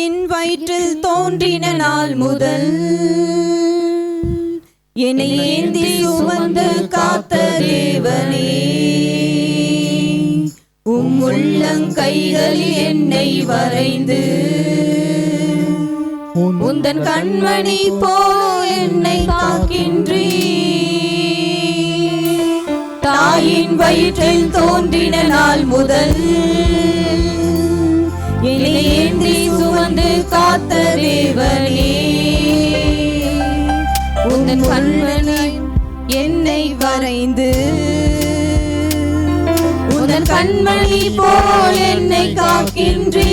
தாயின் வயிற்றில் தோன்றின நாள் முதல் என்னை ஏந்தி சுமந்து காத்த தேவனே, உம் உள்ளங்கைகளில் என்னை வரைந்து உந்தன் கண்மணி போல் என்னை காக்கின்றீர். தாயின் வயிற்றில் தோன்றின நாள் முதல் என்னை ஏந்தி சுமந்து காத்த தேவனே, உந்தன் கண்மணி என்னை வரைந்து உந்தன் கண்மணி போல் என்னை காக்கின்றீர்.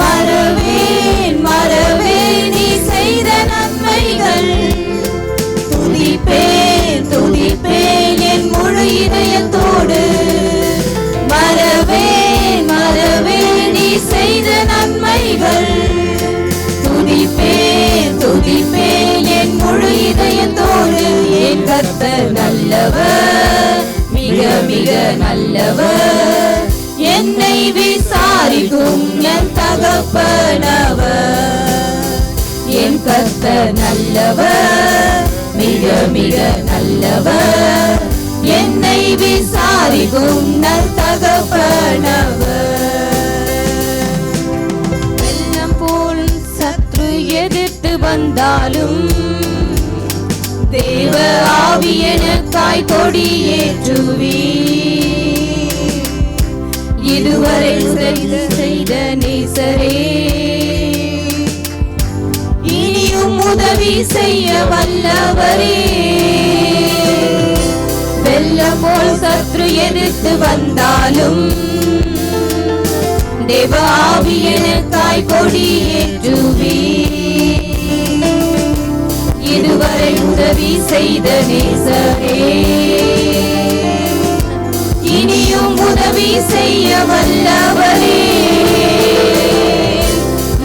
மறவேன் மறவேன் நீ செய்த நன்மைகள், துதிப்பேன் துதிப்பேன் என் முழு இதயத்தோடு. மறவேன் மறவேன் நீ செய்த நன்மைகள், துதிப்பேன் துதிப்பேன் என் முழு இதயத்தோடு. என் கர்த்தர் நல்லவர், மிக மிக நல்லவர், என்னை விசாரிக்கும் என் தகப்பனவர். என் கர்த்தர் நல்லவர், மிக மிக நல்லவர், என்னை விசாரிக்கும் நல் தகப்பனவர். வெள்ளம் போல் சத்ரு எதிர்த்து வந்தாலும் தேவ ஆவி எனக்காய் கொடியேற்றுவீர். இதுவரை செய்த நேசரே, இனியும் உதவி செய்ய வல்லவரே. வெள்ளம் போல் சத்ரு எதிர்த்து வந்தாலும் தேவ ஆவி எனக்காய் கொடியேற்றுவீர். இதுவரை உதவி செய்த நேசரே, இனியும் உதவி செய்ய வல்லவரே.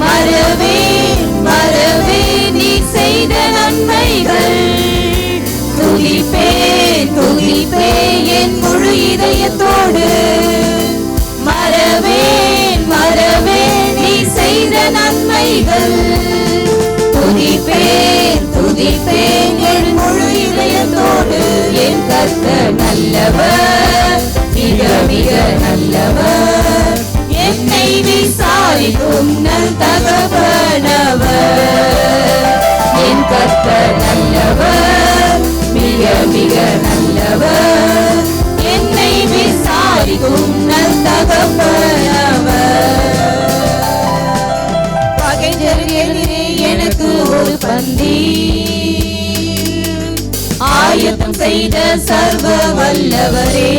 மறவேன் மறவேன் நீ செய்த நன்மைகள், துதிப்பேன் துதிப்பேன் என் முழு இதயத்தோடு. மறவேன் மறவேன் நீ செய்த நன்மைகள், துதிப்பேன் துதிப்பேன் என் முழு இதயத்தோடு. என் கர்த்தர் நல்லவர், மிக மிக நல்லவர், என்னை விசாரிக்கும் நல் தகப்பனவர். என் கர்த்தர் நல்லவர், மிக மிக நல்லவர், என்னை விசாரிக்கும் நல் தகப்பனவர். பகைஞர்களே எனக்கு ஒரு பந்தி ஆயத்தம் செய்த சர்வ வல்லவரே,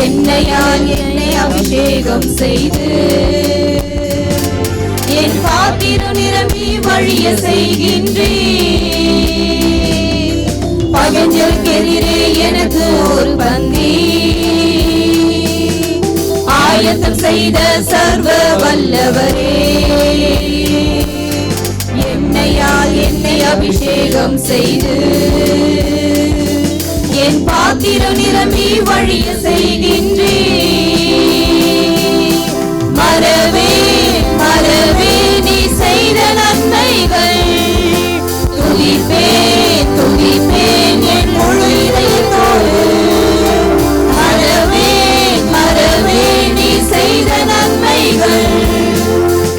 என்னையால் என்னை அபிஷேகம் செய்து என் பாத்திரம் நிரம்பி வழிய செய்கின்றீர். பகைஞருக்கு எதிரே எனக்கு ஒரு பந்தி ஆயத்தம் செய்த சர்வ வல்லவரே, என்னையால் என்னை அபிஷேகம் செய்து என் பாத்திரம் நிரம்பி வழிய செய்கின்றீர். மறவேன் மறவேன் நீ செய்த நன்மைகள், துதிப்பேன் துதிப்பேன் என் முழு இதயத்தோடு. மறவேன் மறவேன் நீ செய்த நன்மைகள்,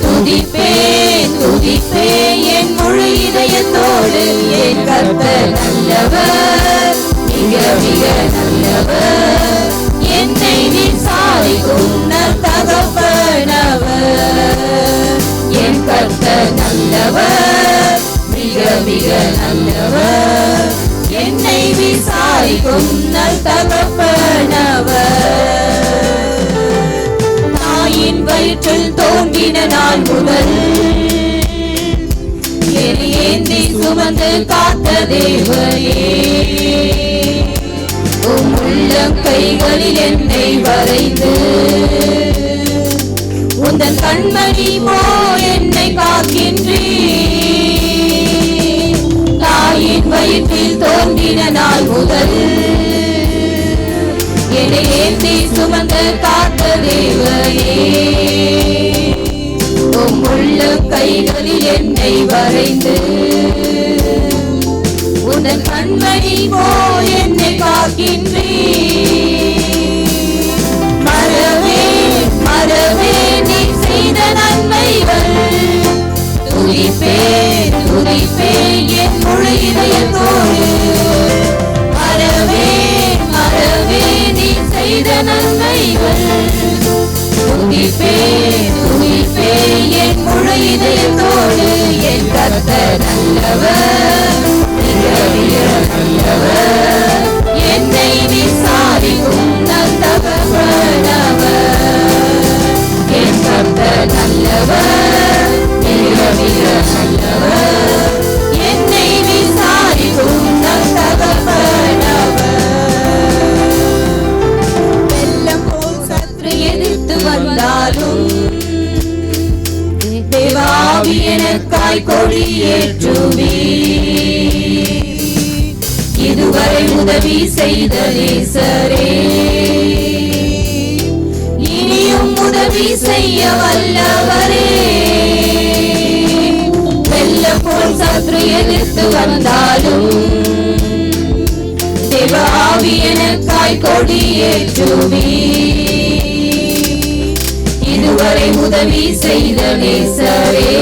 துதிப்பேன் துதிப்பேன் என் முழு இதயத்தோடு. என் கர்த்தர் நல்லவர், மிக மிக நல்லவர், என்னை விசாரிக்கும் நல் தகப்பனவர். என் கர்த்தர் நல்லவர், மிக மிக நல்லவர், என்னை விசாரிக்கும் நல் தகப்பனவர். தாயின் வயிற்றில் தோன்றின நாள் முதல் என்னை ஏந்தி சுமந்து காத்த தேவனே, உம் உள்ளங்கைகளில் என்னை வரைந்து உந்தன் கண்மணி போல் என்னை காக்கின்றீர். தாயின் வயிற்றில் தோன்றின நாள் முதல் என்னை என்னை ஏந்தி சுமந்து காத்த தேவனே, உம் உள்ள கைகளில் என்னை வரைந்து உன் கண்மணி போல் என்னை காக்கின்றீர். மறவே மறவே நீ செய்த நன்மைகள், துதிப்பே துதிப்பே என் முழு இதயத்தோடு. மறவே மறவே நீ செய்த நன்மைகள், துதிப்பே துதிப்பே என் முழு இதயத்தோடு. என் கர்த்தர் நல்லவர், மிக மிக நல்லவர், என்னை விசாரிக்கும் நல்லவர். என் கர்த்தர் நல்லவர், மிக மிக நல்லவர், என்னை விசாரிக்கும் நல்லவர். வெள்ளம் போல் சற்று எதிர்த்து வந்தாலும் தேவாவி எனக்காய் கொடியேற்றுவீர். இதுவரை உதவி செய்த நேசரே, இனியும் உதவி செய்ய வல்லவரே. வெள்ளம் போல் சற்று எதிர்த்து வந்தாலும் தேவ ஆவி எனக்காய் கொடியேற்றுவீர். இதுவரை உதவி செய்த நேசரே,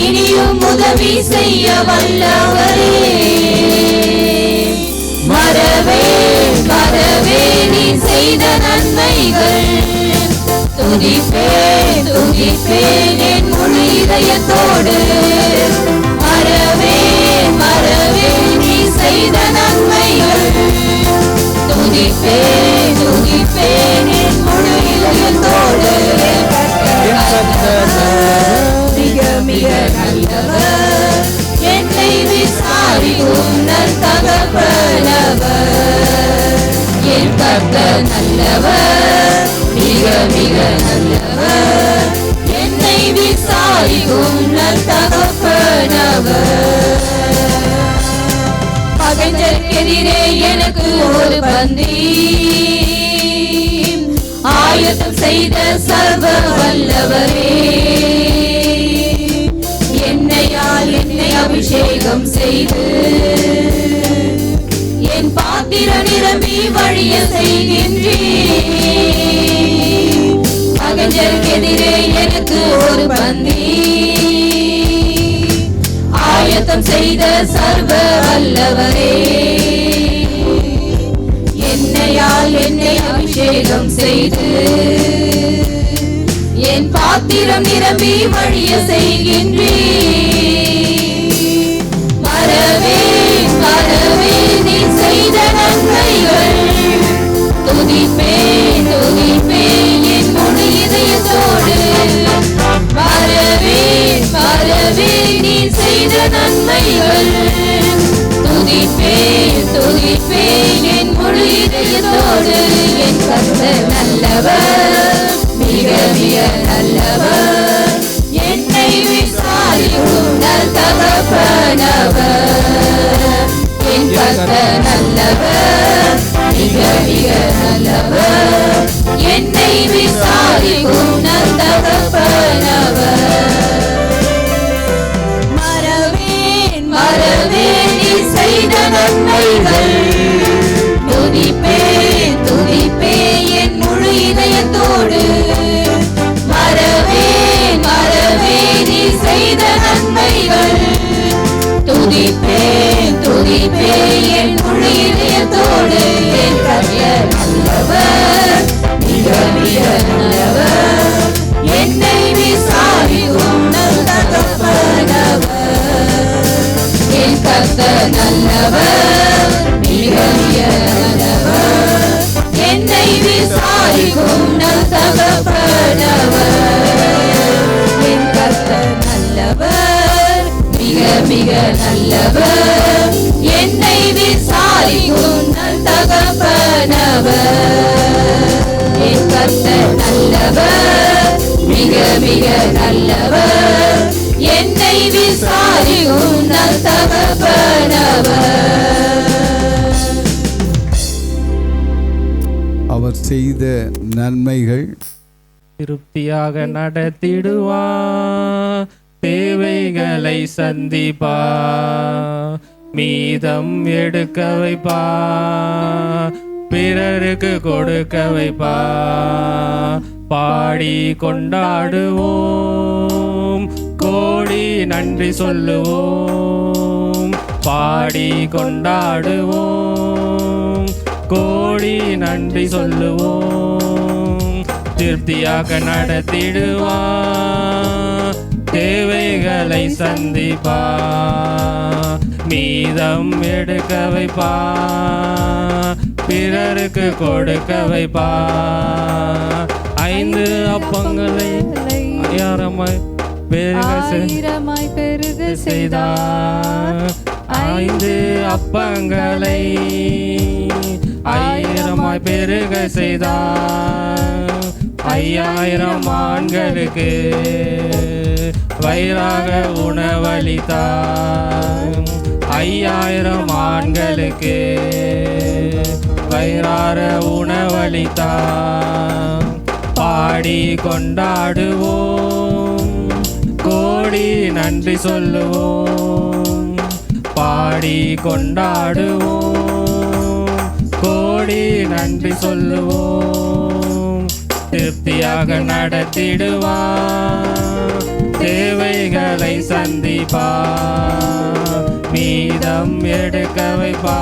இனியும் உதவி செய்ய வல்லவரே. மறவே மறவே நீ செய்த நன்மைகள், துதிப்பே துதிப்பே என் முழு இதயத்தோடு. மறவே மறவே நீ செய்த நன்மைகள், துதிப்பே துதிப்பே என் முழு இதயத்தோடு. மிக மிக நல்லவர், என்னை விசாரிக்கும் நல்தகப்பனவர். என் கர்த்தர் நல்லவர், மிக மிக நல்லவர், என்னை விசாரிக்கும் நல்தகப்பனவர். பகைஞருக்கெதிரே எனக்கு ஒரு பந்தி ஆயத்தம் செய்த சர்வ வல்லவரே. என்னையால் என்னை அபிஷேகம் செய்து என் பாத்திரம் நிரம்பி வழிய செய்கின்றீர். பகைஞருக்கெதிரே எனக்கு ஒரு பந்தி ஆயத்தம் செய்த சர்வ வல்லவரே. என்னையால் என்னை அபிஷேகம் செய்து என் பாத்திரம் நிரம்பி வழிய செய்கின்றீர். மறவே மறவே நீ செய்த நன்மைகள், துதிப்பே துதிப்பே என் முழு இதயத்தோடு. மறவே மறவே நீ செய்த நன்மைகள், துதிப்பே துதிப்பே என் முழு இதயத்தோடு. என் கர்த்தர் நல்லவர், மிக மிக நல்லவர், என்னை விசாரிக்கும் நல்தகப்பனவர். என் கர்த்தர் நல்லவர், மிக மிக நல்லவர், என்னை விசாரிக்கும் நல்தகப்பனவர். மறவேன் மறவேன் நீ செய்த நன்மைகள், துதிப்பே துதிப்பே என் முழு இதயத்தோடு. மறவேன் மறவேன் நீ செய்த நன்மைகள், துதிப்பே துதிப்பே என் முழு இதயத்தோடு. என் கர்த்தர் நல்லவர், மிக மிக நல்லவர், என்னை விசாரிக்கும் நல்தகப்பனவர். என் கர்த்தர் நல்லவர், மிக மிக நல்லவர், என்னை விசாரிக்கும் நல்தகப்பனவர். என் கர்த்தர் நல்லவர், மிக மிக நல்லவர், என்னை விசாரிக்கும் நல்தகப்பனவர். என் கர்த்தர் நல்லவர், மிக மிக நல்லவர், என்னை விசாரிக்கும் நல்தகப்பனவர். செய்த நன்மைகள் திருப்தியாக நடத்திடுவா, தேவைகளை சந்திப்பா, மீதம் எடுக்க வைப்பா, பிறருக்கு கொடுக்க வைப்பா. பாடி கொண்டாடுவோம், கோடி நன்றி சொல்லுவோம். பாடி கொண்டாடுவோம், கோடி நன்றி சொல்லுவோம். திருப்தியாக நடத்திடுவா, தேவைகளை சந்திப்பா, மீதம் எடுக்க வைப்பா, பிறருக்கு கொடுக்க வைப்பா. 5 அப்பங்களை ஆயிரமாய் பெருக செய்தார். 5 அப்பங்களை 1000 பெருக செய்தார். 5000 ஆண்களுக்கு வயிறாக உணவளித்தார். 5000 ஆண்களுக்கு வயிறார உணவளித்தார். பாடி கொண்டாடுவோம், கோடி நன்றி சொல்லுவோம். பாடி கொண்டாடுவோம், கோடி நன்றி சொல்லுவோம். திருப்தியாக நடத்திடுவா, தேவைகளை சந்திப்பா, மீதம் எடுக்க வைப்பா,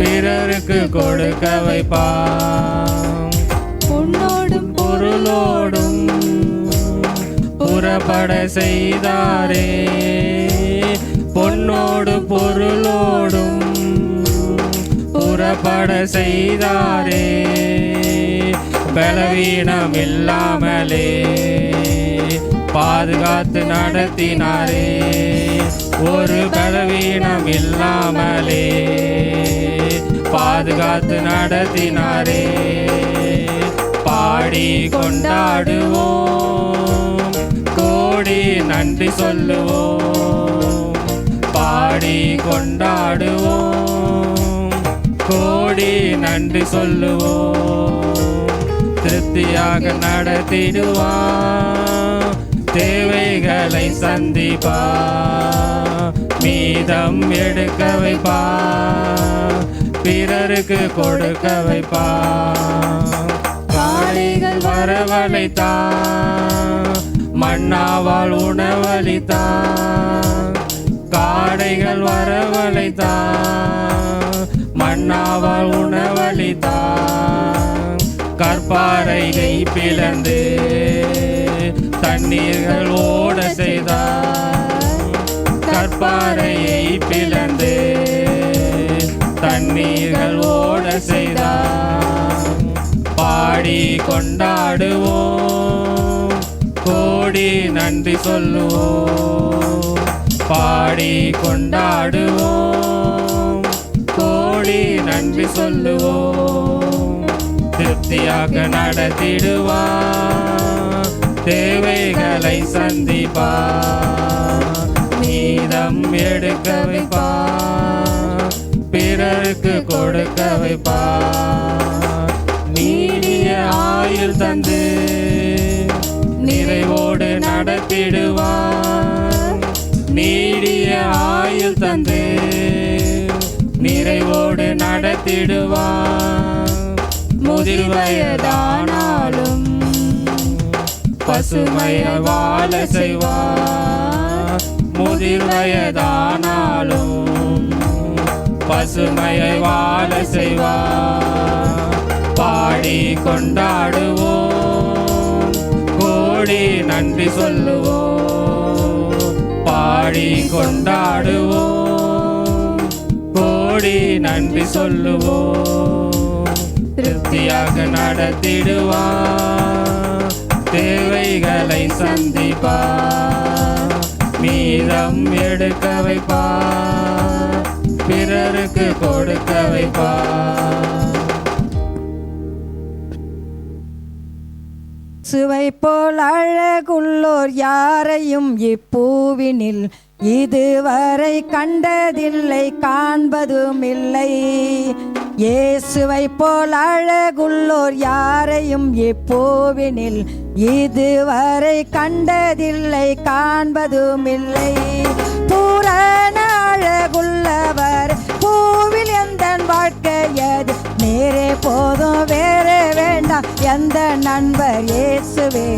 பிறருக்கு கொடுக்க வைப்பா. பொன்னோடும் பொருளோடும் புறப்பட செய்தாரே, பொன்னோடு பொருளோடும் புறப்பட செய்தாரே. பலவீனம் இல்லாமலே பாதுகாத்து நடத்தினாரே, ஒரு பலவீனம் இல்லாமலே பாதுகாத்து நடத்தினாரே. பாடி கொண்டாடுவோம், கோடி நன்றி சொல்லுவோம். பாடி கொண்டாடுவோம், கோடி நன்றி சொல்லுவோம். திருப்தியாக நடத்திடுவா, தேவைகளை சந்திப்பா, மீதம் எடுக்க வைப்பா, பிறருக்கு கொடுக்க வைப்பா. காளைகள் வரவழைத்தா, மன்னாவால் உணவளித்தா. காடைகள் வரவழைத்தா, மன்னாவால் உணவளித்தா. கற்பாறையை பிளந்து தண்ணீர்கள் ஓட செய்தார். கற்பாறையை பிளந்து தண்ணீர்கள் ஓட செய்தார். பாடி கொண்டாடுவோம், கோடி நன்றி சொல்லுவோம். பாடி கொண்டாடுவோம், கோடி நன்றி சொல்லுவோம். திருப்தியாக நடத்திடுவா, தேவைகளை சந்திப்பா, மீதம் எடுக்க வைப்பா, பிறருக்கு கொடுக்க வைப்பா. நீடிய ஆயுள் தந்து நிறைவோடு நடத்திடுவா, நீடிய ஆயுள் தந்து நிறைவோடு நடத்திடுவா. முதிர் வயதானாலும் பசுமைய வாழ செய்வா, முதிர் வயதானாலும் பசுமையை வாழ செய்வா. பாடி கொண்டாடுவோம், கோடி நன்றி சொல்லுவோம். பாடி கொண்டாடுவோம், கோடி நன்றி சொல்லுவோம். திருப்தியாக நடத்திடுவா, தேவைகளை சந்திப்பா, மீதம் எடுக்க வைப்பா, பிறருக்கு கொடுக்க வைப்பா. சுவை போல் அழகுள்ளோர் யாரையும் இப்பூவினில் இதுவரை கண்டதில்லை, காண்பதும் இல்லை. இயேசுவை போல் அழகுள்ளோர் யாரையும் இப்பூவினில் இதுவரை கண்டதில்லை, காண்பதுமில்லை. பூரண அழகுள்ளவர் பூவில் எந்த வாழ்க்கையது, நேரே போதும் வேறு வேண்டாம் எந்த நண்பர் இயேசுவே.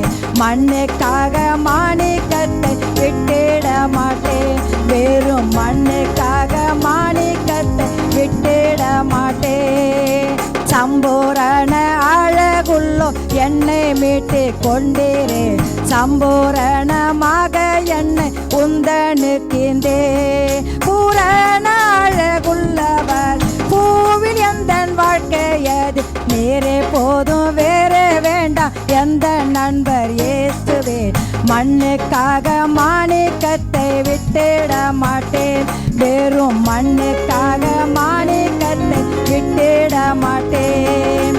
மண்ணுக்காக மாணிக்கத்தை விட்டிட மாட்டேன், வெறும் மண்ணுக்காக மாணிக்கத்தை விட்டிட மாட்டேன். சம்பூரண அழகுள்ளோ என்னை மீட்டு கொண்டீரே, சம்பூரணமாக என்னை உந்தனுக்கின்றே. பூரண அழகுள்ளவர் பூவில் எந்த வாழ்க்கையது, நேரே போதும் வேறு வேண்டாம் எந்த நண்பர் இயேசுவே. மண்ணுக்காக மாணிக்கத்தை விட்டிட மாட்டேன், வெறும் மண்ணுக்காக மாணிக்கத்தை விட்டிட மாட்டேன்.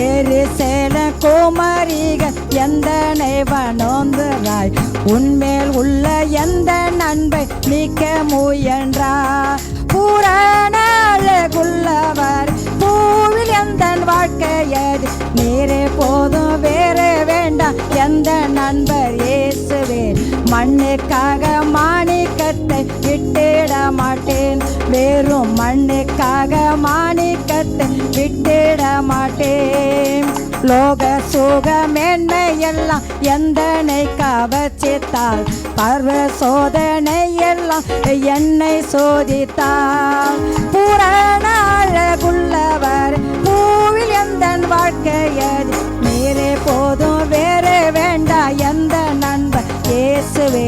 எருசலேம் குமாரிகள் எந்தனை வணங்குகிறாய், உன்மேல் உள்ள எந்த நண்பை நீக்க முயன்றார். பூரண அழகுள்ளவர் பூவில் எந்த வாழ்க்கையது, நேரே போதும் வேறு வேண்டாம் எந்த நண்பர் இயேசுவே. மண்ணுக்காக மாணிக்கத்தை விட்டிட மாட்டேன், வெறும் மண்ணுக்காக மாணிக்கத்தை விட்டிட மாட்டேன். லோக சுக மேன்மை எல்லாம் எந்தனை கவர்ச்சித்தால், பர்வ சோதனை எல்லாம் என்னை சோதித்தால். பூரண அழகுள்ளவர் பூவில் எந்த வாழ்க்கையது, நேரே போதும் வேறு வேண்டாம் எந்த நண்பர் இயேசுவே.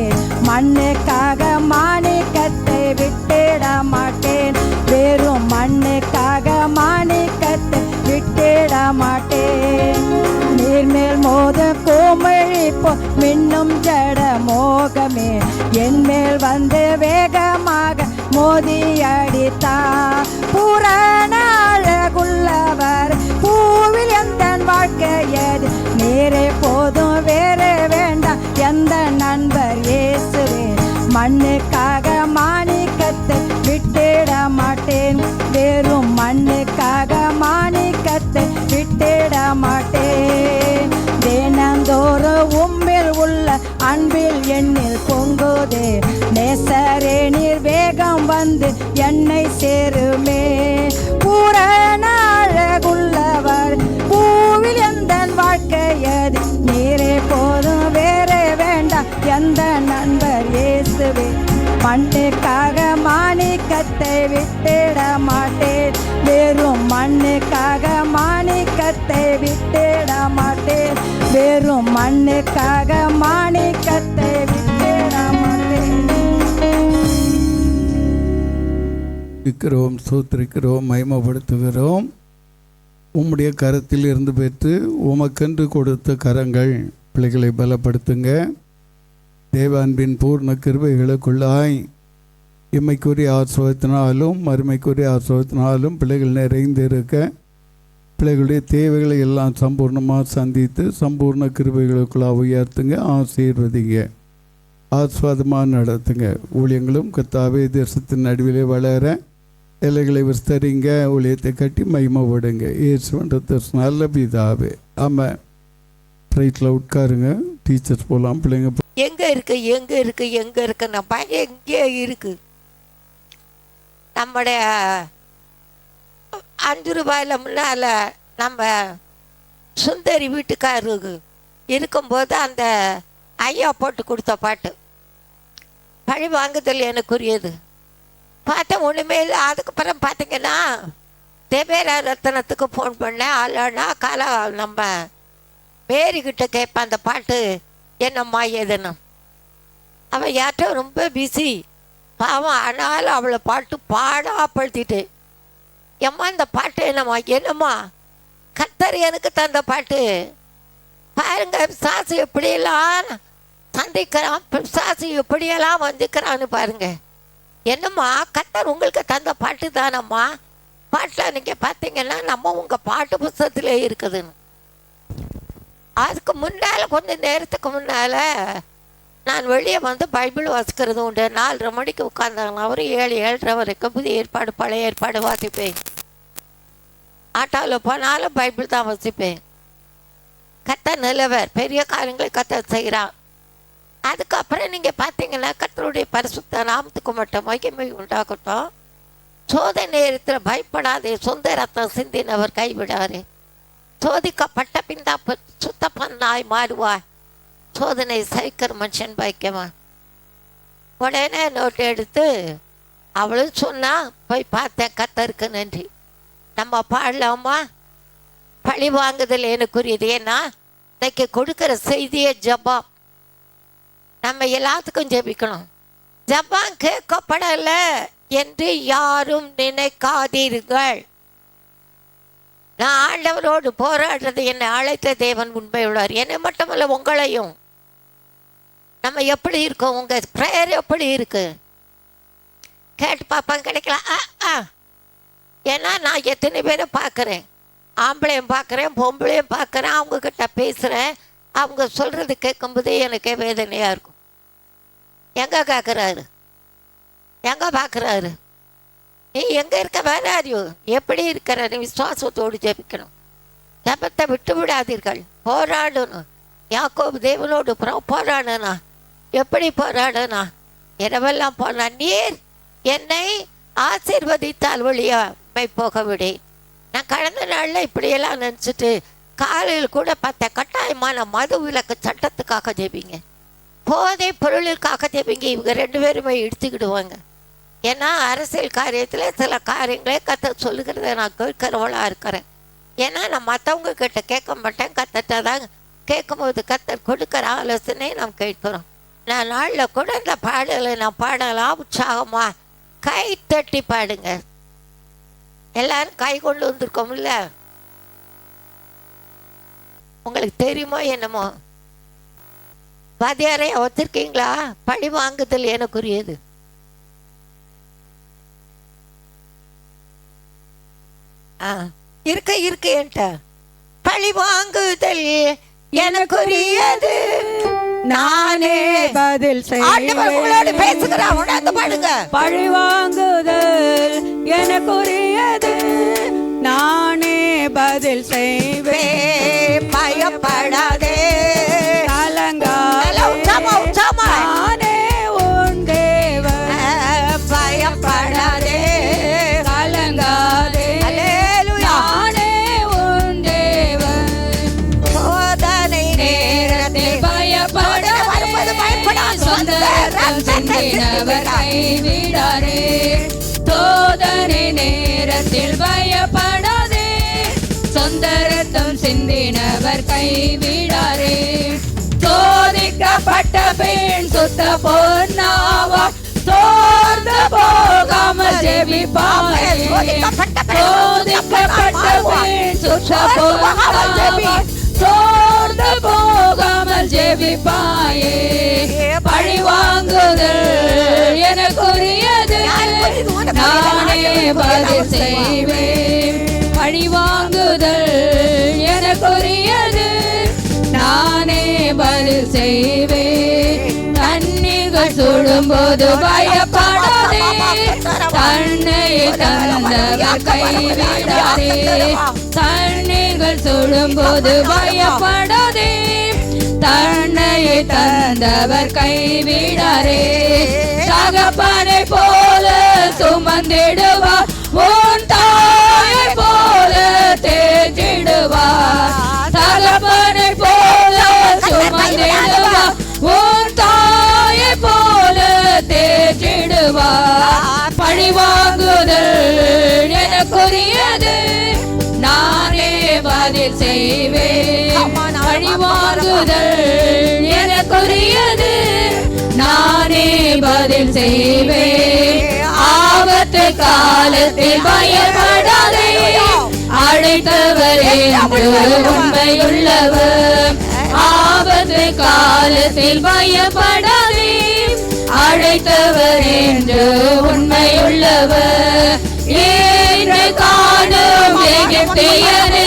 மண்ணுக்காக மாணிக்கத்தை விட்டிட மாட்டேன், வெறும் மண்ணுக்காக மாணிக்கத்தை விட்டிட மாட்டேன். நீர்மேல் மோத கோமழிப்போ மின்னும் ஜட மோகமே, என்மேல் வந்து வேகமாக மோதி அடித்தார். பூரண அழகுள்ளவர் பூவில் எந்த வாழ்க்கையது, நேரே போதும் வேறு வேண்டாம் எந்த நண்பர் இயேசுவே. மண்ணுக்காக மாணிக்கத்தை விட்டிட மாட்டேன், வெறும் மண்ணுக்காக மாணிக்கத்தை விட்டிட மாட்டேன். தினந்தோறும் உம்மில் உள்ள அன்பில் எண்ணில் பொங்குதே, நேசரே நீர் வேகம் வந்து என்னை சேருமே. பூரண அழகுள்ளவர் பூவில் எந்த வாழ்க்கையது, நீரே போதும் வேறு வேண்டாம் எந்த நண்பர் இயேசுவே. மண்ணுக்காக மாணிக்கத்தை விட்டிட மாட்டேன், வெறும் மண்ணுக்காக மாணிக்கத்தை விட்டிட மாட்டேன், வெறும் மண்ணுக்காக மாணிக்கத்தை விட்டிட மாட்டேன். இருக்கிறோம், சூத்திரிக்கிறோம், மகிமைப்படுத்துகிறோம். உம்முடைய கரத்தில் இருந்து பெற்று உமக்கென்று கொடுத்த கரங்கள் பிள்ளைகளை பலப்படுத்துங்க. தேவ அன்பின் பூர்ண கிருபைகளுக்குள்ளாய் இம்மைக்குரிய ஆசிர்வாதத்தினாலும் மறுமைக்குரிய ஆசிர்வாதத்தினாலும் பிள்ளைகள் நிறைந்து இருக்க, பிள்ளைகளுடைய தேவைகளை எல்லாம் சம்பூர்ணமாக சந்தித்து சம்பூர்ண கிருபைகளுக்குள்ளாக உயர்த்துங்க, ஆசீர்வதிங்க, ஆஸ்வாதமாக நடத்துங்க. ஊழியங்களும் கர்த்தாவே தேசத்தின் நடுவிலே வளர எல்லைகளை விஸ்தரிங்க, ஊழியத்தை கட்டி மகிமைப்படுங்க. இயேசுவின் நல்ல பிதாவே, ஆமாம். ரைட்டில் உட்காருங்க, டீச்சர்ஸ் போகலாம். பிள்ளைங்க எங்கே இருக்கு எங்கே இருக்கு எங்கே இருக்கு, நம்ம பையன் எங்கே இருக்கு. நம்முடைய 5 ரூபாயில் முன்னால் நம்ம சுந்தரி வீட்டுக்காரருக்கு இருக்கும்போது அந்த ஐயா போட்டு கொடுத்த பாட்டு பழி வாங்குதல் எனக்குரியது பார்த்தேன், ஒன்றுமே இல்லை. அதுக்கப்புறம் பார்த்தீங்கன்னா தேவேரா ரத்தனத்துக்கு ஃபோன் பண்ணேன். அல்லனா காலா நம்ம மேரிக்கிட்ட கேட்பேன் அந்த பாட்டு என்னம்மா ஏதுன்னு. அவள் யார்கிட்ட ரொம்ப பிஸி பாவம், ஆனாலும் அவளை பாட்டு பாடாப்படுத்திட்டு, எம்மா இந்த பாட்டு என்னம்மா கர்த்தர் எனக்கு தந்த பாட்டு பாருங்க, பிசாசு எப்படியெல்லாம் சந்திக்கிறான், பிசாசு எப்படியெல்லாம் வந்துக்கிறான்னு பாருங்க. என்னம்மா கர்த்தர் உங்களுக்கு தந்த பாட்டு தானம்மா, பாட்டில் நீங்கள் பார்த்தீங்கன்னா நம்ம உங்கள் பாட்டு புத்தகத்திலே இருக்குதுன்னு. அதுக்கு முன்னால் கொஞ்சம் நேரத்துக்கு முன்னால் நான் வெளியே வந்து பைபிள் வாசிக்கிறது உண்டு. 4:30 மணிக்கு உட்காந்தாங்கன்னா ஒரு 7-7:30 வரைக்கும் புதிய ஏற்பாடு பழைய ஏற்பாடு வாசிப்பேன். ஆட்டோவில் போனாலும் பைபிள் தான் வச்சுப்பேன். கர்த்தர் நல்லவர், பெரிய காரியங்களை கர்த்தர் செய்கிறான். அதுக்கப்புறம் நீங்கள் பார்த்தீங்கன்னா கர்த்தருடைய பரிசுத்த நாமத்துக்கு மட்டும் மகிமை உண்டாகட்டும். சோதனை நேரத்தில் பயப்படாதே, சொந்த ரத்தம் சிந்தினவர் கைவிடாரு. சோதிக்கப்பட்ட பின் தான் சுத்த பண்ணாய் மாறுவாய். சோதனை சைக்கிற மனுஷன் பாய்க்கமா. உடனே நோட்டு எடுத்து அவளும் சொன்னா, போய் பார்த்தேன், கர்த்தருக்கு நன்றி. நம்ம பாடலாமா? பழி வாங்குதல் எனக்குரியது. ஏன்னா இன்னைக்கு கொடுக்குற செய்தியே ஜெபம். நம்ம எல்லாத்துக்கும் ஜெபிக்கணும். ஜெபம் கேட்கப்படலை என்று யாரும் நினைக்காதீர்கள். நான் ஆண்டவரோடு போராடுறது என்னை அழைத்த தேவன் உண்மையுள்ளார். என்னை மட்டுமல்ல, உங்களையும். நம்ம எப்படி இருக்கோம்? உங்கள் ப்ரேயர் எப்படி இருக்கு? கேட்டு பார்ப்பாங்க, கிடைக்கலாம். ஏன்னா நான் எத்தனை பேரை பார்க்குறேன், ஆம்பளையும் பார்க்குறேன், பொம்பளையும் பார்க்குறேன். அவங்கக்கிட்ட பேசுகிறேன். அவங்க சொல்கிறது கேட்கும்போதே எனக்கு வேதனையாக இருக்கும். எங்கே கேட்குறாரு? எங்கே பார்க்குறாரு? நீ எங்கே இருக்க? வேறாரியோ எப்படி இருக்கிற? நீ விசுவாசத்தோடு ஜெபிக்கணும். ஜெபத்தை விட்டு விடாதீர்கள். போராடணும். யாக்கோபு தேவனோடு போராடனா. எப்படி போராடனா? இரவெல்லாம் போனா, நீர் என்னை ஆசீர்வதித்தால் வழியா போக விடு. நான் கடந்த நாளில் இப்படியெல்லாம் நினச்சிட்டு காலையில் கூட பார்த்த கட்டாயமான மது விலக்கு சட்டத்துக்காக ஜெபிங்க, போதை பொருளுக்காக ஜெபிங்க. இவங்க 2 பேருமே இடிச்சுக்கிடுவாங்க. ஏன்னா அரசியல் காரியத்தில் சில காரியங்களே கர்த்தர் சொல்லுகிறத நான் கேட்கிறவளாக இருக்கிறேன். ஏன்னா நான் மற்றவங்க கிட்ட கேட்க மாட்டேன், கர்த்தர்ட்ட தான் கேட்கும்போது கர்த்தர் கொடுக்குற ஆலோசனை நாம் கேட்கிறோம். நான் நாளில் கூட இந்த பாடலை நான் பாடலாம். உற்சாகமாக கை தட்டி பாடுங்க. எல்லாரும் கை கொண்டு வந்திருக்கோம்ல, உங்களுக்கு தெரியுமோ என்னமோ? வாத்தியாரையா வச்சிருக்கீங்களா? பழி வாங்குதல் எனக்குரியது. இருக்கு என்கிட்ட. பழி வாங்குதல் எனக்குரியது, நானே பதில் ஆண்டவர்களோடு பேசுகிறேன். உணர்ந்து பாடுங்க. பழி வாங்குதல் எனக்குரியது, நானே பதில் செய்வேன். பயப்படாதே, கலங்காதே, நானே உன் தேவன். பயப்படாதே, கலங்காதே, நானே உன் தேவன். சோதனை நேரத்தில் பயப்படாதே, சொந்த ரத்தம் சிந்தினவர் கைவிடாரே. சோதனை நேரத்தில் பயப்படாதே, சொந்த ரத்தம் சிந்தினவர் கைவிடாரே. சோதிக்கப்பட்ட பின் சுத்த பொன்னாவா, சோர்ந்து போகாமல் ஜெபிப்பாயே. சோதிக்கப்பட்ட பின் சுத்த பொன்னாவா, சோர்ந்து போகாமல் ஜெபிப்பாயே. பழி வாங்குதல் எனக்குரியது, நானே பதில் செய்வேன். பழி வாங்குதல் எனக்குரியது, நானே பதில் செய்வேன். தண்ணீர்கள் சுடும்போது பயப்படாதே, தன்னை தந்தவர் கைவிடாதே. தண்ணீர்கள் சுடும்போது பயப்படாதே, தன்னை தந்தவர் கைவிடாரே. தகப்பனை போல சுமந்திடுவார், உன் தாயை போல தேற்றிடுவார். தகப்பனை போல சுமந்திடுவார், உன் தாயை போல தேற்றிடுவார். பழி வாங்குதல் எனக்குரியது, நானே பதில் செய்வேன். பழி வாங்குதல் எனக்குரியது, நானே பதில் செய்வேன். ஆபத்து காலத்தில் பயப்படாதே, அழைத்தவர் என்று உண்மையுள்ளவர். ஆபத்து காலத்தில் பயப்படாதே, அழைத்தவர் என்று உண்மையுள்ளவர். ஏன்று காணும் எகிப்தியரை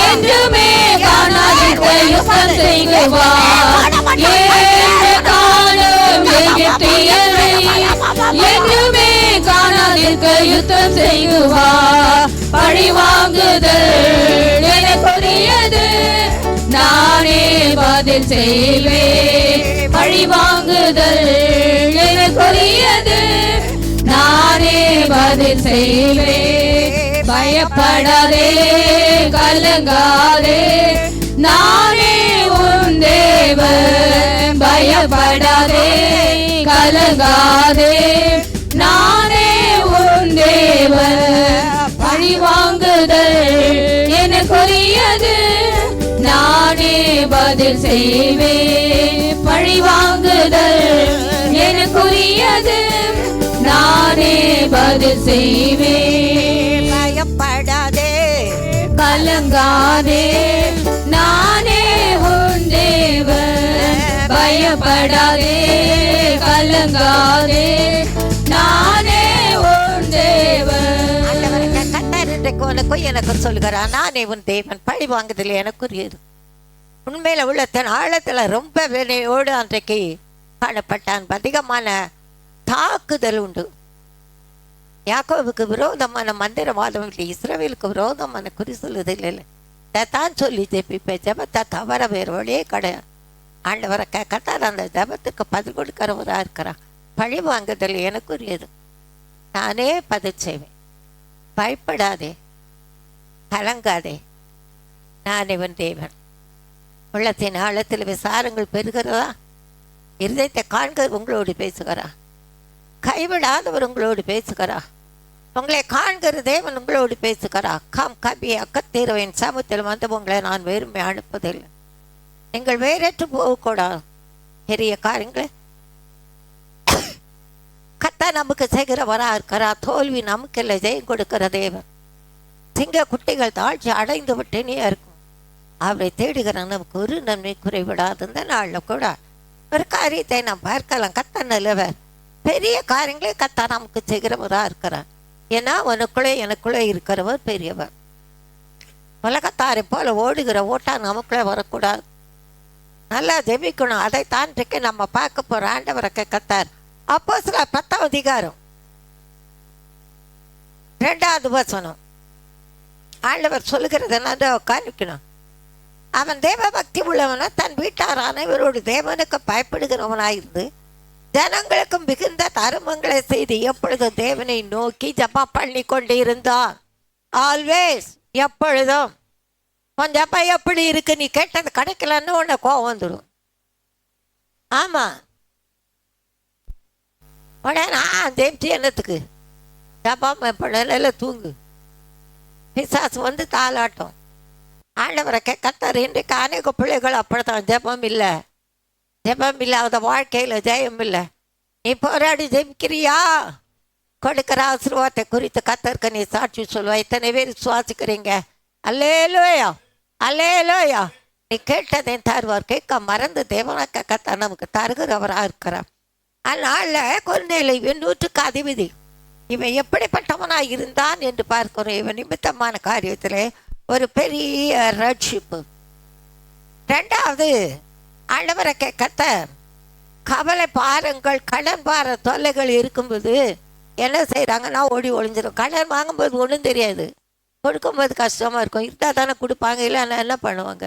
என்றுமே காணாதிருக்க யுத்தம் செய்வார். ஏன்று காணும் எகிப்தியரை என்றுமே காணாதிருக்க யுத்தம் செய்து வா. பழி வாங்குதல் எனக்குரியது, நானே பதில் செய்வேன். பழி வாங்குதல் எனக்குரியது, நானே பதில் செய்வேன். பயப்படாதே கலங்காதே, நானே உன் தேவன். பயப்படாதே கலங்காதே, நானே உன் தேவன். பழி வாங்குதல் எனக்குரியது, நானே பதில் செய்வேன். பழி வாங்குதல் எனக்குரியது, நானே பதில் செய்வேன். பயப்படாதே கலங்காதே, நானே உன் தேவன். பயப்படாதே கலங்காதே, நானே உன் தேவன். கர்த்தர் இன்றைக்கு உனக்கும் எனக்கு சொல்கிறார், நானே உன் தேவன். பழி வாங்குதல் எனக்குரியது. உண்மையில உள்ளத்தின் ஆழத்துல ரொம்ப வேலையோடு அன்றைக்கு காணப்பட்டான். அதிகமான தாக்குதல் உண்டு. யாக்கோவுக்கு விரோதமான மந்திரவாதம் இல்லை, இஸ்ரவேலுக்கு விரோதமான குறி சொல்லுதல் இல்லை. இதைத்தான் சொல்லி ஜெபிப்ப ஜெபத்தை தவிர வேறு வழியே கிடையாது. ஆண்டவரை கர்த்தர் அந்த ஜெபத்துக்கு பதில் கொடுக்கிறவராக இருக்கிறார். பழி வாங்குதல் எனக்குரியது, நானே பதில் செய்வேன். பயப்படாதே கலங்காதே, நான் இவன் தேவன். உள்ளத்தின் ஆழத்தில் விசாரங்கள் பெறுகிறதா? இருதயத்தை காண்கிற உங்களோடு பேசுகிறா? கைவிடாதவர் உங்களோடு பேசுகிறா? உங்களை காண்கிற தேவன் உங்களோடு பேசுகிறா? கம் கபி அக்கத்தீரவின் சமூகத்தில் வந்து உங்களை நான் வெறுமை அனுப்பதில்லை. நீங்கள் வேறற்று போகக்கூடாது. பெரிய காரியங்களை கத்த நமக்கு செய்கிறவரா இருக்கிறா. தோல்வி நமக்கு இல்லை, ஜெயம் கொடுக்கிற தேவன். சிங்க குட்டிகள் தாழ்ச்சி அடைந்து விட்டேனே இருக்கும். அவரை தேடுகிற நமக்கு ஒரு நன்மை குறைவிடாது. இந்த நாளில் கூட ஒரு காரியத்தை நாம் பார்க்கலாம். கத்த நல்லவர். பெரிய காரியங்களே கத்த நமக்கு செய்கிறவரா இருக்கிறார். ஏன்னா உனக்குள்ளே எனக்குள்ளே இருக்கிறவர் பெரியவர். உலகத்தாரை போல ஓடுகிற ஓட்டா நமக்குள்ளே வரக்கூடாது. நல்லா ஜெபிக்கணும். அதை தாண்டிக்கு நம்ம பார்க்க போகிற ஆண்டவரை கத்தார். அப்போஸ்தலர் 10ஆம் அதிகாரம் 2வது வசனம். ஆண்டவர் சொல்லுகிறது என்னன்னு காணிக்கணும். அவன் தேவ பக்தி உள்ளவனா, தன் வீட்டார் அனைவரோடு தேவனுக்கு பயப்படுகிறவனாயிருந்து ஜனங்களுக்கு மிகுந்த தருமங்களை செய்து எப்பொழுதும் தேவனை நோக்கி ஜெபம் பண்ணி கொண்டு இருந்தான். ஆல்வேஸ், எப்பொழுதும். உன் ஜெபம் எப்படி இருக்கு? நீ கேட்டது கிடைக்கலன்னு உன்னை கோவம் வந்துடும். ஆமா, உடனே நான் தேம்ச்சி என்னத்துக்கு ஜெபம் எப்படில தூங்கு. பிசாசு வந்து தாளாட்டம். ஆண்டவரை கத்தர் இன்றைக்கு அநேக பிள்ளைகள் அப்படித்தான். ஜெபம் இல்லை, ஜெபம் இல்லாத வாழ்க்கையில் ஜெயம் இல்லை. நீ போராடி ஜெபிக்கிறியா? கொடுக்கிற ஆசீர்வாதத்தை குறித்து கத்தருக்கு நீ சாட்சி சொல்லுவா. இத்தனை பேர் சுவாசிக்கிறீங்க. அல்லேலூயா, அல்லேலூயா. நீ கேட்டதை தருவார். கேட்க மறந்து தேவனாக்க கத்த நமக்கு தருகிறவராக இருக்கிறார். அதனால கொர்நேலியுவின் 100க்கு அதிபதி இவன் எப்படிப்பட்டவனாக இருந்தான் என்று பார்க்கிறோம். இவன் நிமித்தமான காரியத்தில் ஒரு பெரிய ரட்சிப்பு. 2வது, ஆண்டவரை கத்த கவலை பாரங்கள் கடன் பார தொல்லைகள் இருக்கும்போது என்ன செய்கிறாங்கன்னா ஓடி ஒளிஞ்சிடும். கடன் வாங்கும்போது ஒன்றும் தெரியாது, கொடுக்கும்போது கஷ்டமாக இருக்கும். இருந்தால் தானே கொடுப்பாங்க, இல்லைன்னா என்ன பண்ணுவாங்க?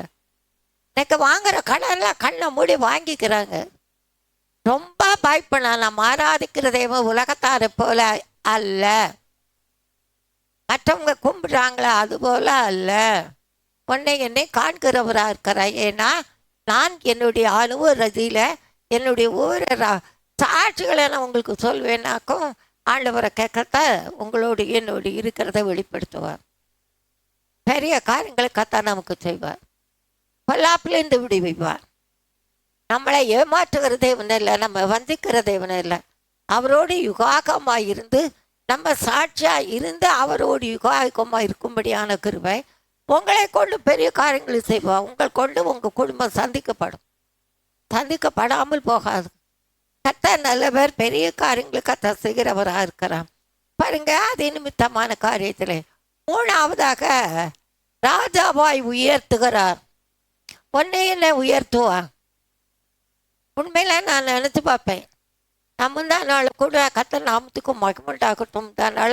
எனக்கு வாங்குகிற கடன்லாம் கண்ணை மூடி வாங்கிக்கிறாங்க. ரொம்ப பயப்படா. நாம் ஆராதிக்கிற தெய்வம் உலகத்தாரை போல அல்ல, மற்றவங்க கும்பிடுறாங்களா அது போல அல்ல. உன்னை என்னை காண்கிறவராக இருக்கிறார். ஏன்னா நான் என்னுடைய அனுபவத்தில் என்னுடைய ஒவ்வொரு சாட்சிகளை நான் உங்களுக்கு சொல்வேனாக்கும் ஆண்டவரை கேட்கத்த உங்களோடு என்னோடு இருக்கிறத வெளிப்படுத்துவார். பெரிய காரியங்களை கத்தா நமக்கு செய்வார். பொல்லாப்பிலிருந்து விடுவிப்பார். நம்மளை ஏமாற்றுகிற தேவன் இல்லை, நம்ம வந்திக்கிற தேவன் இல்லை. அவரோடு யுகாகமாக இருந்து நம்ம சாட்சியாக இருந்து அவரோடு யுகாகமாக இருக்கும்படியான கிருபை உங்களை கொண்டு பெரிய காரியங்களை செய்வார். உங்கள் கொண்டு உங்கள் குடும்பம் சந்திக்கப்படாமல் போகாது. கத்த நல்லவர். பெரிய காரியங்களை கத்த செய்கிறவராக இருக்கிறார். பாருங்க, அது நிமித்தமான காரியத்தில் 3வதாக ராஜாவாய் உயர்த்துகிறார். உன்னை என்ன உயர்த்துவார்? உண்மையில நான் நினச்சி பார்ப்பேன். நம்ம தான் நாள் கூட கத்த நாமத்துக்கும் மகிமண்டாகட்டும். அதனால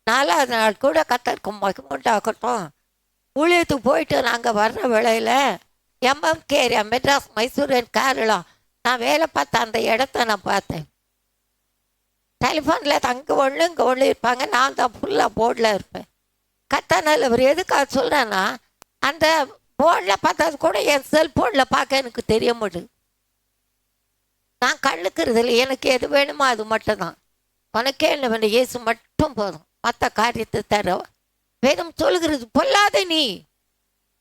4வது நாள் கூட கத்தருக்கு மகிமுண்டாகட்டும். ஊழியத்துக்கு போயிட்டு நாங்கள் வர்ற வேளையில் MMK area, Madras, Mysore and Kerala, நான் வேலை பார்த்த அந்த இடத்த நான் பார்த்தேன். டெலிஃபோனில் அங்கே ஒன்று இங்கே ஒன்று இருப்பாங்க, நான் தான் ஃபுல்லாக போர்டில் இருப்பேன். கத்தனால் இவர் எதுக்காக சொல்கிறேன்னா, அந்த போர்டில் பார்த்தது கூட என் செல்ஃபோனில் பார்க்க எனக்கு தெரிய முடியுது. நான் கண்ணுக்கிறது இல்லை, எனக்கு எது வேணுமோ அது மட்டும்தான். உனக்கே என்ன வேணும், இயேசு மட்டும் போதும், மற்ற காரியத்தை தர. வேதம் சொல்கிறது, பொல்லாத நீ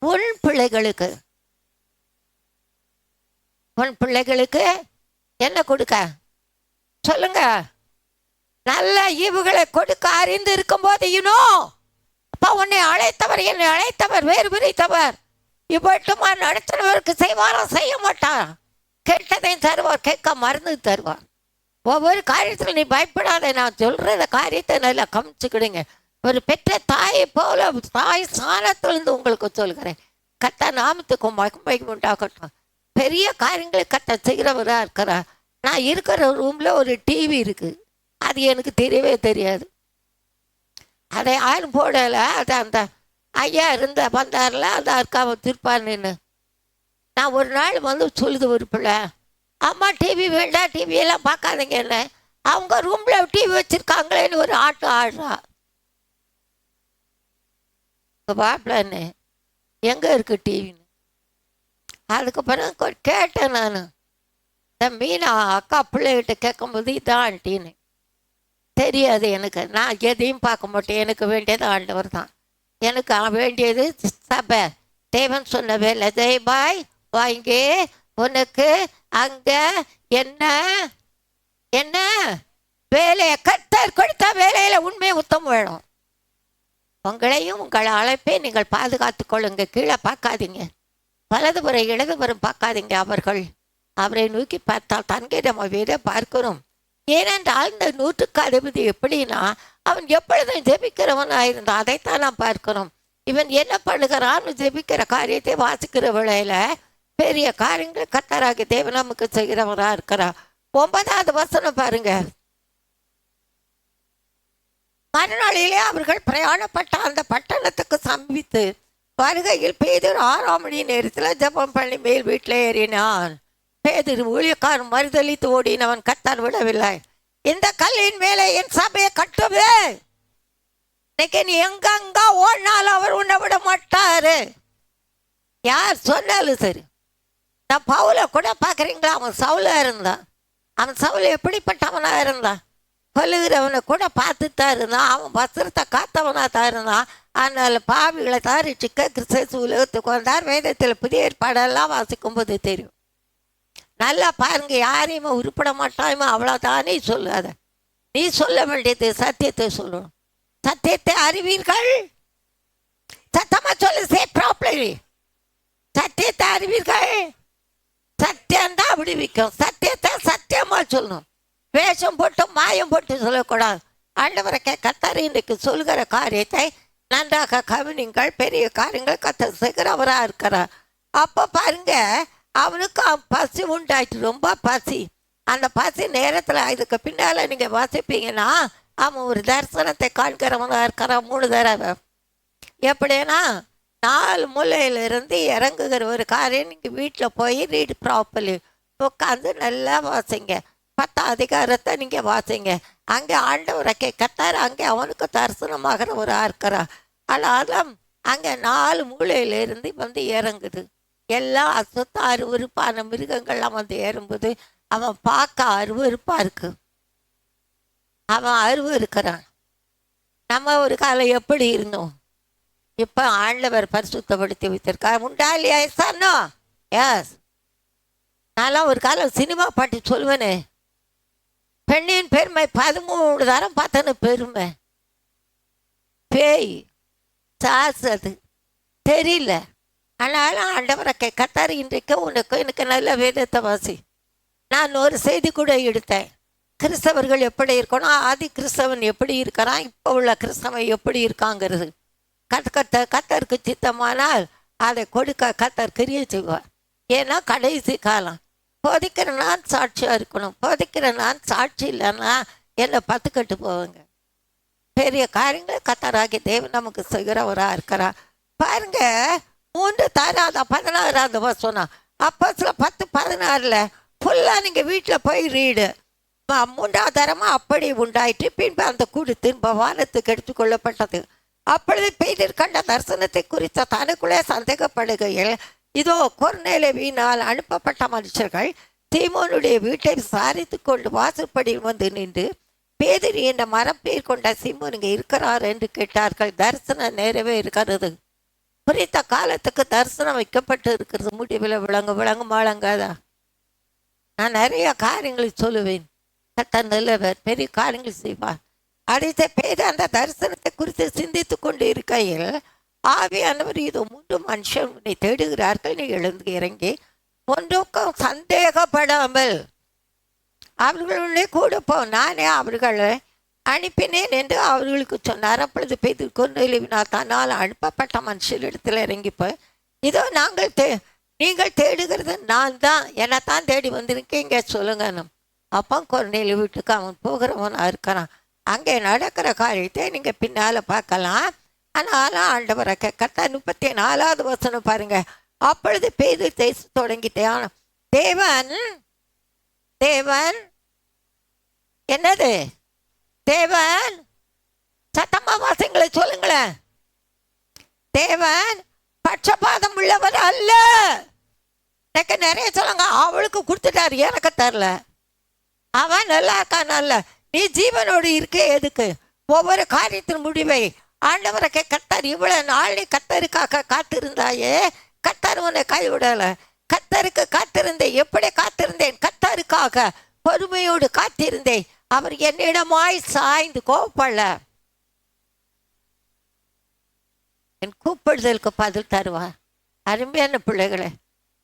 உன் பிள்ளைகளுக்கு என்ன கொடுக்க சொல்லுங்க, நல்ல ஈவுகளை கொடுக்க அறிந்து இருக்கும் போது அப்பா உன்னை அழைத்தவர், என்னை அழைத்தவர், வேறு பிரித்தவர், இப்பட்டுமா நடத்தினவருக்கு செய்வாரா, செய்ய மாட்டார். கெட்டதையும் தருவார், கேட்க மருந்து தருவார். ஒவ்வொரு காரியத்தில் நீ பயப்படாத. நான் சொல்கிற காரியத்தை நல்லா கவனிச்சுக்கிடுங்க. ஒரு பெற்ற தாயை போல தாய் சாணத்திலிருந்து உங்களுக்கு சொல்கிறேன். கத்த நாமத்துக்கு மகிமை உண்டாகட்டும். பெரிய காரியங்களை கத்த செய்கிறவராக இருக்கிறார். நான் இருக்கிற ரூமில் ஒரு டிவி இருக்குது, அது எனக்கு தெரியவே தெரியாது. அதை யாரும் போடலை. அது அந்த ஐயா வந்தார்ல, அந்த அக்காவை திருப்பான்னு. நான் ஒரு நாள் சொல்லுது ஒரு பிள்ளை, அம்மா டிவி வேண்டாம், டிவியெல்லாம் பார்க்காதீங்க, என்ன அவங்க ரூமில் டிவி வச்சுருக்காங்களேன்னு ஒரு ஆட்டம் ஆடுறா. பாப்பிலன்னு எங்கே இருக்கு டிவின்னு. அதுக்கப்புறம் கேட்டேன் நான், இந்த மீனா அக்கா பிள்ளைகிட்ட கேட்கும்போது இதான் ஆண்டின்னு தெரியாது எனக்கு. நான் எதையும் பார்க்க மாட்டேன், எனக்கு வேண்டியது ஆண்டவர் தான். எனக்கு வேண்டியது சபை, தேவன் சொன்ன வேலை. ஜெய்பாய் வாங்கி உனக்கு அங்கே என்ன என்ன வேலையை கர்த்தர் கொடுத்த வேலையில் உண்மையை உத்தம் வேணும். உங்களையும் உங்களை அழைப்பே நீங்கள் பாதுகாத்து கொள்ளுங்க. கீழே பார்க்காதீங்க, வலதுபுறம் இடதுபுறம் பார்க்காதீங்க. அவரை நோக்கி பார்த்தால் தன்கிடம் வீர பார்க்கிறோம். ஏனென்றால் இந்த 100க்கு அதிபதி எப்படின்னா, அவன் எப்பொழுதும் ஜெபிக்கிறவனாக இருந்தான். அதைத்தான் நாம் பார்க்கிறோம். இவன் என்ன பண்ணுகிறான்னு ஜெபிக்கிற காரியத்தை வாசிக்கிற வேளையில் பெரிய காரியங்கள் கர்த்தராகிய தேவன் நமக்கு செய்கிறவராக இருக்கிறார். 9வது வசனம் பாருங்க. மறுநாளிலே அவர்கள் பிரயாணப்பட்ட அந்த பட்டணத்துக்கு சமீபித்து வருகையில் பேதுரு 6ஆம் மணி நேரத்தில் ஜெபம் பண்ணி மேல் வீட்டில் ஏறினான். பேதுரு ஊழியக்காரன் மறுதளித்து ஓடினவன் கர்த்தர் விடவில்லை. இந்த கல்லின் மேலே என் சபையை கட்டுவே. இன்னைக்கு நீ எங்கெங்க ஓடினாலும் அவர் உன்னை விட மாட்டாரு. யார் சொன்னாலும் சரி. நான் பவுலை கூட பார்க்குறீங்களா, அவன் சவுலாக இருந்தான். அவன் சவுல் எப்படிப்பட்டவனாக இருந்தான், கொல்லுகிறவனை கூட பார்த்துத்தான் இருந்தான். அவன் வஸ்திரத்தை காத்தவனாக தான் இருந்தான். அதனால் பாவிகளை தாரிச்சிக்க கிறிஸ்து உலகத்துக்கு வந்தார். வேதத்தில் புதிய ஏற்பாடெல்லாம் வாசிக்கும்போது தெரியும். நல்லா பாருங்க, யாரையுமே உருப்பட மாட்டாயுமா, அவ்வளோதானே சொல்லாத. நீ சொல்ல வேண்டியது சத்தியத்தை சொல்லணும். சத்தியத்தை அறிவீர்கள். சத்தமாக சொல்லு, சே ப்ராப்பர்லி. சத்தியத்தை அறிவீர்கள். சத்தியம்தான் விடுவிக்கும். சத்தியத்தை சத்தியமாக சொல்லணும். வேஷம் போட்டு மாயம் போட்டு சொல்லக்கூடாது. ஆண்டவரை கர்த்தர் இன்றைக்கு சொல்கிற காரியத்தை நன்றாக கவனிங்கள். பெரிய காரியங்கள் கர்த்தர் செய்கிறவராக இருக்கிறார். அப்போ பாருங்க, அவனுக்கு பசி உண்டாயிட்டு, ரொம்ப பசி. அந்த பசி நேரத்தில் இதுக்கு பின்னால் நீங்கள் வாசிப்பீங்கன்னா, அவன் ஒரு தரிசனத்தை காண்கிறவனாக இருக்கிறான் 3 தடவை. எப்படின்னா 4 மூலையிலிருந்து இறங்குகிற ஒரு காரியம். நீங்கள் வீட்டில் போய் ரீடு ப்ராப்பர்லி உட்காந்து நல்லா வாசிங்க. 10ஆம் அதிகாரத்தை நீங்கள் வாசிங்க. அங்கே ஆண்டவரை கர்த்தர் அங்கே அவனுக்கு தரிசனமாகிறவராக இருக்கிறார். ஆனால் அங்கே 4 மூலையிலிருந்து இறங்குது. எல்லாம் அசுத்த அருவருப்பான மிருகங்கள்லாம் ஏறும்போது அவன் பார்க்க அருவருப்பாக இருக்கு. அவன் அருவருக்கிறான். நம்ம ஒரு காலம் எப்படி இருந்தோம், இப்போ ஆண்டவர் பரிசுத்தப்படுத்தி வைத்திருக்கார். உண்டா இல்லையா? சார்னோ எஸ். நான்லாம் ஒரு காலம் சினிமா பாட்டி சொல்லுவேனே, பெண்ணின் பெருமை 13 தரம் பார்த்தேன்னு பெருமை. பேய் சாஸ் அது தெரியல. ஆனாலும் ஆண்டவரை கர்த்தர் இன்றைக்கு உனக்கு எனக்கு நல்ல வேதத்தை வாசி. நான் ஒரு செய்தி கூட எடுத்தேன். கிறிஸ்தவர்கள் எப்படி இருக்கணும், ஆதி கிறிஸ்தவன் எப்படி இருக்கிறான், இப்போ உள்ள கிறிஸ்தவன் எப்படி இருக்காங்கிறது. கர்த்தருக்கு சித்தமானால் அதை கொடுக்க கர்த்தர் கிரியை செய்வார். ஏன்னா கடைசி காலம். போதிக்கிற நான் சாட்சியாக இருக்கணும். போதிக்கிற நான் சாட்சி இல்லைன்னா என்னை 10 கட்டு போவேங்க. பெரிய காரியங்களை கத்தராகி தேவன் நமக்கு செய்கிறவராக இருக்கிறார். பாருங்க, 3:16 வசனம், அப்போஸ்தலர் 10:16 ஃபுல்லாக நீங்கள் வீட்டில் போய் ரீடு. 3ஆவது தரமாக அப்படி உண்டாயிற்று. பின்பு அந்த கூடு திரும்ப வானத்துக்கு எடுத்துக்கொள்ளப்பட்டது. அப்பொழுது பேதுரு கண்ட தரிசனத்தை குறித்த தனக்குள்ளே சந்தேகப்படுகையில், இதோ கொர்நேலியுவினால் அனுப்பப்பட்ட மனுஷர்கள் சீமோனுடைய வீட்டை விசாரித்து கொண்டு வாசற்படியில் வந்து நின்று, பேதுரு என்ற மரப்பேர் கொண்ட சீமோன் இங்கே இருக்கிறார் என்று கேட்டார்கள். தரிசனம் நேரவே இருக்கிறது. குறித்த காலத்துக்கு தரிசனம் வைக்கப்பட்டு இருக்கிறது. முடிவில் விளங்கும் வழங்காதா. நான் நிறைய காரியங்களை சொல்லுவேன். கர்த்தர் நல்லவர், பெரிய காரியங்கள் செய்வார். அடுத்த பேர் அந்த தரிசனத்தை குறித்து சிந்தித்து கொண்டு இருக்கையில் ஆவியானவர், இதோ 3 மனுஷன் உன்னை தேடுகிறார்கள், நீ எழுந்து இறங்கி ஒன்றுக்கும் சந்தேகப்படாமல் அவர்களுடைய கூட போ, நானே அவர்களை அனுப்பினேன் என்று அவர்களுக்கு சொன்னார். அப்பொழுது பேதுரு கொர்நேலியுவினால் தன்னால் அனுப்பப்பட்ட மனுஷரிடத்தில் இறங்கி போய், இதோ நீங்கள் தேடுகிறது நான் தான், என்னைத்தான் தேடி வந்திருக்கீங்க சொல்லுங்கன்னு. அப்போ கொர்நேலியு வீட்டுக்கு அவன் போகிறவனாக இருக்கிறான். அங்கே நடக்கிற காரியத்தை நீங்கள் பின்னால் பார்க்கலாம். ஆனாலும் ஆண்டவரை கேட்க 34வது வசனம் பாருங்க. அப்பொழுது பேதுரு பேச தொடங்கிட்டேன். தேவன் என்னது? தேவன், சத்தமா வாசங்களை சொல்லுங்களேன். தேவன் பட்சபாதம் உள்ளவர் அல்ல. எனக்கு நிறைய சொல்லுங்க, அவளுக்கு கொடுத்துட்டாரு, எனக்கு தரல. அவன் நல்லா இருக்கான், அல்ல. நீ ஜீவனோடு இருக்க எதுக்கு? ஒவ்வொரு காரியத்தின் முடிவை ஆண்டவரை கர்த்தர், இவ்வளவு நாள் நீ கர்த்தருக்காக காத்திருந்தாயே, கர்த்தர் உன்னை கைவிடலை. கர்த்தருக்கு காத்திருந்தேன். எப்படி காத்திருந்தேன்? கர்த்தருக்காக பொறுமையோடு காத்திருந்தேன். அவர் என்னிடமாய் சாய்ந்து கோபப்படல. என் கூப்பிடுதலுக்கு பதில் தருவார். அருமையான பிள்ளைகளை,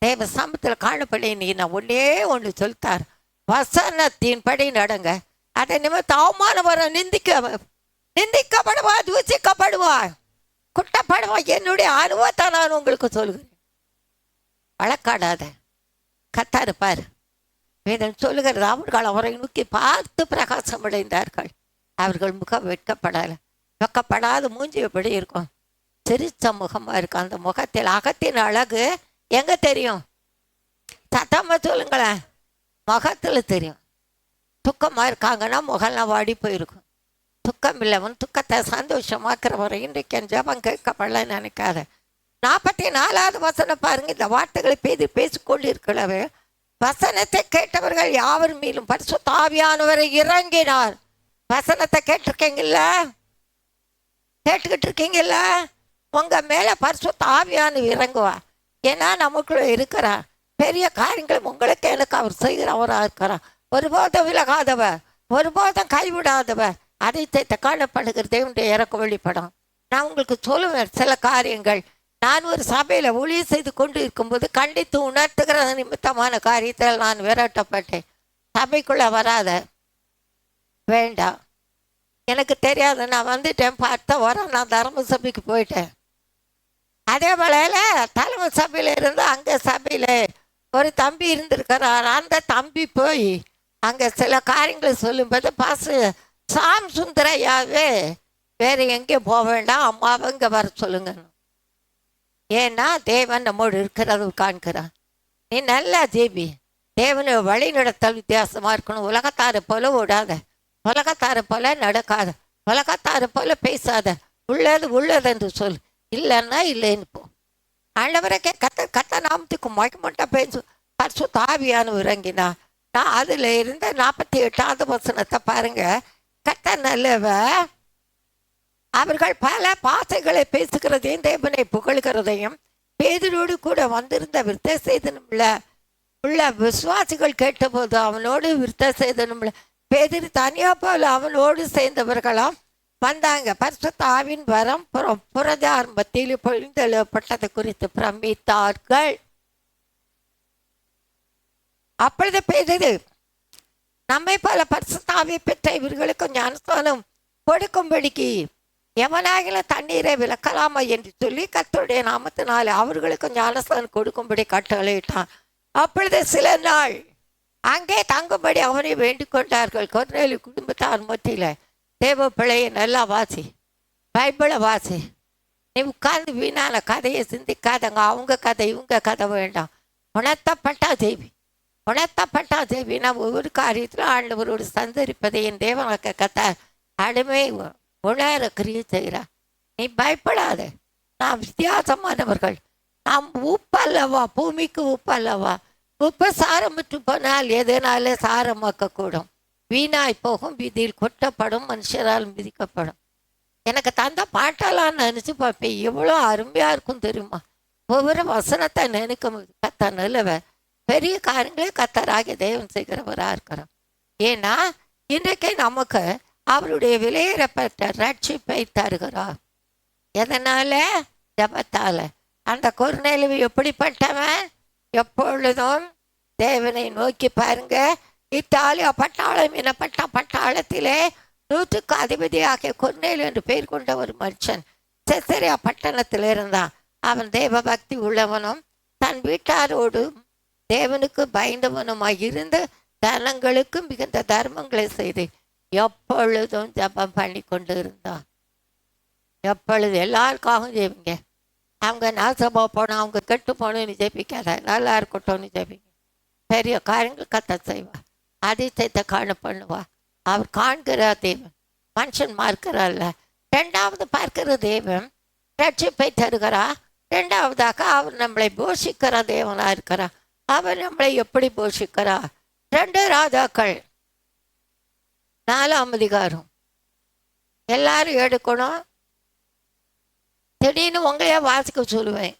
தேவ சமத்தில் காணப்பட நீ நான் ஒன்னே ஒன்று சொல்லித்தார். வசனத்தின்படி நடங்க. அதை நிமித்தம் அவமானம் வர, நிந்திக்கப்படுவா, தூசிக்கப்படுவா, குட்டப்படுவா. என்னுடைய அனுபவத்தை நான் உங்களுக்கு சொல்கிறேன். வழக்காடாத. கத்தாரு பாரு, வேதம் சொல்லுகிறது, அவர்கள் அவரை நோக்கி பார்த்து பிரகாசம் அடைந்தார்கள். அவர்கள் முகம் வெட்கப்படாத மூஞ்சி எப்படி இருக்கும்? சிரிச்ச முகமாக இருக்கும். அந்த முகத்தில் அகத்தின் அழகு எங்கே தெரியும்? சத்தமாக சொல்லுங்களேன். முகத்தில் தெரியும். துக்கமாக இருக்காங்கன்னா முகம்லாம் வாடி போயிருக்கும். துக்கம் இல்லவன் துக்கத்தை சந்தோஷமாக்குறவரை இன்றைக்கு என் ஜபம் கேட்கப்படல நினைக்காத. 44வது வசனம் பாருங்க. இந்த வார்த்தைகளை பேசிக்கொண்டு இருக்கிறவே, வசனத்தை கேட்டவர்கள் யாவர் மேலும் பரிசுத்த ஆவியானவரை இறங்கினார். வசனத்தை கேட்டிருக்கீங்கல்ல? கேட்டுக்கிட்டு இருக்கீங்கல்ல? உங்க மேல பரிசுத்த ஆவியானவர் இறங்குவா. ஏன்னா நமக்குள்ள இருக்கிறார். பெரிய காரியங்களும் உங்களுக்கு எனக்கு அவர் செய்கிறவராக இருக்கிறார். ஒருபோதும் விலகாதவர், ஒருபோதும் கைவிடாதவர். அதை காணப்படுகிற தேவனுடைய இறக்க வெளிப்படும். நான் உங்களுக்கு சொல்லுவேன் சில காரியங்கள். நான் ஒரு சபையில் ஊழியம் செய்து கொண்டு இருக்கும்போது கண்டித்து உணர்த்துகிற நிமித்தமான காரியத்தில் நான் விரட்டப்பட்டேன். சபைக்குள்ளே வராத, வேண்டாம், எனக்கு தெரியாது, நான் வந்துட்டேன், பார்த்த வரோம், நான் தர்ம சபைக்கு போயிட்டேன். அதே வேளையில் தலைமை சபையில் இருந்து அங்கே சபையில் ஒரு தம்பி இருந்திருக்கிறார். அந்த தம்பி போய் அங்கே சில காரியங்களை சொல்லும்போது, பாசு சாம் சுந்தரையாவே வேறு எங்கேயும் போக வேண்டாம், அம்மாவை இங்கே வர சொல்லுங்க. ஏன்னா தேவன் நம்மோடு இருக்கிறது காண்கிறான். நீ நல்லா ஜீபி. தேவனை வழி நடத்தல் வித்தியாசமாக இருக்கணும். உலகத்தாரை போல ஓடாத, உலகத்தாரை போல நடக்காத, உலகத்தாரை போல பேசாத. உள்ளது என்று சொல், இல்லைன்னா இல்லைன்னு போ. ஆண்டவரைக்கே கத்த நாமத்துக்கு மயக்கமட்டா பேசு. பரிசுத்த ஆவியானவர் இறங்கினா. நான் அதில் இருந்த 48வது வசனத்தை பாருங்க. கத்த நல்லவ, அவர்கள் பல பாசைகளை பேசுகிறதையும் தேவனை புகழ்கிறதையும் பேதுரோடு கூட வந்திருந்த விருத்த சேதனமுள்ள விசுவாசிகள் கேட்டபோது அவனோடு விருத்த சேதனமுள்ள பேதுரு தனியா போல அவனோடு சேர்ந்தவர்களாம் வந்தாங்க. பரிசுத்த ஆவியின் வரம் புரஜார் மத்தியில் பொழிந்தெழுப்பட்டது குறித்து பிரமித்தார்கள். அப்பொழுது பேதுரு, நம்மை போல பரிசுத்த ஆவியை பெற்ற இவர்களுக்கு ஞானஸ்தானம் கொடுக்கும்படிக்கு எவனாகிலும் தண்ணீரை விளக்கலாமா என்று சொல்லி கர்த்தருடைய நாமத்தினாலே அவர்களுக்கு ஞானஸ்தானம் கொடுக்கும்படி கட்டளையிட்டான். அப்பொழுது சில நாள் அங்கே தங்கும்படி அவனை வேண்டிக் கொண்டார்கள். கொர்நேலியு குடும்பத்தார் மத்தியில் தேவ பிள்ளையை நல்லா வாசி, பைபிளை வாசி. நீ உட்கார்ந்து வீணான கதையை சிந்திக்காதங்க. அவங்க கதை இவங்க கதை வேண்டாம். உணர்த்தப்பட்டா தேவி, உணர்த்தப்பட்டா தேவி. நான் ஒவ்வொரு காரியத்திலும் ஆண்டவரோடு சந்தரிப்பதை என் தேவனுக்கு கத்த அடிமை உணர கிரியை செய்கிறார். நீ பயப்படாத. நாம் வித்தியாசமானவர்கள். நாம் உப்பல்லவா, பூமிக்கு உப்பல்லவா. உப்பு சாரமுற்று போனால் எதனால சாரமாக்கக்கூடும்? வீணாய் போகும், வீதியில் கொட்டப்படும், மனுஷரால் மிதிக்கப்படும். எனக்கு தந்த பாட்டெல்லாம் நினச்சி பார்ப்பேன். எவ்வளோ அருமையாக இருக்கும் தெரியுமா? ஒவ்வொரு வசனத்தை நினைக்கும் போது கத்த நல்லவ பெரிய காரியங்களே கத்தராகிய தேவன் செய்கிறவராக இருக்கிறோம். ஏன்னா இன்றைக்கு நமக்கு அவருடைய விலையேறப்பட்ட ரட்சிப்பை தருகிறார். எதனால? ஜபத்தால். அந்த கொர்நேலியு எப்படிப்பட்டவன்? எப்பொழுதும் தேவனை நோக்கி பாருங்க. இத்தாலியா பட்டாளம் எனப்பட்ட பட்டாளத்திலே 100க்கு அதிபதியாகிய கொர்நேலியு என்று பெயர் கொண்ட ஒரு மனுஷன் செசரியா பட்டணத்தில் இருந்தான். அவன் தேவ பக்தி உள்ளவனும் தன் வீட்டாரோடு தேவனுக்கு பயந்தவனுமாய் இருந்து தனங்களுக்கு மிகுந்த தர்மங்களை செய்து எப்பொழுதும் ஜபம் பண்ணி கொண்டு இருந்தான். எப்பொழுது எல்லாருக்காகவும் ஜெபிங்க. அவங்க நாசமா போனோம், அவங்க கெட்டு போகணும்னு ஜெபிக்காத, நல்லா இருக்கட்டும்னு ஜெபிங்க. பெரிய காரியங்கள் கத்த செய்வா, அதிசயத்தை காண பண்ணுவா. அவர் காண்கிற தேவன், மனுஷன் பார்க்கிறார்ல. 2வது பார்க்கிற தேவன் ரட்சிப்பை தருகிறா. 2வதாக அவர் நம்மளை போஷிக்கிற தேவனாக இருக்கிறார். அவர் நம்மளை எப்படி போஷிக்கிறா? 2 ராஜாக்கள் 4ஆம் அதிகாரம் எல்லாரும் எடுக்கணும். திடீர்னு உங்களையே வாசிக்க சொல்லுவேன்.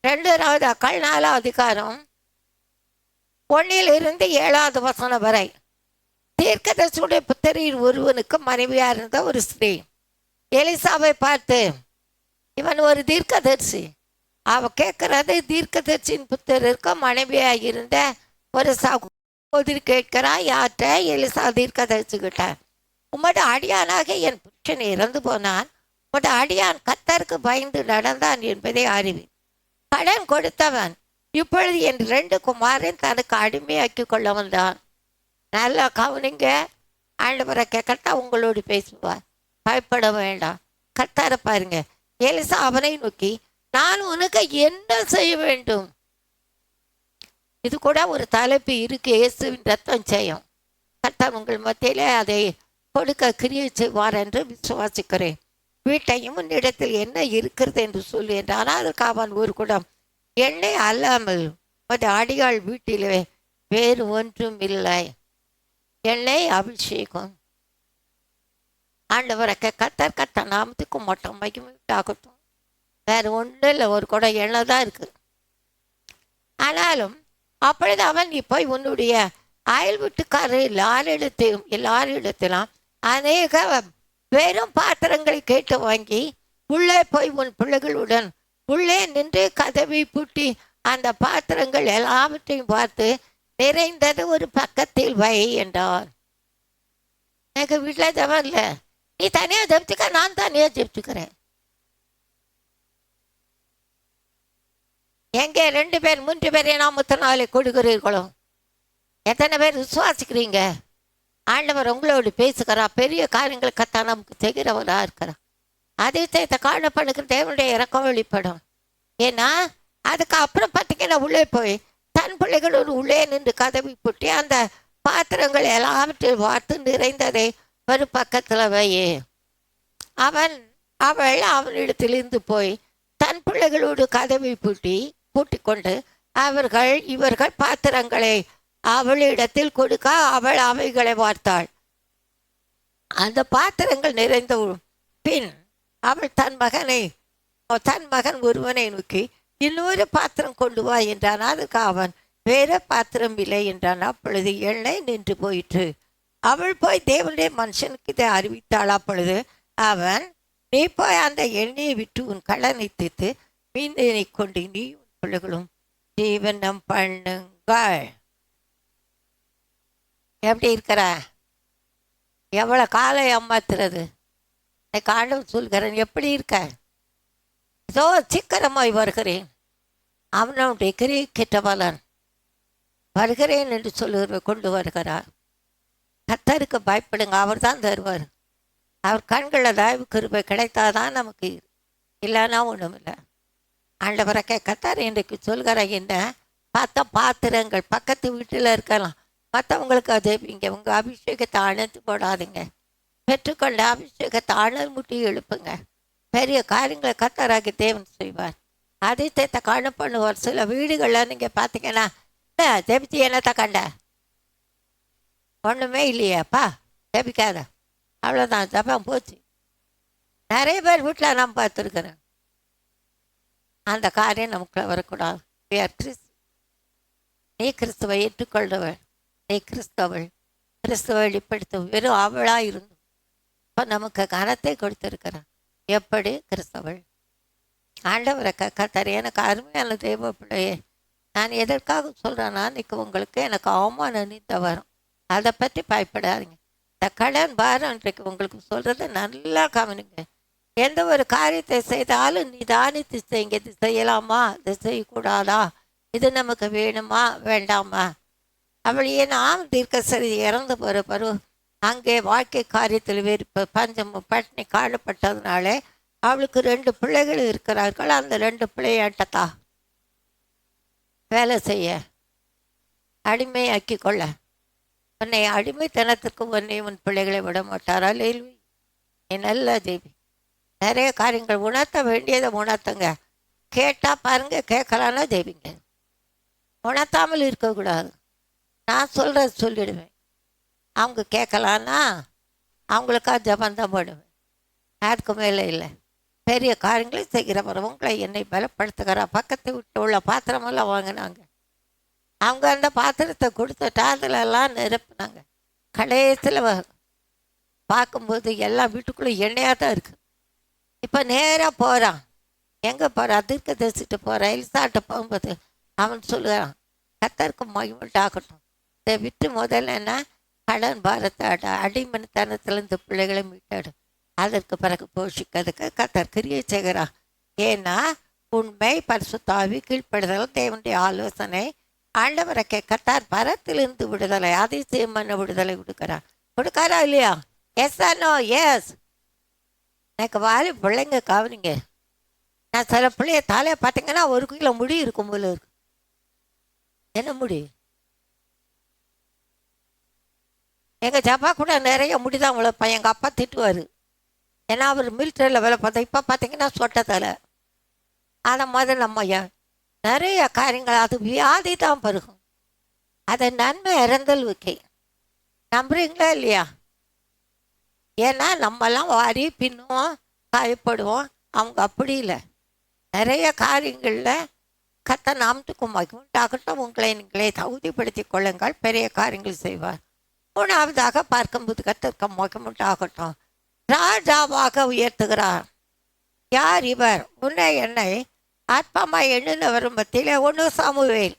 2 ராஜாக்கள் 4ஆம் அதிகாரம் 1 7வது வசனம் வரை. தீர்க்கதரிசியுடைய புத்திரர் ஒருவனுக்கு மனைவியாக இருந்த ஒரு ஸ்திரீ எலிசாவை பார்த்து, இவன் ஒரு தீர்க்கதரிசி. அவ கேட்கறது தீர்க்கதரிசியின் புத்திரருக்கு மனைவியாக இருந்த ஒரு சகோதரி கேட்கிறா. யார்கிட்ட? எலிசா தீர்க்கதரிசிக்கிட்ட. உமது அடியானாக என் புருஷன் இறந்து போனான், உமது அடியான் கர்த்தருக்கு பயந்து நடந்தான் என்பதை அறிவேன். கடன் கொடுத்தவன் இப்பொழுது என் 2 குமாரன் தனக்கு அடிமையாக்கி கொள்ள வந்தான். நல்லா கவனிங்க. ஆண்டவரை கேட்கட்டா உங்களோடு பேசுவார். பயப்பட வேண்டாம். கர்த்தரை பாருங்க. எலிசா அவனை நோக்கி, நான் உனக்கு என்ன செய்ய வேண்டும்? இது கூட ஒரு தலைப்பு இருக்கு, இயேசுவின் ரத்தம் செய்யும். கர்த்தர் உங்கள் மத்தியிலே அதை கொடுக்க கிரியை செய்வார் என்று விசுவாசிக்கிறேன். வீட்டையும் உன்னிடத்தில் என்ன இருக்கிறது என்று சொல்லு என்றான். அதற்கு அவன் ஒரு குடம் எண்ணெய் அல்லாமல் ஒரு அடியாள் வீட்டிலே வேறு ஒன்றும் இல்லை. எண்ணெய் அபிஷேகம். ஆண்டவரை கர்த்தர் நாமத்துக்கு மட்டும் மகிமையாகட்டும். வேறு ஒன்றும் இல்லை, ஒரு குடம் எண்ணெய் தான் இருக்கு. ஆனாலும் அப்பொழுது அவன், நீ போய் உன்னுடைய அயல் வீட்டுக்காரர் எல்லாரிடத்திலும் அநேக வெறும் பாத்திரங்களை கேட்டு வாங்கி உள்ளே போய் உன் பிள்ளைகளுடன் உள்ளே நின்று கதவை பூட்டி அந்த பாத்திரங்கள் எல்லாவற்றையும் பார்த்து நிறைந்தது ஒரு பக்கத்தில் வை என்றான். எனக்கு வீட்டில் ஜபம் இல்லை, நீ தனியாக ஜபிச்சுக்க, நான் தனியாக ஜபிச்சுக்கிறேன். எங்கே 2 பேர் 3 பேரை நாமத்தினாலே கொடுக்கிறீர்களோ? எத்தனை பேர் விசுவாசிக்கிறீங்க? ஆண்டவர் உங்களோடு பேசுகிறா. பெரிய காரியங்களை கத்தா நமக்கு செய்கிறவராக இருக்கிறா. அதிசயத்தை காண பண்ணுகிற தேவனுடைய இறக்கம் வெளிப்படும். ஏன்னா அதுக்கு அப்புறம் பார்த்தீங்கன்னா உள்ளே போய் தன் பிள்ளைகளோடு உள்ளே நின்று கதவை பூட்டி அந்த பாத்திரங்கள் எல்லாவற்றையும் பார்த்து நிறைந்ததை ஒரு பக்கத்தில் வையே. அவள் அவனிடத்திலிருந்து போய் தன் பிள்ளைகளோடு கதவை பூட்டி கொண்டு இவர்கள் பாத்திரங்களை அவளிடத்தில் கொடுக்க அவள் அவைகளை பார்த்தாள். அந்த பாத்திரங்கள் நிறைந்த பின் அவள் தன் மகன் ஒருவனை நோக்கி, இன்னொரு பாத்திரம் கொண்டு வா என்றான். அதுக்கு அவன், வேற பாத்திரம் இல்லை என்றான். அப்பொழுது எண்ணெய் நின்று போயிற்று. அவள் போய் தேவனுடைய மனுஷனுக்கு இதை அறிவித்தாள். அப்பொழுது அவன், நீ போய் அந்த எண்ணெயை விட்டு உன் கடனை தீர்த்து மீனை கொண்டு நீ உன் பிள்ளைகளும் ஜீவனம் பண்ணுங்கள். எப்படி இருக்கிற? எவ்வளோ காலை ஏமாத்துறது? ஆண்டவர் சொல்கிறேன், எப்படி இருக்க? ஏதோ சீக்கிரமாய் வருகிறேன், அவனுடைய கிரியை கெட்ட பலன் வருகிறேன் என்று கொண்டு வருகிறார். கர்த்தருக்கு பயப்படுங்க, அவர் தான் தருவார். அவர் கண்களில் தயவு கிருபை கிடைத்தாதான் நமக்கு இல்லைன்னா ஒன்றும் இல்லை. ஆண்டவரக்கே கர்த்தர் இன்றைக்கு சொல்கிற என்ன பார்த்தா பாத்திரங்கள் பக்கத்து வீட்டில் இருக்கலாம், மற்றவங்களுக்கு அது இங்கே உங்கள் அபிஷேகத்தை அணைத்து போடாதீங்க. பெற்றுக்கொண்ட அபிஷேகத்தை அனல் முட்டி எழுப்புங்க. பெரிய காரியங்களை கர்த்தராகி தேவன் செய்வார். அதிசயத்தை காண பண்ணுவார். சில வீடுகளில் நீங்கள் பார்த்தீங்கன்னா ஜெபிச்சு என்னத்தை கண்ட ஒன்றுமே இல்லையாப்பா, ஜெபிக்காத, அவ்வளோதான், ஜபம் போச்சு. நிறைய பேர் வீட்டில் நான் பார்த்துருக்குறேன். அந்த காரியம் நமக்குள்ள வரக்கூடாது. நீ கிறிஸ்துவை ஏற்றுக்கொள்றவள், நீ கிறிஸ்தவள், கிறிஸ்துவை வெளிப்படுத்த வெறும் அவளாக இருந்தும் இப்போ நமக்கு கனத்தை கொடுத்துருக்கிறான். எப்படி கிறிஸ்தவள்? ஆண்டவரை கர்த்தர் எனக்கு அருமையான தெய்வ பிள்ளையே, நான் எதற்காக சொல்கிறேன்னா, இன்றைக்கி உங்களுக்கு எனக்கு அவமானம் நிந்த வரும். அதை பற்றி பயப்படாதீங்க. இந்த கடன் பாரம் இன்றைக்கு உங்களுக்கு சொல்கிறத நல்லா கவனிங்க. எந்த ஒரு காரியத்தை செய்தாலும் நிதானித்து செய்யுங்க. இது செய்யலாமா, இது செய்யக்கூடாதா, இது நமக்கு வேணுமா வேண்டாமா. அவள் ஏன் தீர்க்கசரி இறந்து போகிற பருவ அங்கே வாழ்க்கை காரியத்தில் வெறுப்பு பஞ்சம் பட்டினி காணப்பட்டதுனாலே அவளுக்கு 2 பிள்ளைகள் இருக்கிறார்கள். அந்த 2 பிள்ளையாட்டத்தா வேலை செய்ய அடிமையாக்கி கொள்ள, உன்னை அடிமைத்தனத்துக்கு உன்னை உன் பிள்ளைகளை விட மாட்டாரா? லேல்வி நீ நல்லா ஜெய்வி. நிறைய காரியங்கள் உணர்த்த வேண்டியதை உணர்த்துங்க. கேட்டால் பாருங்கள், கேட்கலான்னா ஜெய்விங்க. உணர்த்தாமல் இருக்கக்கூடாது. நான் சொல்கிறது சொல்லிடுவேன். அவங்க கேட்கலான்னா அவங்களுக்காக ஜபந்தான் பண்ணுவேன். அதுக்கு மேலே இல்லை. பெரிய காரியங்களை செய்கிறவர் உங்களை என்னை பலப்படுத்துகிறா. பக்கத்து விட்டு உள்ள பாத்திரமெல்லாம் வாங்கினாங்க. அவங்க அந்த பாத்திரத்தை கொடுத்துட்டா அதிலெல்லாம் நிரப்புனாங்க. கடைசியில் பார்க்கும்போது எல்லாம் வீட்டுக்குள்ளே எண்ணெயாக தான் இருக்குது. இப்போ நேராக போகிறான். எங்கே போகிறான்? தீர்க்க தரிசிட்டு போகிறான். எலிசாட்ட போகும்போது அவன் சொல்லுறான், கர்த்தருக்கு மகிமையாகட்டும், இதை விட்டு முதல்ல என்ன கடன் பாரத்தை அடிமனத்தனத்திலேருந்து பிள்ளைகளை மீட்டாடு, அதற்கு பிறகு போஷிக்கிறதுக்கு கர்த்தர் கிரியை செய்கிறான். ஏன்னா உண்மை பரிசுத்தாவி கீழ்ப்படுதல் தேவனுடைய ஆலோசனை. ஆண்டவரை கர்த்தர் பரத்திலிருந்து விடுதலை அதிசயமான விடுதலை கொடுக்காரா இல்லையா? Yes no? எஸ். எனக்கு வாரி பிள்ளைங்க கவனிங்க. நான் சில பிள்ளைய தலையை பார்த்தீங்கன்னா 1 கிலோ முடி இருக்கும் போல இருக்கு. என்ன முடி? எங்கள் ஜப்பா கூட நிறைய முடிதான் வளர்ப்பேன். எங்கள் அப்பா திட்டுவார். ஏன்னா அவர் மிலிட்டரியில் வேலை பார்த்தா. இப்போ பார்த்தீங்கன்னா சொட்ட தலை. அதை மாதிரி நம்ம நிறைய காரியங்கள் அது வியாதி தான் பருகும். அதை நன்மை இறந்தல் வைக்க நம்புறீங்களா இல்லையா? ஏன்னா நம்மெல்லாம் வாரி பின்னுவோம், காயப்படுவோம். அவங்க அப்படி இல்லை. நிறைய காரியங்களில் கர்த்தர் நாமத்துக்கு மகிமையாகட்டும், உங்களை நீங்களே தகுதிப்படுத்தி கொள்ளுங்கள், பெரிய காரியங்கள் செய்வார். 3ஆவதாக பார்க்கும்போது கர்த்தருக்கு மகிமையாகட்டும், ராஜாவாக உயர்த்துகிறார். யார் இவர்? உன்னை என்னை ஆத்மாமாய் எண்ணினவர் மத்தியிலே 1 சாமுவேல்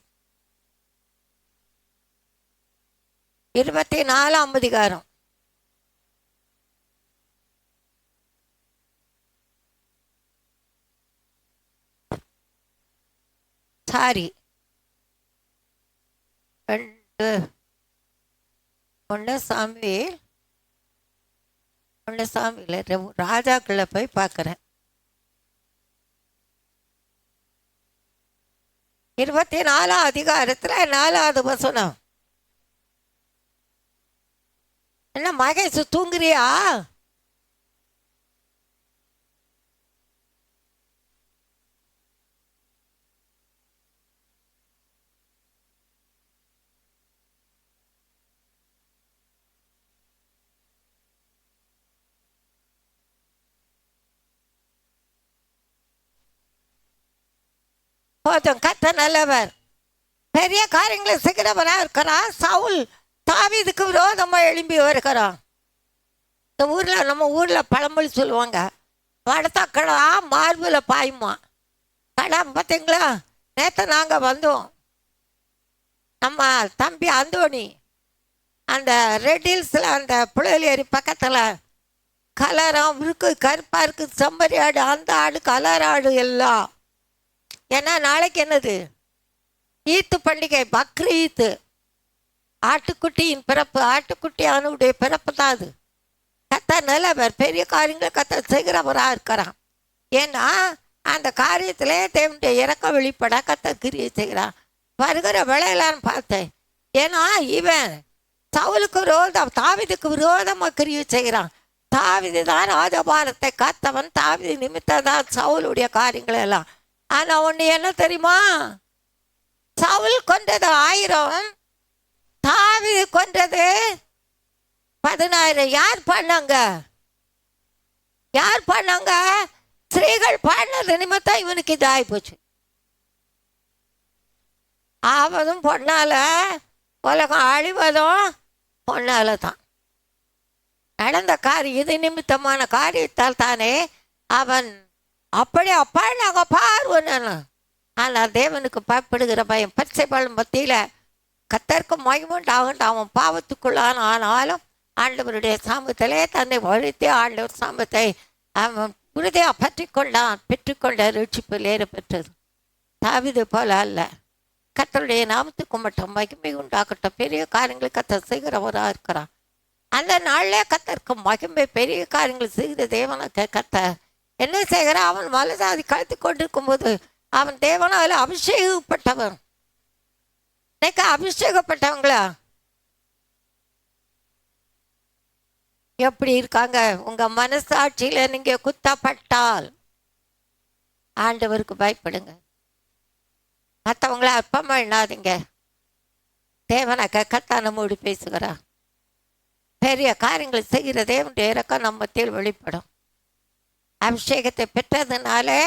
24ஆம் அதிகாரம். சாரி 1 சாமுவேல் ராஜாக்களை போய் பார்க்குறேன். 24ஆம் அதிகாரத்தில் 4வது வசனம். என்ன மகேஷ் தூங்குறியா? போதும். கர்த்தர் நல்லவர், பெரிய காரியங்களை செய்கிறவராக இருக்கிறார். சவுல் தாவீதுக்கு விரோதமாக எழும்பி வருகிறான். இந்த ஊரில் நம்ம ஊரில் பழமொழி சொல்லுவாங்க, வடத்தா கடா மார்பில் பாயுமா. கடா பார்த்தீங்களா? நேற்று நாங்கள் வந்தோம். நம்ம தம்பி அந்தோணி அந்த ரெட் ஹில்ஸில் அந்த புழலேரி பக்கத்தில் கலராக இருக்கு, கருப்பாக இருக்குது, செம்மறி ஆடு. அந்த ஆடு கலர் ஆடு எல்லாம். ஏன்னா நாளைக்கு என்னது? ஈத்து பண்டிகை, பக்ரீத்து. ஆட்டுக்குட்டியின் பிறப்பு, ஆட்டுக்குட்டியானுடைய பிறப்பு தான் அது. கர்த்தர் நல்லவர், பெரிய காரியங்களை கர்த்தர் செய்கிறவராக இருக்கிறான். ஏன்னா அந்த காரியத்திலே தேவனுடைய இறக்க வெளிப்பட கர்த்தர் கிரியை செய்கிறான். வருகிற வேளையிலான்னு பார்த்தேன். ஏன்னா இவன் சவுலுக்கு விரோதம், தாவீதுக்கு விரோதமாக கிரியை செய்கிறான். தாவீது தான் ராஜபாரத்தை காத்தவன், தாவீது நிமித்தம் தான் சவுலுடைய காரியங்கள் எல்லாம். ஆனால் ஒன்று என்ன தெரியுமா, சவுல் கொன்றது 1000, தாவீது கொன்றது 10000. யார் பண்ணாங்க? யார் பண்ணாங்க? ஸ்திரீகள் பண்ணது நிமித்தம் இவனுக்கு இது ஆகிப்போச்சு. ஆவதும் பொண்ணால, உலகம் அழிவதும் பொண்ணால தான். நடந்த காரியம் இது நிமித்தமான காரியத்தால் தானே அவன் அப்படி அப்பா நாங்கள் பார்வன்னு. ஆனால் தேவனுக்கு பயப்படுகிற பயம் பச்சைப்பாலும் மத்தியில் கத்தருக்கு மகிமுண்டாகட்டும். அவன் பாவத்துக்குள்ளான ஆனாலும் ஆண்டவருடைய சாமத்திலே தன்னை வழுத்தி ஆண்டவர் சாமத்தை அவன் உறுதியாக பற்றி கொண்டான். பெற்றுக்கொண்ட ரட்சிப்பில் ஏற பெற்றது. தாவீது போல அல்ல. கர்த்தருடைய நாமத்துக்கு மட்டும் மகிமை உண்டாகட்டும். பெரிய காரியங்களை கர்த்தர் செய்கிறவராக இருக்கிறான். அந்த நாளில் கர்த்தருக்கு மகிமை, பெரிய காரியங்கள் செய்கிற தேவனுக்கு கர்த்தர் என்ன செய்கிறான்? அவன் மலசாதி கழுத்து கொண்டிருக்கும் போது அவன் தேவனால் அபிஷேகப்பட்டவன். இன்னைக்கு அபிஷேகப்பட்டவங்களா எப்படி இருக்காங்க? உங்க மனசாட்சியில நீங்க குத்தப்பட்டால் ஆண்டவருக்கு பயப்படுங்க. மற்றவங்கள அற்பமா எண்ணாதீங்க. தேவனை கர்த்தர் நம்மோடு பேசுகிறா. பெரிய காரியங்கள் செய்கிற தேவனுடைய இறக்கம் நம்ம மத்தியில் வெளிப்படும். அபிஷேகத்தை பெற்றதுனாலே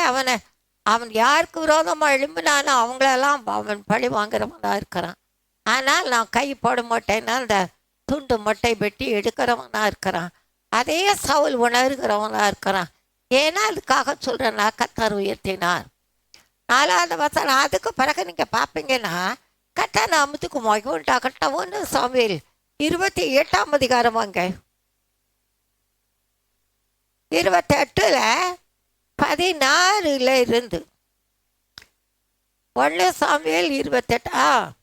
அவன் யாருக்கு விரோதமாக எழும்பினாலும் அவங்களெல்லாம் அவன் பழி வாங்குறவனாக இருக்கிறான். ஆனால் நான் கை போட மாட்டேன்னா அந்த துண்டு மொட்டை வெட்டி எடுக்கிறவனாக இருக்கிறான். அதே சவுல் உணர்கிறவனாக இருக்கிறான். ஏன்னா அதுக்காக சொல்கிறேன்னா கர்த்தர் உயர்த்தினார். 4வது வசனம். அதுக்கு பிறகு நீங்கள் பார்ப்பீங்கன்னா கர்த்தர் நாமத்துக்கு மகிமுண்டாகட்டும். 1 சாமுவேல் 28ஆம் அதிகாரம் வாங்க. 28:14 இருந்து 1 சாமுவேல் 28.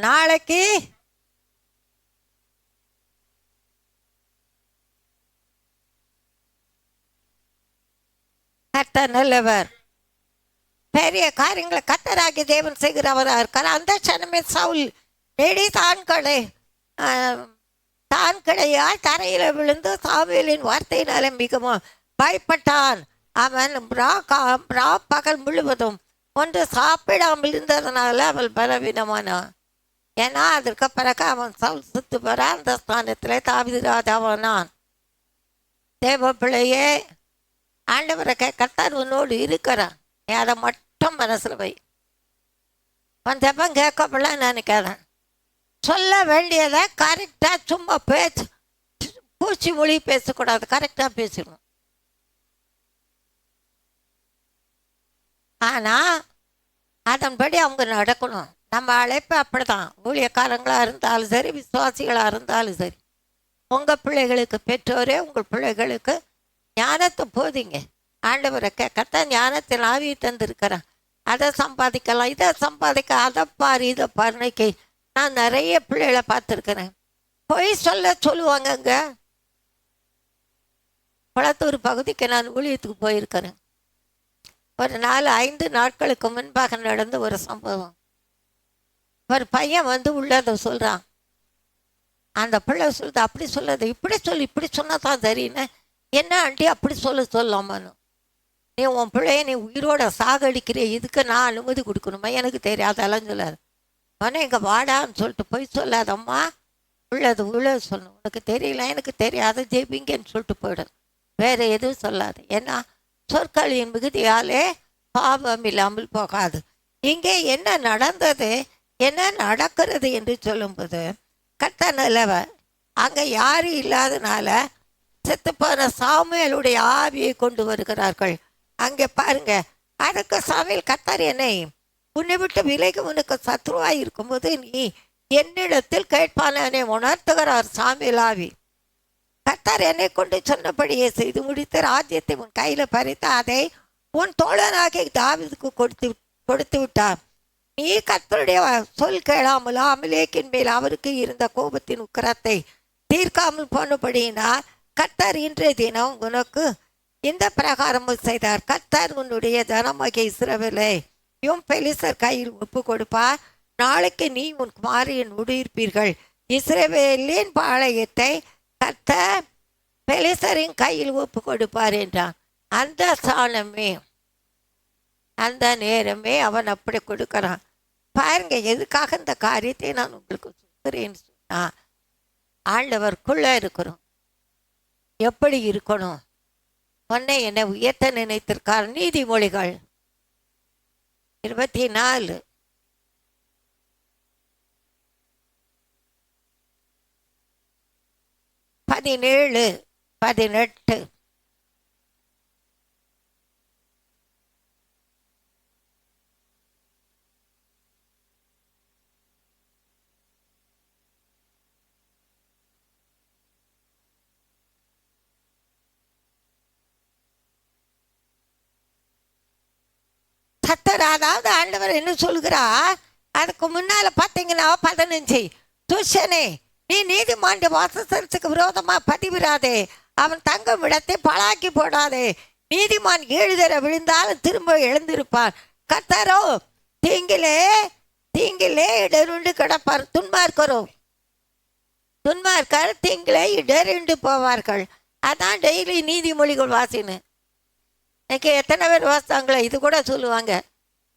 நாளைக்கு கர்த்தர் நல்லவர், பெரிய காரியங்களை கர்த்தராகி தேவன் செய்கிறவராக இருக்கார். அந்த சனமே சவுல் நெடி தான்கடையால் தரையில் விழுந்து சாமுவேலின் வார்த்தையினாலே மிகவும் பயப்பட்டான். அவன் பகல் முழுவதும் ஒன்று சாப்பிடாமல் இருந்ததுனால அவள் பலவீனமானான். ஏன்னா அதற்கு பிறகு அவன் சவுல் சுத்து பெற அந்த ஸ்தானத்தில் தாவீது ராஜாவானான். தேவ பிள்ளையே, ஆண்டவரை கர்த்தர் உன்னோடு இருக்கிறான். நீ அதை மட்டும் மனசில் வை. அவன் ஜெபம் கேட்கப்படல நினைக்காதேன். சொல்ல வேண்டியதை கரெக்டாக, சும்மா பூச்சி மொழி பேசக்கூடாது, கரெக்டாக பேசணும். ஆனால் அதன்படி அவங்க நடக்கணும். நம்ம அழைப்பு அப்படிதான். ஊழியக்காரங்களாக இருந்தாலும் சரி, விசுவாசிகளாக இருந்தாலும் சரி, உங்கள் பிள்ளைகளுக்கு பெற்றோரே உங்கள் பிள்ளைகளுக்கு ஞானத்தை போதிங்க. ஆண்டவரை கர்த்தர் ஞானத்தில் ஆவியை தந்திருக்கிறேன். அதை சம்பாதிக்கலாம், இதை சம்பாதிக்க, அதை பாரு, இதை பாரு. இன்னைக்கு நான் நிறைய பிள்ளைகளை பார்த்துருக்கிறேன். பொய் சொல்லுவாங்கங்க. குளத்தூர் பகுதிக்கு நான் ஊழியத்துக்கு போயிருக்கிறேன். ஒரு 4-5 நாட்களுக்கு முன்பாக நடந்த ஒரு சம்பவம். ஒரு பையன் உள்ளதை சொல்கிறான். அந்த பிள்ளை சொல்லுது, அப்படி சொல்லாது, இப்படி சொல்லு, இப்படி சொன்னால் தான் சரின்னு. என்ன ஆண்டி அப்படி சொல்லாமான்னு? நீ உன் பிள்ளைய நீ உயிரோட சாகடிக்கிற, இதுக்கு நான் அனுமதி கொடுக்கணுமா? எனக்கு தெரியாதெல்லாம் சொல்லாது. ஆனால் இங்கே வாடான்னு சொல்லிட்டு போய் சொல்லாதம்மா, உள்ளது சொல்லணும். உனக்கு தெரியல, எனக்கு தெரியாத, ஜெபிங்கன்னு சொல்லிட்டு போயிடும். வேறு எதுவும் சொல்லாது. ஏன்னா சொற்களின் மிகுதியாலே பாவம் இல்லாமல் போகாது. இங்கே என்ன நடந்தது, என்ன நடக்கிறது என்று சொல்லும்போது கர்த்தர் நல்லவர். அங்கே யாரும் இல்லாதனால செத்துப்போன சாமுவேலுடைய ஆவியை கொண்டு வருகிறார்கள். அங்கே பாருங்க, அதுக்கு சாமுவேல், கர்த்தர் என்னை உன்னை விட்டு விலகி உனக்கு சத்ருவாய் இருக்கும்போது நீ என்னிடத்தில் கேட்பானே உணர்த்துகிறார் சாமுவேல் ஆவி. கர்த்தர் என்னை கொண்டு சொன்னபடியே செய்து முடித்து ராஜ்யத்தை உன் கையில் பறித்து அதை உன் தோழனாகிய தாவீதுக்கு கொடுத்து விட்டார். நீ கர்த்தருடைய சொல் கேளாமல் அமலேக்கின் மேல் அவருக்கு இருந்த கோபத்தின் உக்கிரத்தை தீர்க்காமல் போனபடியினால் கர்த்தர் இன்றைய தினம் உனக்கு இந்த பிரகாரமும் செய்தார். கர்த்தர் உன்னுடைய ஜனமாகிய இஸ்ரவேலை பெலிஸ்தர் கையில் ஒப்பு கொடுப்பார். நாளைக்கு நீ உன் குமாரியின் உடுப்பீர்கள். இஸ்ரவேலின் பாளையத்தை கர்த்தர் பெலிஸ்தரின் கையில் ஒப்பு கொடுப்பார் என்றான். அந்த சாணமே, அந்த நேரமே அவன் அப்படி கொடுக்கறான். பாருங்க, எதுக்காக இந்த காரியத்தை நான் உங்களுக்கு சொல்கிறேன்னு சொன்னா, ஆண்டவருக்குள்ள இருக்கிறோம். எப்படி இருக்கணும்? உன்னை என்னை உயர்த்த நினைத்திருக்கார். நீதிமொழிகள் 24 17 18. கர்த்தர், அதாவது ஆண்டவர் என்ன சொல்கிறார், அதுக்கு முன்னால பார்த்தீங்கன்னா 15, துஷனே நீ நீதிமானுடைய வாசஸ்தலத்துக்கு விரோதமாக பதிவிடாதே, அவன் தங்கும் இடத்தை பழாக்கி போடாதே. நீதிமான் 7 தடவை விழுந்தாலும் திரும்ப எழுந்திருப்பான். கர்த்தரோ தீங்கிலே இடருண்டு கிடப்பார். துன்மார்க்கர் தீங்கிலே இடருண்டு போவார்கள். அதான் டெய்லி நீதிமொழிகள் வாசின்னு. இன்னைக்கு எத்தனை பேர் வாசித்தாங்களோ இது கூட சொல்லுவாங்க.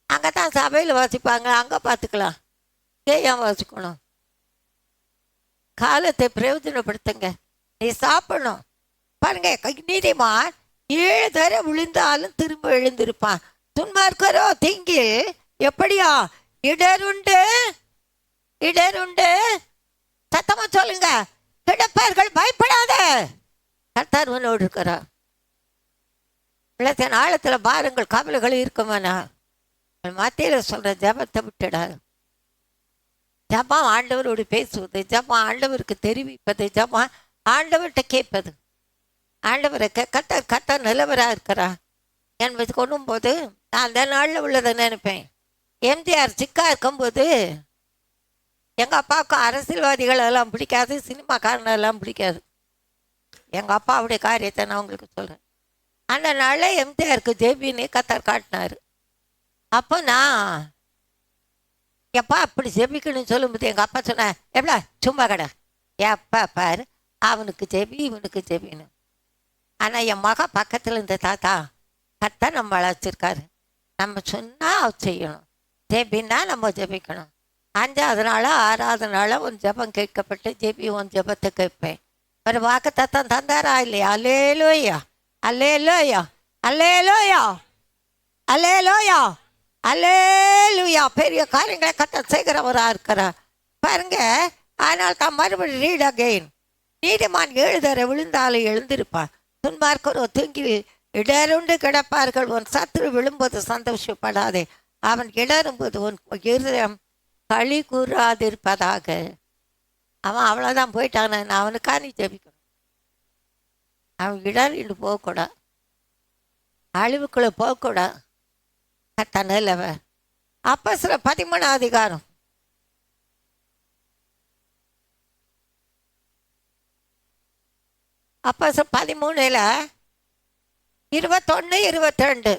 அங்கே தான் சபையில் வாசிப்பாங்க, அங்கே பார்த்துக்கலாம். ஏன் வாசிக்கணும்? காலத்தை பிரயோஜனப்படுத்துங்க. நீ சாப்பிடணும். பாருங்க, நீதிமான் 7 தடவை விழுந்தாலும் திரும்ப எழுந்திருப்பான். துன்மார்க்கரோ தீங்கில் எப்படியா இடருண்டு சத்தமா சொல்லுங்க, கிடப்பார்கள். பயப்படாத, கர்த்தர் உன்னோடு இருக்கிறார். உள்ளத்தின் ஆழத்தில் பாருங்கள், கவலைகள் இருக்குமானா மத்தியில் சொல்கிற ஜபத்தை விட்டுடாது. ஜபம் ஆண்டவரோடு பேசுவது, ஜபம் ஆண்டவருக்கு தெரிவிப்பது, ஜபம் ஆண்டவர்கிட்ட கேட்பது. ஆண்டவரை கர்த்தர் நல்லவராக இருக்கிறா என்பது கொள்ளும்போது நான் அந்த நாளில் உள்ளதை நினைப்பேன். எம்ஜிஆர் சிக்கா இருக்கும்போது எங்கள் அப்பாவுக்கு அரசியல்வாதிகள் எல்லாம் பிடிக்காது, சினிமாக்காரனெல்லாம் பிடிக்காது. எங்கள் அப்பாவுடைய காரியத்தை நான் உங்களுக்கு சொல்கிறேன். அந்த நாளில் எம்ஜிஆருக்கு ஜேபின்னு கர்த்தர் காட்டினார். அப்போ நான் எப்பா அப்படி ஜெபிக்கணும்னு சொல்லும்போது எங்கள் அப்பா சொன்னேன், எப்படா சும்மா கடை, எப்பா பாரு அவனுக்கு ஜெபி இவனுக்கு ஜெபின்னு. ஆனால் என் மக பக்கத்தில் இருந்த தாத்தா, கர்த்தர் நம்ம வளர்ச்சிருக்காரு, நம்ம சொன்னால் அவர் செய்யணும், ஜெபின்னா நம்ம ஜெபிக்கணும். 5வது நாளோ 6வது நாளோ உன் ஜெபம் கேட்கப்பட்டு ஜெபி உன் ஜெபத்தை கேட்பேன். ஒரு வாக்கு தத்தம் தந்தாரா இல்லையா? அல்லேலூயா அல்லேலூயா அல்லேலூயா அல்லேலூயா அல்லேலூயா. பெரிய காரியங்களை கர்த்தர் செய்கிறவராக இருக்கிறார். பாருங்க, ஆனால் தான் மறுபடியும் ரீட் அகெயின். நீதிமான் 7 தடவை விழுந்தாலும் எழுந்திருப்பான். துன்மார்க்கரோ தூங்கி இடருண்டு கிடப்பார்கள். உன் சத்துரு விழும்போது சந்தோஷப்படாதே, அவன் இடரும்போது உன் இருதயம் களி கூறாதிருப்பதாக. அவன் அவ்வளோதான் போயிட்டான், நான் அவனுக்காக நீ ஜெபிக்கணும். அவன் இடறிண்டு போகக்கூடாது, அழிவுக்குள்ளே போகக்கூடாது. கர்த்தர் நல்லவர். அப்போஸ்தலர் 13வது அதிகாரம் அப்போஸ்தலர் 13 21 22.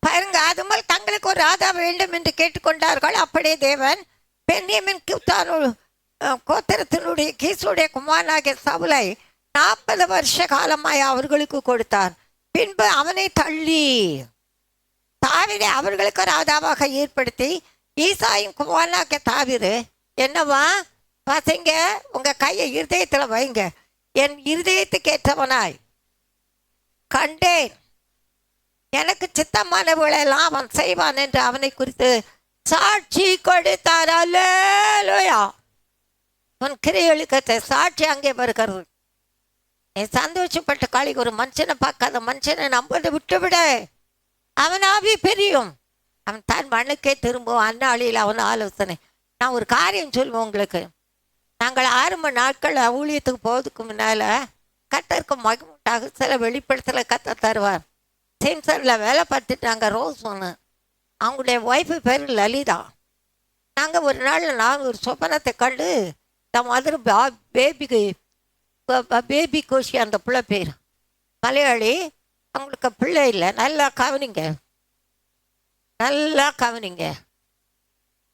பாருங்க, அதுமல் தங்களுக்கு ஒரு ராஜா வேண்டும் என்று கேட்டுக்கொண்டார்கள். அப்படியே தேவன் பென்யமீன் கோத்திரத்தினுடைய கீசுடைய குமாரனாகிய சவுலை 40 வருஷ காலமாய் அவர்களுக்கு கொடுத்தார். பின்பு அவனை தள்ளி தாவீதை அவர்களுக்கு ராஜாவாக ஏற்படுத்தி ஈசாயின் குமாரனாகிய தாவீது என்னவா பசங்க உங்கள் கையை இருதயத்தில் வைங்க. என் இருதயத்துக்கு ஏற்றவனாய் கண்டேன், எனக்கு சித்தமானவர்களெல்லாம் அவன் செய்வான் என்று அவனை குறித்து சாட்சி கொடுத்தார். அல்லேலூயா. உன் கிரியைகளுக்கு சாட்சி அங்கே வருகிறது. நீ சந்தோஷப்பட்ட காளி ஒரு மனுஷனை பார்க்காத மனுஷனை நம்பதை விட்டுவிட, அவன் ஆவி பிரியும், அவன் தன் மண்ணுக்கே திரும்பும். அந்நாளில் அவன் ஆலோசனை. நான் ஒரு காரியம் சொல்லுவேன் உங்களுக்கு. நாங்கள் 6 மணி நாட்கள் ஊழியத்துக்கு போகிறதுக்கு முன்னால் கத்தருக்கு மகிமுண்டாக சில வெளிப்படத்தில் கத்த தருவார். சென்சரில் வேலை பார்த்துட்டாங்க. ரோஸ் ஒன்று, அவங்களுடைய ஒய்ஃபு பேர் லலிதா. நாங்கள் ஒரு நாள் நான் ஒரு சொப்பனத்தை கண்டு இந்த மாதிரி பேபி கோஷி அந்த பிள்ளை பேர் மலையாளி, அவங்களுக்கு பிள்ளை இல்லை. நல்லா கவனிங்க, நல்லா கவனிங்க.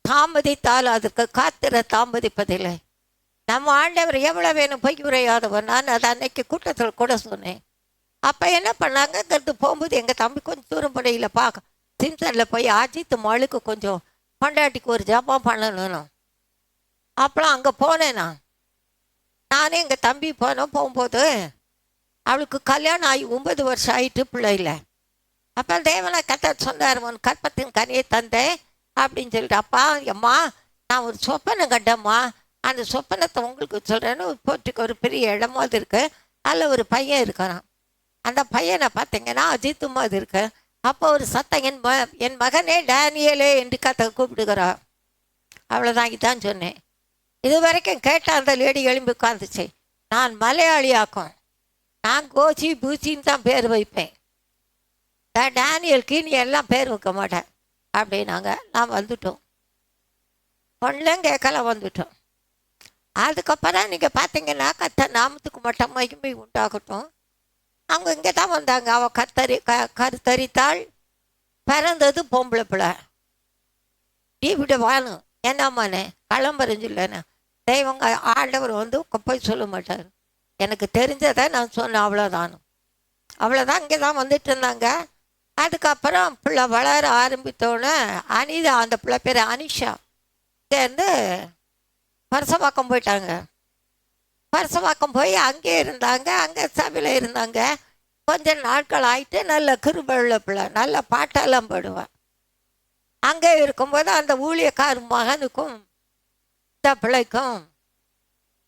தாமதித்தால் அதற்கு காத்திர தாமதிப்பதில்லை. நம்ம ஆண்டவர் எவ்வளோ வேணும் பொய் உரையாதவர். நான் அதை அன்னைக்கு கூட்டத்தில் கூட சொன்னேன். அப்போ என்ன பண்ணாங்கங்கிறது போகும்போது எங்கள் தம்பி கொஞ்சம் தூரம் படையில் பார்க்க சிம்சனில் போய் அஜித் மாளுக்கு கொஞ்சம் பொண்டாட்டிக்கு ஒரு ஜபம் பண்ணணும். அப்புறம் அங்கே போனேன். நானே எங்கள் தம்பி போகும்போது அவளுக்கு கல்யாணம் ஆகி 9 வருஷம் ஆகிட்டு பிள்ளை இல்லை. அப்போ தேவனை கத்த சொன்னார், உன் கற்பத்தின் கனியை தந்தேன் அப்படின்னு சொல்லிட்டு. அப்பா அம்மா நான் ஒரு சொப்பனை கண்டம்மா, அந்த சொப்பனத்தை உங்களுக்கு சொல்கிறேன்னு போட்டுக்கு ஒரு பெரிய இடமா அது இருக்குது. அதில் ஒரு பையன் இருக்கிறான். அந்த பையனை பார்த்தீங்கன்னா அஜித்துமா அது இருக்கு. அப்போ ஒரு சத்தம், என் மகனே டேனியலே என்று கத்த கூப்பிடுகிறான். அவ்வளோதான், இதான் சொன்னேன். இது வரைக்கும் கேட்ட அந்த லேடி எழும்பி உட்காந்துச்சு. நான் மலையாளியாக்கும், நான் கோச்சி பூச்சின்னு தான் பேர் வைப்பேன், டேனியலுக்கு நீ எல்லாம் பேர் வைக்க மாட்டேன் அப்படின்னாங்க. நான் வந்துட்டோம், ஒன்றும் கேட்கல, வந்துட்டோம். அதுக்கப்புறம் நீங்கள் பார்த்தீங்கன்னா கத்த நாமத்துக்கு மட்டும் மகிமை உண்டாகட்டும். அவங்க இங்கே தான் வந்தாங்க. அவள் கருத்தரித்தாள், பிறந்தது பொம்பளை பிள்ளை. டிவிட வாணும் என்னம்மானே களம்பரஞ்சில்லைண்ணே. தெய்வங்க ஆண்டவர் வந்து போய் சொல்ல மாட்டார். எனக்கு தெரிஞ்சதை நான் சொன்னேன், அவ்வளோதான். இங்கே தான் வந்துட்டு இருந்தாங்க. அதுக்கப்புறம் பிள்ளை வளர ஆரம்பித்தோன்னே அனிதா, அந்த பிள்ளை பேர் அனிஷா, சேர்ந்து பரசவாக்கம் போயிட்டாங்க. பரசவாக்கம் போய் அங்கே இருந்தாங்க. அங்கே சபையில் இருந்தாங்க. கொஞ்சம் நாட்கள் ஆகிட்டு நல்ல கிருபுள்ள பிள்ளை, நல்ல பாட்டெல்லாம் பாடுவேன். அங்கே இருக்கும்போது அந்த ஊழியக்கார மகனுக்கும் இந்த பிள்ளைக்கும்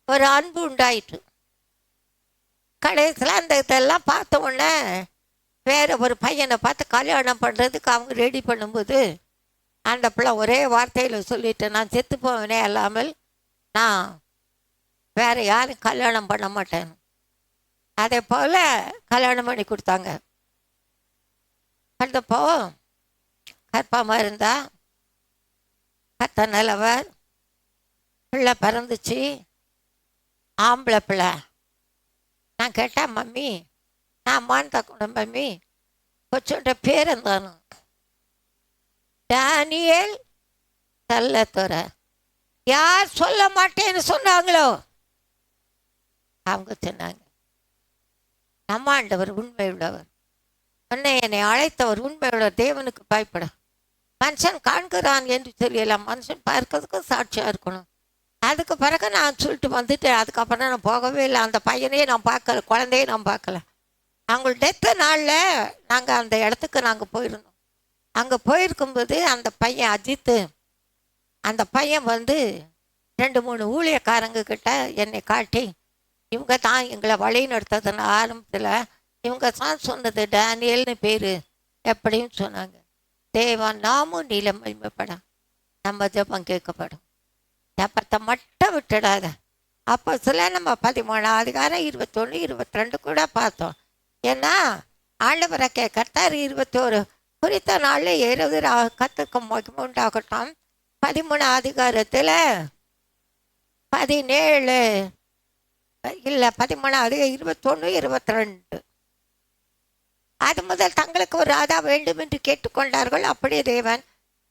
ஒரு அன்பு உண்டாயிட்டு. கடைசியில் அந்த இதெல்லாம் பார்த்த உடனே வேறு ஒரு பையனை பார்த்து கல்யாணம் பண்ணுறதுக்கு அவங்க ரெடி பண்ணும்போது அந்த பிள்ளை ஒரே வார்த்தையில் சொல்லிட்டு, நான் செத்து போவேனே அல்லாமல் நான் வேறு யாரும் கல்யாணம் பண்ண மாட்டேன். அதே போல் கல்யாணம் பண்ணி கொடுத்தாங்க. கண்டப்போ கற்பாமல் இருந்தா கத்த நல்லவர். பிள்ளை பிறந்துச்சு, ஆம்பளை பிள்ளை. நான் கேட்டேன், மம்மி நான் மான்தக்கணும் மம்மி, கொச்சோட பேர் இருந்தானு டேனியல் தல்லத்துறை. யார் சொல்ல மாட்டேன்னு சொன்னாங்களோ அவங்க சொன்னாங்க, நம்ம ஆண்டவர் உண்மை உள்ளவர், என்னை அழைத்தவர் உண்மை உள்ளவர், தேவனுக்கு பயப்பட. மனுஷன் காண்கிறான் என்று தெரியலாம், மனுஷன் பார்க்கறதுக்கு சாட்சியாக இருக்கணும். அதுக்கு பிறகு நான் சொல்லிட்டு வந்துட்டேன். அதுக்கப்புறம் நான் போகவே இல்லை. அந்த பையனையே நான் பார்க்கல, குழந்தையே நான் பார்க்கல. அவங்க டெத்து நாளில் நாங்கள் அந்த இடத்துக்கு நாங்கள் போயிருந்தோம். அங்கே போயிருக்கும்போது அந்த பையன் அஜித்து, அந்த பையன் வந்து 2-3 ஊழியக்காரங்க கிட்ட என்னை காட்டி, இவங்க தான் எங்களை வழி நடத்ததுன்னு ஆரம்பத்தில் இவங்க தான் சொன்னது டேனியல்னு பேர் எப்படின்னு சொன்னாங்க. தேவன் நாமும் நீளம் மகிமைப்படும், நம்ம ஜெபம் கேட்கப்படும். ஜெபத்தை மட்டும் விட்டுடாத. அப்போ சில நம்ம 13 அதிகாரம் 21, 22 கூட பார்த்தோம். ஏன்னா ஆண்டவரை கர்த்தர் 21 குறித்த நாளில் 20 கத்துக்கு மகிமை உண்டாகட்டும். 13 அதிகாரத்தில் 17 இல்லை 13 21, 22 அது முதல் தங்களுக்கு ஒரு ராஜா வேண்டும் என்று கேட்டுக்கொண்டார்கள். அப்படியே தேவன்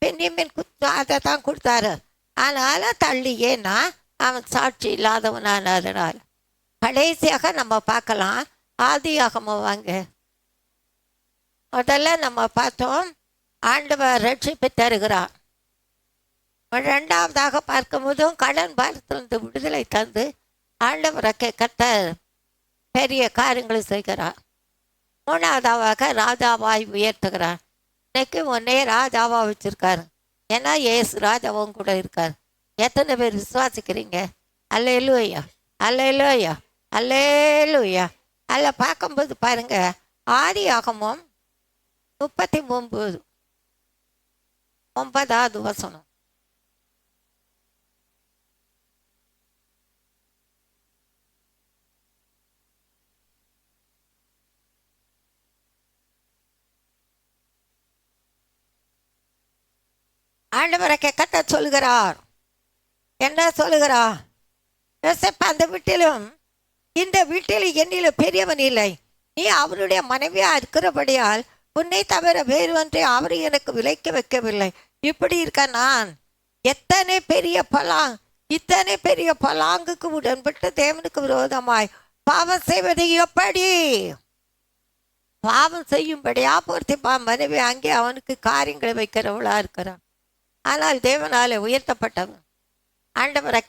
பென்யமீன் அதை தான் கொடுத்தாரு. அதனால் தள்ளியேனா அவன் சாட்சி இல்லாதவனானதுனால. கடைசியாக நம்ம பார்க்கலாம் ஆதியாகமம் வாங்க. முதல்ல நம்ம பார்த்தோம் ஆண்டவர் ரட்சிப்பை தருகிறார். ரெண்டாவதாக பார்க்கும்போதும் கடன் பாரத்திலிருந்து விடுதலை தந்து ஆண்டவரை கர்த்தர் பெரிய காரியங்களை செய்கிறார். மூணாவதாக ராஜாவாய் உயர்த்துகிறார். இன்னைக்கு உன்னே ராஜாவா வச்சிருக்காரு. ஏன்னா ஏசு ராஜாவும் கூட இருக்கார். எத்தனை பேர் விசுவாசிக்கிறீங்க? அல்லேலூயா, அல்லேலூயா, அல்லேலூயா. அதில் பார்க்கும்போது பாருங்க, ஆதியாகமம் 39:9 வசனம். ஆண்டவரை கத்த சொல்லுகிறார். என்ன சொல்லுகிறார்? யோசேப்பு, அந்த வீட்டிலும் இந்த வீட்டில் என்னிலும் பெரியவன் இல்லை. நீ அவருடைய மனைவியா இருக்கிறபடியால் உன்னை தவிர வேறு ஒன்றை அவர் எனக்கு விலைக்கு வைக்கவில்லை. இப்படி இருக்க நான் இத்தனை பெரிய பலாங்குக்கு உடன்பட்டு தேவனுக்கு விரோதமாய் பாவம் செய்வது எப்படி? பாவம் செய்யும்படியா பொறுத்திப்பா மனைவி அங்கே அவனுக்கு காரியங்களை வைக்கிறவளா இருக்கிறான். ஆனால் தேவனால உயர்த்தப்பட்டவன். ஆண்டவரை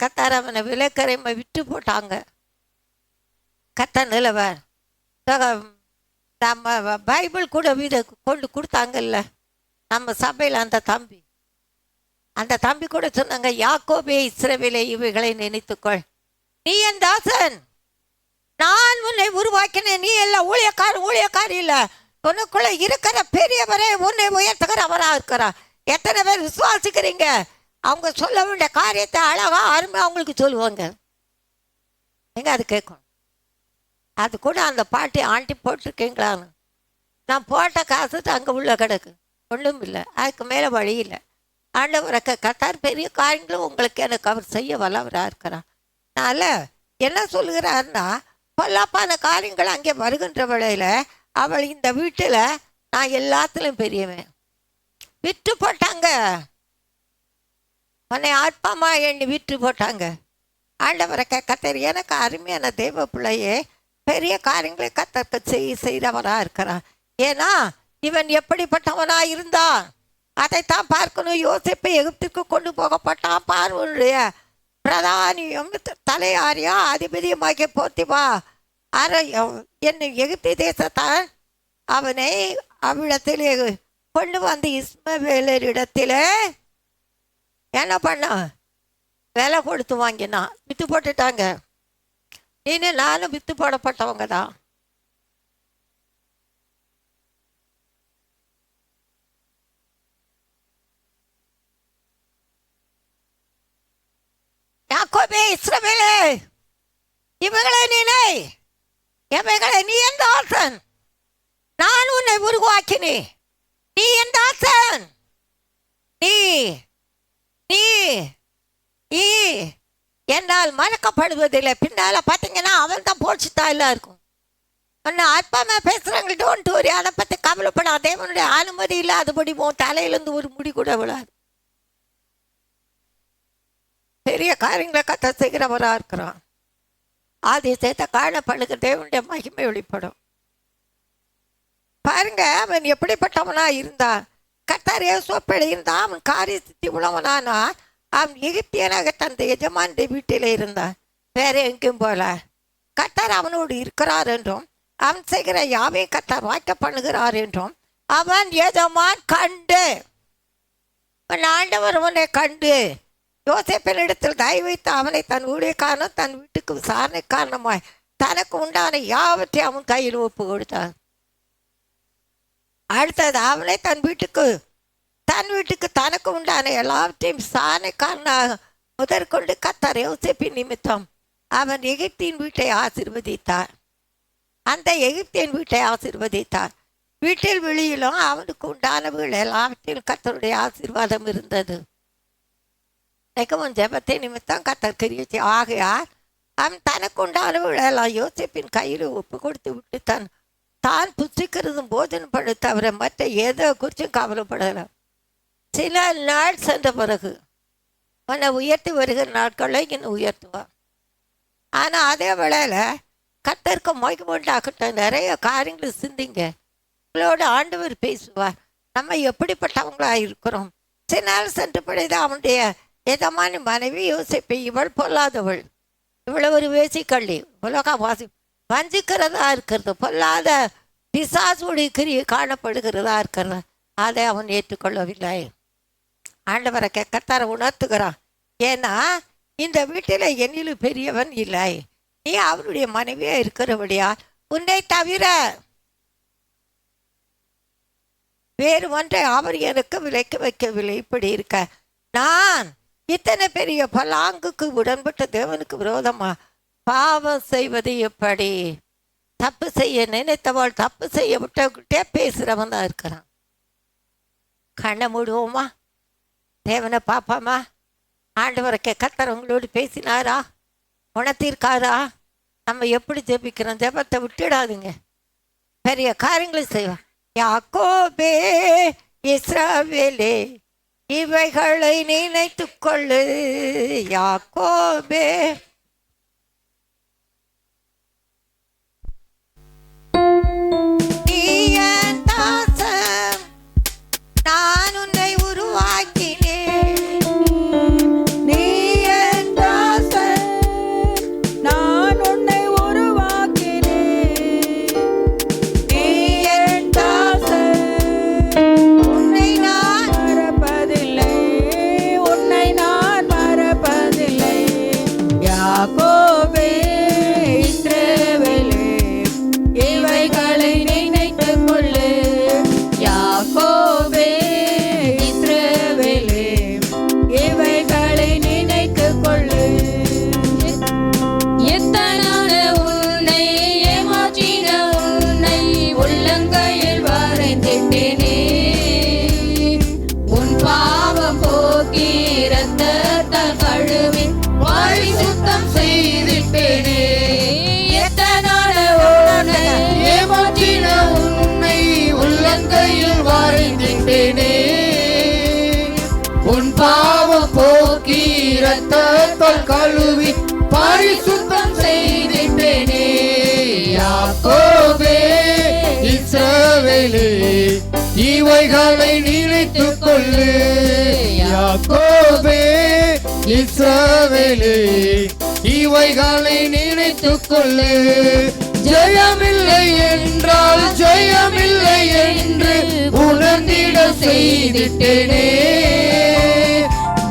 கத்தார் அவனை விலைக்கரைமை விட்டு போட்டாங்க. கத்த நிலவர் நம்ம பைபிள் கூட வீடு கொண்டு கொடுத்தாங்கல்ல நம்ம சபையில். அந்த தம்பி கூட சொன்னாங்க, யாக்கோபே இஸ்ரவேலே இவைகளை நினைத்துக்கொள், நீ என் தாசன், நான் உன்னை உருவாக்கினேன், நீ எல்லாம் ஊழியக்காரி இல்லை, உனக்குள்ள இருக்கிற பெரியவரே உன்னை உயர்த்துகிறவராக இருக்கிறார். எத்தனை பேர் விசுவாசிக்கிறீங்க? அவங்க சொல்ல வேண்டிய காரியத்தை அழகா அருமையாக அவங்களுக்கு சொல்லுவாங்க. நீங்கள் அது கேட்கணும். அது கூட அந்த பாட்டி ஆண்டி போட்டிருக்கீங்களான்னு. நான் போட்ட காசு அங்கே உள்ள கிடக்கு, ஒன்றும் இல்லை, அதுக்கு மேலே வழி இல்லை. ஆண்டவரை கத்தார் பெரிய காரியங்களும் உங்களுக்கு எனக்கு அவர் செய்ய வல்லவராக இருக்கிறார். அதனால் என்ன சொல்லுகிறாருன்னா, பொல்லாப்பான காரியங்கள் அங்கே வருகின்ற வேளையில் அவள் இந்த வீட்டில் நான் எல்லாத்துலேயும் பெரியவன். விட்டு போட்டாங்க, உன்னை ஆத்மாமா எண்ணி விட்டு போட்டாங்க. ஆண்டவரை கத்தர் எனக்கு அருமையான தெய்வ பிள்ளையே பெரிய காரியங்களை கத்தற்கு செய்கிறவராக இருக்கிறான். ஏன்னா இவன் எப்படிப்பட்டவனாக இருந்தான் அதைத்தான் பார்க்கணும். யோசேப்பை எகிப்துக்கு கொண்டு போகப்பட்டான். பார்வனுடைய பிரதானியும் தலையாரியா அதிபதியுமாகிய போத்திபா என்னை எகிப்து தேசத்தான் அவனை அவ்விடத்தில் கொண்டு வந்து இஸ்மவேலரிடத்தில் என்ன பண்ண வேலை கொடுத்து வாங்கினான். வித்து போட்டுட்டாங்க. நீனு நானும் வித்து போடப்பட்டவங்க தான். யாக்கோபே இஸ்ரவேலே இவைகளை நீனை எவைகளை நீ என் தாசன், நான் உன்னை உருவாக்கினேன், நீ என் தாசன், நீ நீ நீ என்னால் மறக்கப்படுவதில்லை. பின்னால பார்த்தீங்கன்னா அவன் தான் போச்சுதான் எல்லாருக்கும். ஒன்று ஆத்மாமா பேசுகிறாங்க, டோன்ட் வரி, அதை பற்றி கவலைப்படாத. தேவனுடைய அனுமதி இல்லாதபடி உன் தலையிலேருந்து ஒரு முடி கூட விழாது. பெரிய காரியங்களை கத்த செய்கிறவராக இருக்கிறான். ஆதிசேத்தை காணப்படுகிற தேவனுடைய மகிமை வெளிப்படும். பாருங்க, அவன் எப்படிப்பட்டவனா இருந்தான். கத்தார் யோசேப்போடு இருந்தான். அவன் காரிய சித்தி உள்ளவனானா அவன் எகிப்தியனாக தந்த எஜமானுடைய வீட்டில் இருந்தான். வேற எங்கேயும் போல. கத்தார் அவனோடு இருக்கிறார் என்றும் அவன் செய்கிற யாவையும் கத்தார் வாய்க்க பண்ணுகிறார் என்றும் அவன் எஜமான் கண்டு, ஆண்டவர் அவனை கண்டு யோசேப்பின் இடத்தில் தயவு வைத்து அவனை தன் ஊழியக்காரனும் தன் வீட்டுக்கு விசாரணை காரணமாய் தனக்கு உண்டான யாவற்றையும் அவன் கையில் ஒப்பு கொடுத்தான். அடுத்தது அவனை தன் வீட்டுக்கு தனக்கு உண்டான எல்லாவற்றையும் விசாரணைக்காரனாக முதற்கொண்டு கத்தார் யோசேப்பின் நிமித்தம் அவன் எகிப்தின் வீட்டை ஆசீர்வதித்தார். அந்த எகிப்தின் வீட்டை ஆசீர்வதித்தார். வீட்டில் வெளியிலும் அவனுக்கு உண்டானவர்கள் எல்லாவற்றிலும் கத்தருடைய ஆசீர்வாதம் இருந்தது. ஜெபத்தை நிமித்தம் கத்தர் கிரியை ஆகையார் அவன் தனக்கு உண்டானவர்கள் எல்லாம் யோசேப்பின் கையில் ஒப்பு கொடுத்து விட்டு தான் புசிக்கிறதும் போஜனம் பட தவிர மற்ற ஏதோ குறிச்சும் கவலைப்படலாம். சில நாள் சென்ற பிறகு உன்னை உயர்த்தி வருகிற நாட்களை இன்னும் உயர்த்துவான். ஆனால் அதே வேளையில் கத்தருக்கு மொய்க்குமண்டாகட்டும் நிறைய காரியங்களை சிந்திங்க. உங்களோட ஆண்டவர் பேசுவார். நம்ம எப்படிப்பட்டவங்களாக இருக்கிறோம், சில நாள் சென்று பிடித்து அவனுடைய எதமான மனைவி யோசிப்பு, இவள் பொல்லாதவள், இவ்வளவு ஒரு வேசிக்கள்ளி, உலக வாசி வஞ்சிக்கிறதா இருக்கிறது, பொல்லாத பிசாசுடைய கிரியை காணப்படுகிறதா இருக்கிறது. அதை அவன் ஏற்றுக்கொள்ளவில்லை. ஆண்டவரை கர்த்தரை உணர்த்துகிறான். ஏன்னா இந்த வீட்டில் என்னிலும் பெரியவன் இல்லை, நீ அவருடைய மனைவியா இருக்கிறபடியா உன்னை தவிர வேறு ஒன்றை அவர் எனக்கு விலைக்கு வைக்கவில்லை. இப்படி இருக்க நான் இத்தனை பெரிய பலாங்குக்கு உடன்பட்ட தேவனுக்கு விரோதமா பாவம் செய்வது எப்படி? தப்பு செய்ய நினைத்தவள் தப்பு செய்ய விட்டே பேசுகிறவன் தான் இருக்கிறான். கண்ணை மூடுவோமா? தேவனை பார்ப்போமா? ஆண்டவரை கர்த்தர் உங்களோடு பேசினாரா? உணர்த்திருக்காரா? நம்ம எப்படி ஜெபிக்கிறோம்? ஜெபத்தை விட்டுடாதுங்க, பெரிய காரியங்களை செய்வோம். யாக்கோபே இஸ்ரவேலே இவைகளை நினைத்து கொள்ளு. யாக்கோபே நான் உன்னை உருவாக்கினேன், நீ என் தாசன், நான் உன்னை உருவாக்கினேன். நீ என் தாசன், உன்னை நான் மறப்பதில்லை, உன்னை நான் மறப்பதில்லை. யாக்கோபே இஸ்ரவேலே இவைகளை நினைத்துக் கொள்ளு. யாக்கோபே இஸ்ரவேலே இவைகளை நினைத்துக் கொள்ளு. எத்தனான உன்னை ஏமாற்றின உன்னை உள்ளங்கையில் வரைந்திட்டேனே. உன் பாவம் போக்கி இரத்தத்தால் கழுவி பரிசுத்தம் செய்திட்டேனே. எத்தனான உன்னை ஏமாற்றின உன்னை உள்ளங்கையில் வரைந்திட்டேனே. உன் பாவம் போக்கி இரத்தத்தால் கழுவி பரிசுத்தம் செய்திட்டேனே. யாக்கோபே இஸ்ரவேலே இவைகளை நினைத்துக் கொள்ளு. யாக்கோபே இஸ்ரவேலே இவைகளை நினைத்துக் கொள்ளு. ஜெயமில்லை என்றால் ஜெயமில்லை என்று உணர்ந்திட செய்திட்டேனே.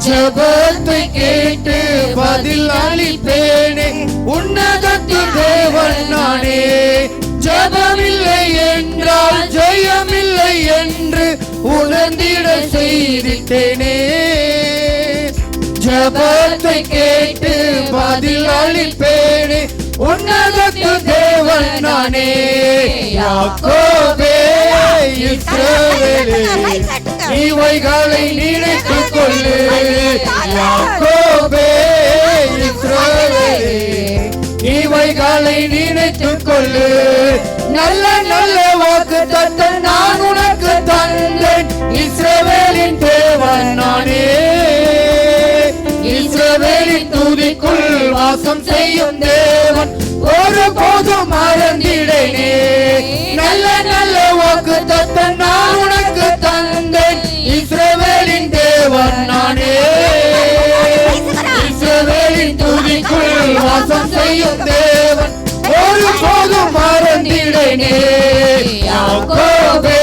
ஜெபத்தை கேட்டு பதில் அளிப்பேனே, உன்னதத்து தேவன் நானே. ஜெபமில்லை என்றால் ஜெயமில்லை என்று உணர்ந்திட செய்திட்டேனே. ஜெபத்தை கேட்டு பதில் அளிப்பேனே, உன்னதத்து தேவன் நானே. யாக்கோபே இஸ்ரவேலே இவைகளை நினைத்துக் கொள்ளு. யாக்கோபே இஸ்ரவேலே இவைகளை நினைத்துக் கொள்ளு. நல்ல நல்ல வாக்கு தத்தம் நான் உனக்கு தந்தேன், இஸ்ரவேலின் தேவன் நானே. இஸ்ரவேலின் துதிக்குள் வாசம் செய்யும் தேவன் ஒருபோதும் மறந்திடேனே. நல்ல நல்ல வாக்கு தத்தம் நான் உனக்கு தந்தேன், இஸ்ரவேலின் தேவன் நானே. இஸ்ரவேலின் துதிக்குள் வாசம் செய்யும் தேவன் ஒருபோதும் மறந்திடேனே. யாக்கோபே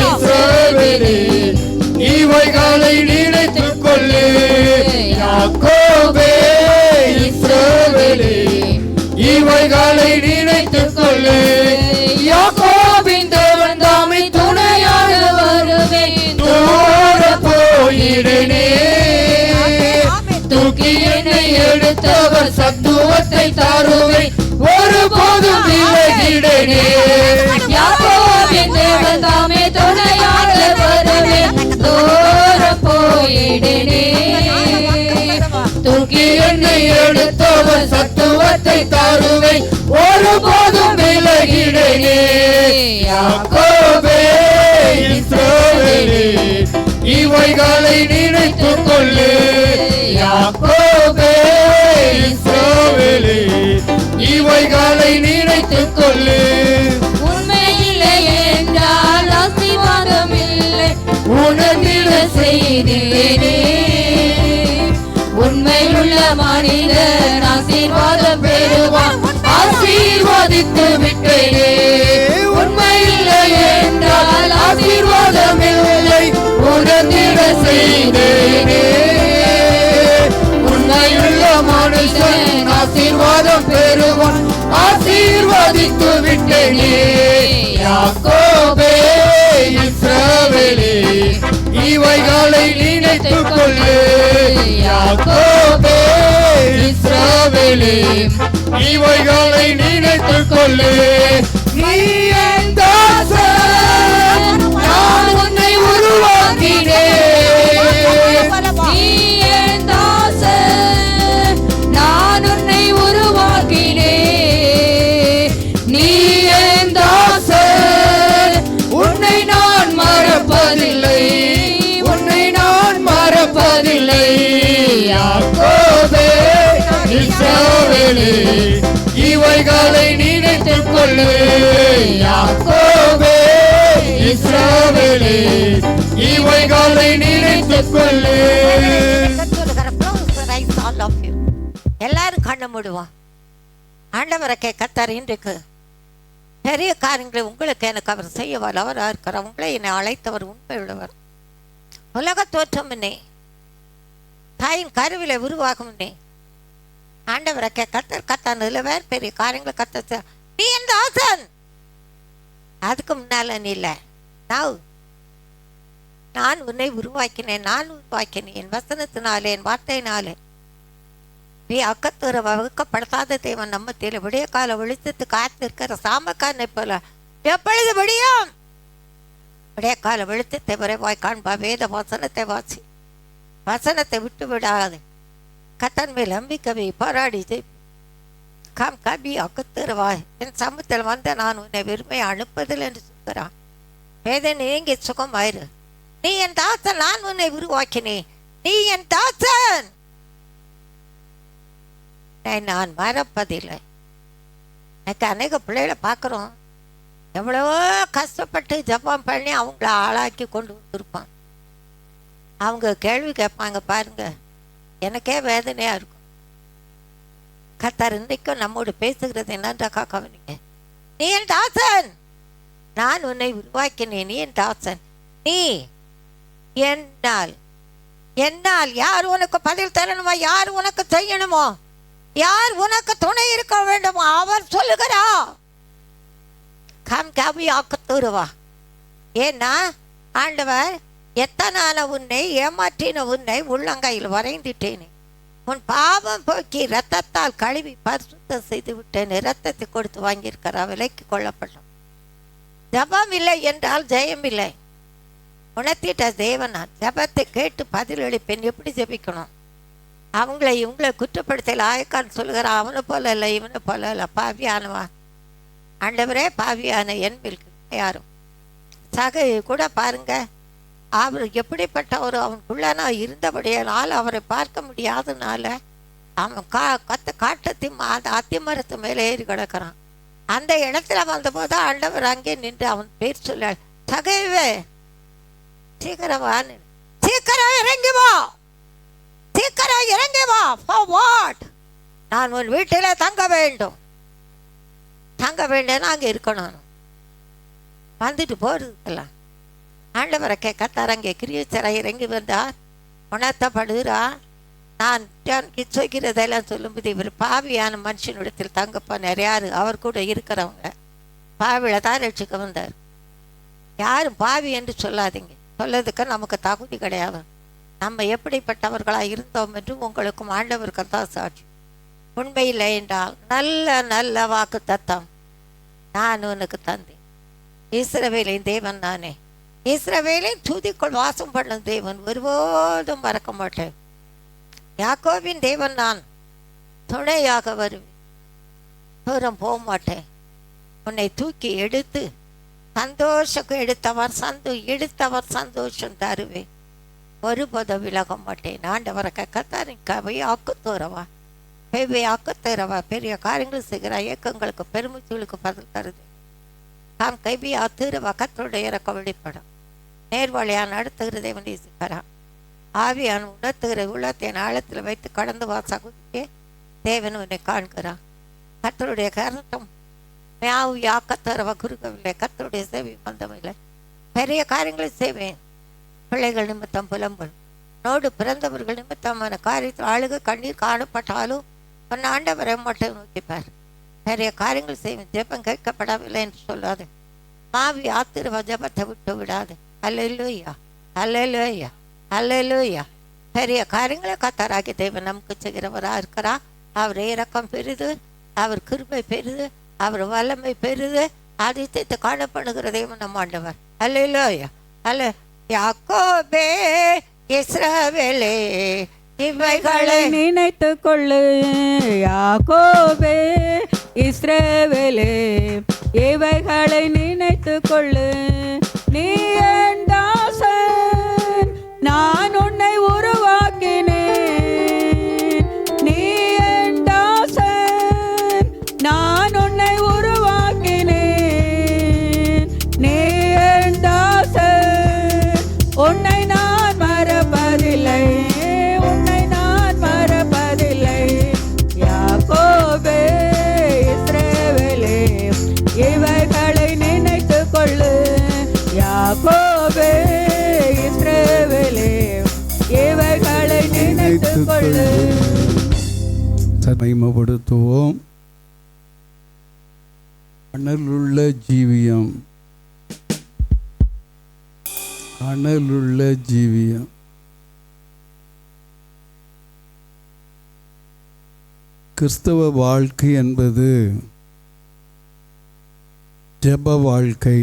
இஸ்ரவேலே இவைகளை நினைத்துக் கொள்ளு. யாக்கோபே இஸ்ரவேலே இவைகளை நினைத்துக் கொள்ளு. யாக்கோபின் தேவன் தாமே துணையாக வருவேன், தூர போயிடனே. தூக்கி என்னை எடுத்தவர் சத்துவத்தை தாருவேன், ஒருபோதும் விலகிடனே. யாக்கோபின் தேவன் தாமே துணையாக வருவேன், தூர போயிடனே. தூக்கி என்னை எடுத்தவர் சத்துவத்தை தாருவேன், ஒருபோதும் விலகிடனே. யாக்கோபே இஸ்ரவேலே இவைகளை நினைத்துக் கொள்ளு. யாக்கோபே இஸ்ரவேலே இவைகளை நினைத்துக் கொள்ளு. உண்மையில்லை என்றால் ஆசீர்வாதம் இல்லை, உணர்ந்திட செய்தேனே. உண்மையுள்ள மனிதன் ஆசீர்வாதம் பெறுவான், ஆசீர்வதித்து விட்டேனே. உண்மையில்லை என்றால் ஆசீர்வாதம் இல்லை, உணர்ந்திட செய்தேனே. உண்மையுள்ள மனுஷன் ஆசீர்வாதம் பெறுவான், ஆசீர்வதித்து விட்டேனே. யாக்கோபே இஸ்ரவேலே இவைகளை நினைத்துக் கொள்ளு. யாக்கோபே இஸ்ரவேலே இவைகளை நினைத்துக் கொள்ளு. நீ என் தாசன், நான் உன்னை உருவாக்கினேன். நீ என் தாசன், நான் உன்னை உருவாக்கினேன். நீ என் தாசன், உன்னை நான் மறப்பதில்லை, உன்னை நான் மறப்பதில்லை. யாக்கோபே இஸ்ரவேலே இவைகளை நினைத்துக் கொள்ளு. யாக்கோபே இஸ்ரவேலே இவைகளை நினைத்துக் கொள்ளு. எல்லாரும் கண்ண மூடுவோம். ஆண்டவரை கத்தார் இன்றைக்கு பெரிய காரியங்களை உங்களுக்கு எனக்கு அவர் செய்ய வல்லவராக இருக்கிறார். உங்களை என்னை அழைத்தவர் உண்மை உள்ளவர். உலக தோற்றம் முன்னே, தாயின் கருவிலை உருவாகும் முன்னே ஆண்டவரை கத்தானதுல வேற பெரிய காரியங்களை கத்த. நீ என் தாசன், அதுக்கு முன்னால நீ இல்லை. நான் உன்னை உருவாக்கினேன், நான் உருவாக்கினேன் என் வசனத்தினாலே, என் வார்த்தையினாலே. நீ அக்கத்துற வகுக்கப்படுத்தாத தேவன் நம்ம தேல விடிய கால வெளிச்சத்து காத்து இருக்கிற சாமக்காரனை போல எப்பொழுது விடியும்? விடிய கால வெளிச்சத்தை விரைவாய் காண்பா. வேத வசனத்தை வாசி, வசனத்தை விட்டு விடாது. கத்தன் மேல் நம்பிக்கை போராடி காம் கபி அக்கத்துறவாய். என் சமூகத்தில் வந்த நான் உன்னை விரும்பி அனுப்பதில் என்று சொல்கிறான். வேத நீங்கி சுகமாயிரு. நீ என் தாசன், நான் உன்னை உருவாக்கினேன். நீ என் தாசன், நான் மறப்பதில்லை. எனக்கு அநேக பிள்ளைகளை பார்க்குறோம், எவ்வளவோ கஷ்டப்பட்டு ஜபம் பண்ணி அவங்கள ஆளாக்கி கொண்டு வந்திருப்பான். அவங்க கேள்வி கேட்பாங்க பாருங்க, எனக்கே வேதனையாக இருக்கும். கர்த்தர் இன்றைக்கும் நம்மோடு பேசுகிறது என்னன்றா கவனிங்க. நீ என் தாசன், நான் உன்னை உருவாக்கினேன். நீ என் தாசன், நீ என்னால். என்னால் யார் உனக்கு பதில் தரணுமோ, யார் உனக்கு செய்யணுமோ, யார் உனக்கு துணை இருக்க வேண்டுமோ அவர் சொல்லுகிறா. கம் கவி ஆக்கத்தூருவா. ஏன்னா ஆண்டவர் எத்தனான உன்னை ஏமாற்றின உன்னை உள்ளங்கையில் வரைந்துட்டேனே. உன் பாவம் போக்கி இரத்தத்தால் கழுவி பரிசுத்தம் செய்து விட்டேன். இரத்தத்தை கொடுத்து வாங்கியிருக்கிறா, விலைக்கு கொள்ளப்பட்டோம். ஜபம் இல்லை என்றால் ஜெயம் இல்லை. உணர்த்திட்ட தேவன் நான் ஜபத்தை கேட்டு பதிலளிப்பேன். எப்படி ஜபிக்கணும்? அவங்களை இவங்களை குற்றப்படுத்தல ஆயக்கான்னு சொல்லுகிறான். அவனை போல இல்லை, இவனை போல இல்லை, பாவியானவா. ஆண்டவரே பாவியான என் மேல் யாரும் சகை கூட பாருங்க. அவர் எப்படிப்பட்டவர், அவனுக்குள்ளனா இருந்தபடியால் அவரை பார்க்க முடியாதனால அவன் காட்டத்தி அத்திமரத்து மேலே ஏறி கிடக்கிறான். அந்த இடத்துல வந்தபோது ஆண்டவர் அங்கே நின்று அவன் பேர் சொல்ல, சகைவே சீக்கிரம் வா, சீக்கிரம் இறங்கி வா, சீக்கிரம் இறங்கி வா. For what? நான் உன் வீட்டில் தங்க வேண்டும், தங்க வேண்டேன்னு அங்கே இருக்கணும். வந்துட்டு போறதுக்கெல்லாம் ஆண்டவரை கத்தார் அங்கே கிரியச்சரை இறங்கி வந்தார். உணர்த்தப்படுகிறா. நான் சொல்கிறதெல்லாம் சொல்லும்போது இவர் பாவியான மனுஷனிடத்தில் தங்கப்பா நிறையாரு அவர் கூட இருக்கிறவங்க பாவில தான் ரட்சிக்க வந்தார். யாரும் பாவி என்று சொல்லாதீங்க, சொல்லதுக்கு நமக்கு தகுதி கிடையாது. நம்ம எப்படிப்பட்டவர்களாக இருந்தோம் என்று உங்களுக்கும் ஆண்டவருக்கு தான் சாட்சி. உண்மையில்லை என்றால் நல்ல நல்ல வாக்கு தத்தம் நான் உனக்கு தந்தேன். இஸ்ரவேலின் தேவன் நானே, இஸ்ரவேலின் துதிக்குள் வாசம் பண்ணும் தேவன், ஒருபோதும் மறக்க மாட்டேன். யாக்கோபின் தேவன் நான், துணையாக வருவேன், தூரம் போக மாட்டேன். உன்னை தூக்கி எடுத்து சந்தோஷம் எடுத்தவர் சந்தோஷம் தருவேன், ஒருபோதும் விலக மாட்டேன். ஆண்டவரை கத்தாரின் கவை ஆக்குத்தோறவா, பெரிய ஆக்குத்தோறவா, பெரிய காரியங்கள் செய்கிற இயக்கங்களுக்கு பெருமிச்சுகளுக்கு பதில் தருது. தாம் கைவி ஆத்துறவா கத்தோட இறக்க வெளிப்படும். நேர்வழியா நடத்துகிறதை நேசிக்கிறான். ஆவியான உணர்த்துகிற உள்ளத்தின் ஆழத்தில் வைத்து கடந்து வா சகுதியே. தேவன் உன்னை காண்கிறான். கர்த்தருடைய கருத்தம் மியாவு யாக்கத்தரவ குறுக்கவில்லை. கர்த்தருடைய சேவை மந்தமில்லை. பெரிய காரியங்களை செய்வேன். பிள்ளைகள் நிமித்தம் புலம்பல் நோடு பிறந்தவர்கள் நிமித்தமான காரியத்தில் ஆளுக கண்ணீர் காணப்பட்டாலும் உன் ஆண்டவரை மட்டும் நோக்கிப்பார். பெரிய காரியங்கள் செய்வேன். ஜெபம் கேட்கப்படவில்லை என்று சொல்லாது. மாவி ஆத்திரவ ஜெபத்தை விட்டு விடாது. அல்லேலூயா, அல்லேலூயா, அல்லேலூயா. பெரிய காரியங்களை கர்த்தராகிய தேவன் நமக்கு செய்கிறவராக இருக்கிறா. அவர் இரக்கம் பெரிது, அவர் கிருபை பெரிது, அவர் வல்லமை பெரிது. அதிசயத்தை காணப்படுகிற தேவன் நம் ஆண்டவர். அல்லேலூயா, அல்ல. யாக்கோபே இஸ்ரவேலே இவைகளை நினைத்து கொள்ளு. யாக்கோபே இஸ்ரவேலே இவைகளை நினைத்து கொள்ளு. நீ என் தாசன், நான் உன்னை உருவாக்கினேன். நீ என் தாசன், நான் உன்னை உருவாக்கினேன். நீ என் தாசன், உன்னை நான் மறப்பதில்லை, உன்னை நான் மறப்பதில்லை. யாக்கோபே இஸ்ரவேலே இவைகளை நினைத்து கொள்ளு. யாக்கோபே இஸ்ரவேலே இவைகளை நினைத்து கொள்ளு. மகிமைப்படுத்துவோம். அனலுள்ள ஜீவியம், அனலுள்ள ஜீவியம். கிறிஸ்தவ வாழ்க்கை என்பது ஜெப வாழ்க்கை.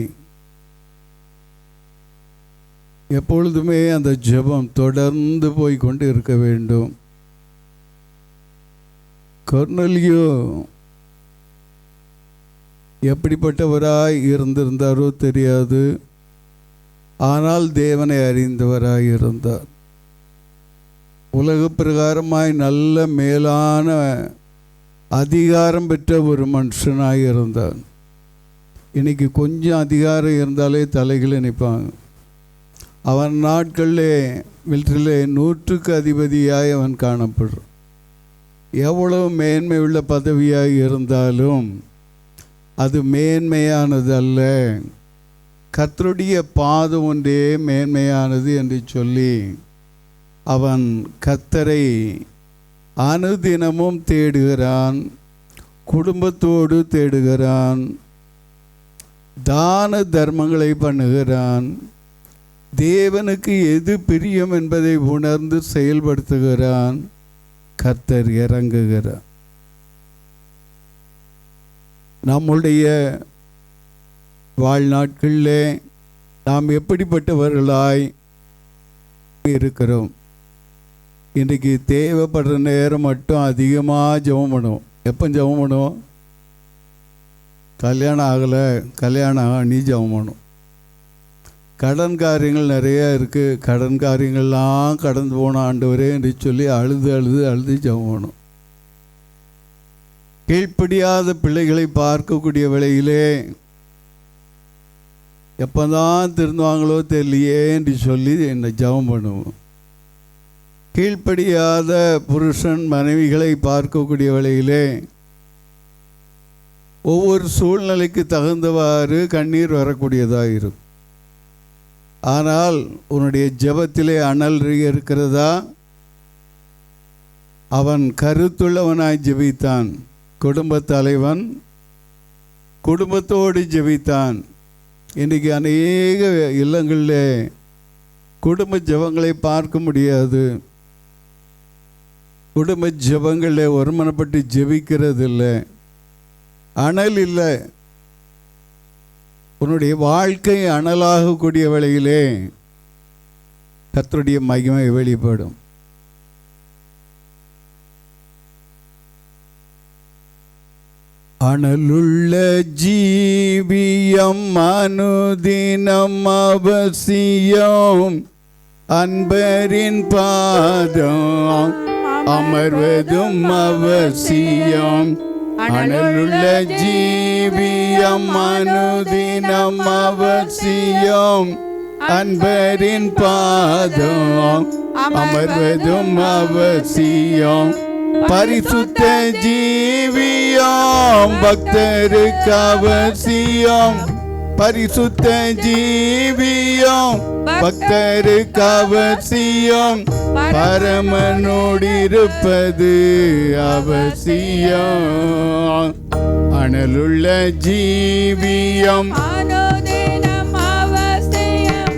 எப்பொழுதுமே அந்த ஜெபம் தொடர்ந்து போய்கொண்டு இருக்க வேண்டும். கொர்நேலியு எப்படிப்பட்டவராய் இருந்திருந்தாரோ தெரியாது. ஆனால் தேவனை அறிந்தவராய் இருந்தார். உலக பிரகாரமாய் நல்ல மேலான அதிகாரம் பெற்ற ஒரு மனுஷனாய் இருந்தார். இன்னைக்கு கொஞ்சம் அதிகாரம் இருந்தாலே தலைகளை நிற்பாங்க. அவன் நாட்களிலே மிலிட்டரியிலே 100க்கு அதிபதியாய் அவன் காணப்படுறான். எவ்வளவு மேன்மை உள்ள பதவியாய் இருந்தாலும் அது மேன்மையானது அல்ல. கர்த்தருடைய பாதம் ஒன்றே மேன்மையானது என்று சொல்லி அவன் கர்த்தரை அனுதினமும் தேடுகிறான், குடும்பத்தோடு தேடுகிறான், தான தர்மங்களை பண்ணுகிறான், தேவனுக்கு எது பிரியம் என்பதை உணர்ந்து செயல்படுத்துகிறான். கர்த்தர் இறங்குகிறார். நம்முடைய வாழ்நாட்களிலே நாம் எப்படிப்பட்டவர்களாய் இருக்கிறோம்? இன்றைக்கு தேவைப்படுற நேரம் மட்டும் அதிகமாக ஜெபம் பண்ணுவோம். எப்போ ஜெபம் பண்ணுவோம்? கல்யாணம் ஆகலை, கல்யாணம் நீ ஜெபம் பண்ணும். கடன் காரியங்கள் நிறையா இருக்குது. கடன் காரியங்கள்லாம் கடந்து போன ஆண்டவரே என்று சொல்லி அழுது அழுது அழுது ஜெபம் பண்ணும். கீழ்ப்படியாத பிள்ளைகளை பார்க்கக்கூடிய வேளையிலே எப்போ தான் திருந்துவாங்களோ தெரியலையே என்று சொல்லி என்னை ஜெபம் பண்ணுவோம். கீழ்ப்படியாத புருஷன் மனைவிகளை பார்க்கக்கூடிய வேளையிலே ஒவ்வொரு சூழ்நிலைக்கு தகுந்தவாறு கண்ணீர் வரக்கூடியதாக இருக்கும். ஆனால் உன்னுடைய ஜெபத்திலே அனல் இருக்கிறதா? அவன் கருத்துள்ளவனாய் ஜெபித்தான். குடும்ப தலைவன் குடும்பத்தோடு ஜெபித்தான். இன்றைக்கி அநேக இல்லங்களிலே குடும்ப ஜெபங்களை பார்க்க முடியாது. குடும்ப ஜெபங்களில் ஒருமனப்பட்டு ஜெபிக்கிறது இல்லை, அனல் இல்லை. உன்னுடைய வாழ்க்கை அனலாகக்கூடிய வேளையிலே கர்த்தருடைய மகிமை வெளிப்படும். அனலுள்ள ஜீவியம் அனுதினம் அவசியம், அன்பரின் பாதம் அமர்வதும் அவசியம். அனலுள்ள ஜீவியம் அனுதினம் அவசியம், அன்பரின் பாதம் அமர்வதும் அவசியம். பரிசுத்த ஜீவியம் பக்தருக்கு அவசியம். பரிசுத்த ஜீவியம் பக்தருக்கு அவசியம். பரமனோடு இருப்பது அவசியம். அனலுள்ள ஜீவியம் அனுதினம் அவசியம்.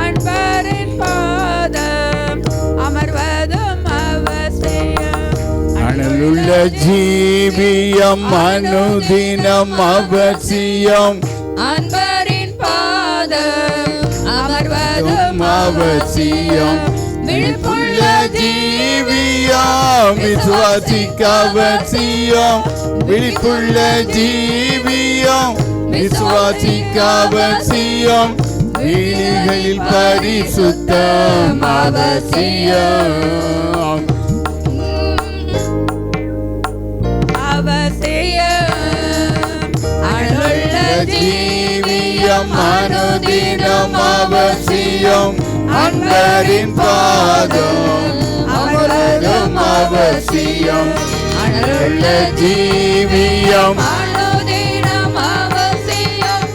அன்பரின் பாதம் அமர்வதும் அவசியம். அனலுள்ள ஜீவியம் அனுதினம் அவசியம். அன்பரின் பாதம் அமர்வதும் அவசியம். விழிப்புள்ள ஜீவியம் விசுவாசிக்க அவசியம். விழிப்புள்ள ஜீவியம் விசுவாசிக்க அவசியம். விழிகளில் பரிசுத்தம் அவசியம். அனுள்ள ஜீவியம் அனுதினம் அவசியம். அன்பரின் பாதம் அமர்வதும் அவசியம். அனுள்ள ஜீவியம் அனுதினம் அவசியம்.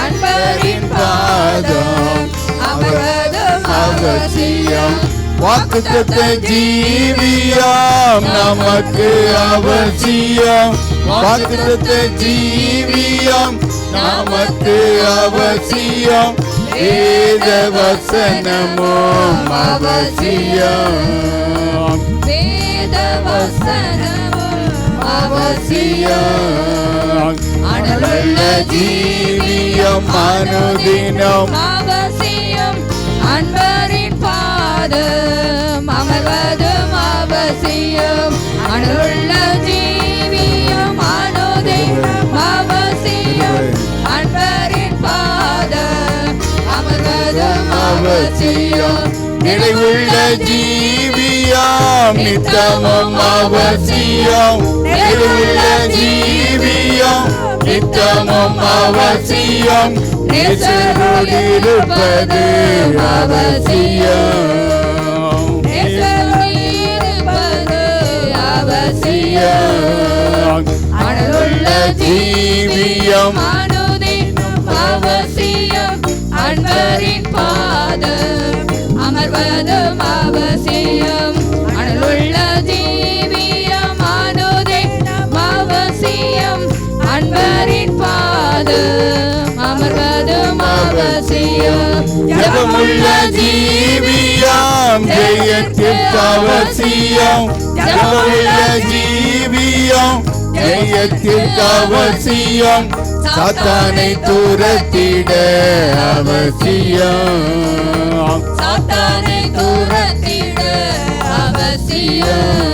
அன்பரின் பாதம் அமர்வதும் அவசியம். வாக்குத்தத்த ஜீவியம் நமக்கு அவசியம். வாக்குத்தத்த ஜீவியம் நமக்கு அவசியம். வேத வசனமும் அவசியம். வேத வசனமும் அவசியம். அனலுள்ள ஜீவியம் அனுதினம் அவசியம். அன்பரின் பாதம் அமர்வதும் அவசியம். அனுள்ள ஜீவியம் அனுதினம் அவசியம். அன்பரின் பாதம் அமர்வதும் அவசியம். நிறைவுள்ள ஜீவியம் நித்தமும் அவசியம். நிறைவுள்ள ஜீவியம் நித்தமும் அவசியம். நேசரோடு இருப்பது அவசியம். நேசரோடு அவசியம். அனலுள்ள ஜீவியம் அனுதினம் அவசியம். அன்பரின் பாதம் அமர்வதும் அவசியம். அனலுள்ள ஜீவியம் அனுதினம் அவசியம். அன்பரின் பாதம் அமர்வதும் அவசியம். ஜபமுள்ள ஜீவியம் ஜெயத்திற்கு அவசியம். ஜபமுள்ள ஜீவியம் ஜெயத்திற்கு அவசியம். சாத்தானை துரத்திட அவசியம். சாத்தானை துரத்திட அவசியம்.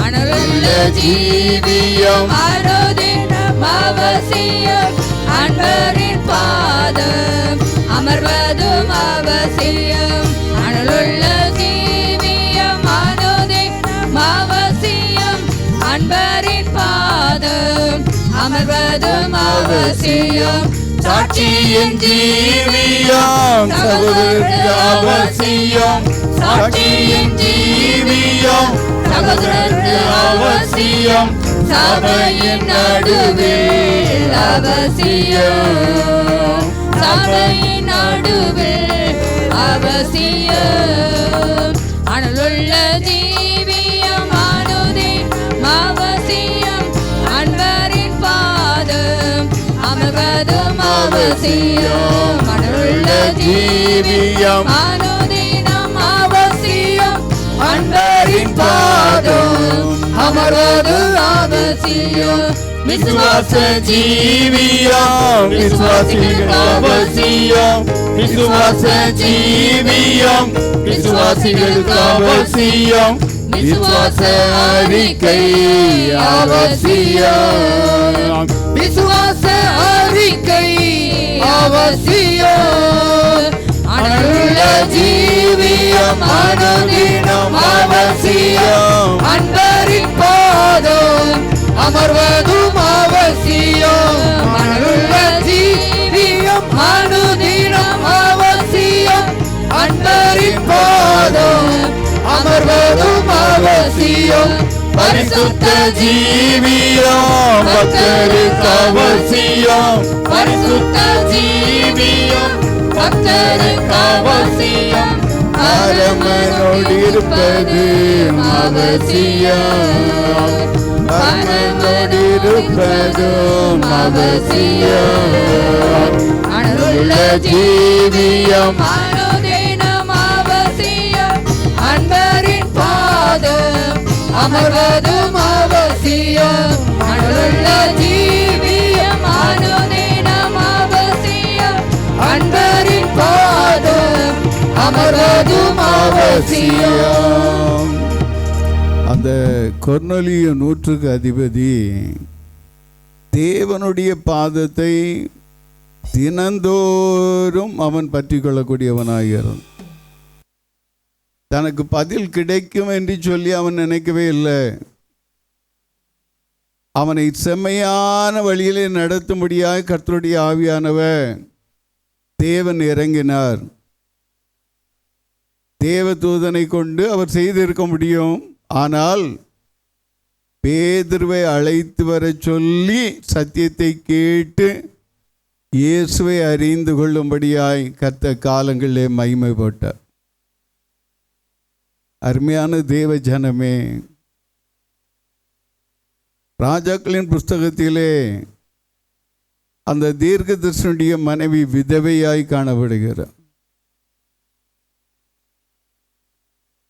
அனலுள்ள ஜீவியம் அனுதினம் அவசியம். அன்பரின் பாதம் அமர்வதும் அவசியம். அனலுள்ள ஜீவியம் அனுதினம் அவசியம். அன்பரின் பாதம் அமர்வதும் அவசியம். சாட்சியின் ஜீவியம் சகோதரருக்கு அவசியம். சாட்சியின் ஜீவியம் சகோதரருக்கு அவசியம். சபையின் நடுவில் அவசியம். சபையின் நடுவில் அவசியம். அனலுள்ள ஜீவியம் அனுதினம் அவசியம். அன்பரின் பாதம் அமர்வதும் அவசியம். அனலுள்ள ஜீவியம் அனுதினம் அவசியம். அன்பரின் பாதம் அமர்வது அவசியம். விசுவாச ஜீவியம் விசுவாசிகள் அவசியம். விசுவாச ஜீவியம் விசுவாசிகளுக்கு அவசியம். விசுவாச அறிக்கை அவசியம். விசுவாச அறிக்கை அவசியம். அனுள்ள ஜீவியம் அனுதினம் அவசியம். அன்பரின் பாதம் அமர்வதும் அவசியம். அனுள்ள ஜீவியம் அனுதினம் அவசியம். அவசியம் பரிசுத்த ஜீவியம் பக்தருக்கு அவசியம் பரிசுத்த ஜீவியம் பக்தருக்கு அவசியம் பரமனோடு இருப்பது அவசியம் பரமனோடு இருப்பதும் அவசியம் அன்புள்ள ஜீவியம் அனுதினம் அவசியம் அன்பரின் பாதம் அமர்வதும் அவசியம் அன்புள்ள ஜீவியம் அனுதினம் அவசியம் அன்பரின் பாதம் அமர்வதும் அவசியம். அந்த கொர்நேலியு நூற்றுக்கு அதிபதி தேவனுடைய பாதத்தை தினந்தோறும் அவன் பற்றி கொள்ளக்கூடியவனாகிறான். தனக்கு பதில் கிடைக்கும் என்று சொல்லி அவன் நினைக்கவே இல்லை. அவனை செம்மையான வழியிலே நடத்தும்படியாக கர்த்தருடைய ஆவியானவர் தேவன் இறங்கினார். தேவதூதனை கொண்டு அவர் செய்திருக்க முடியும். ஆனால் பேதுருவை அழைத்து வர சொல்லி சத்தியத்தை கேட்டு இயேசுவை அறிந்து கொள்ளும்படியாய் கர்த்தர் காலங்களிலே மகிமைப்பட்டார். அருமையான தேவ ஜனமே, ராஜாக்களின் புஸ்தகத்திலே அந்த தீர்க்கதரிசனுடைய மனைவி விதவையாய் காணப்படுகிறார்.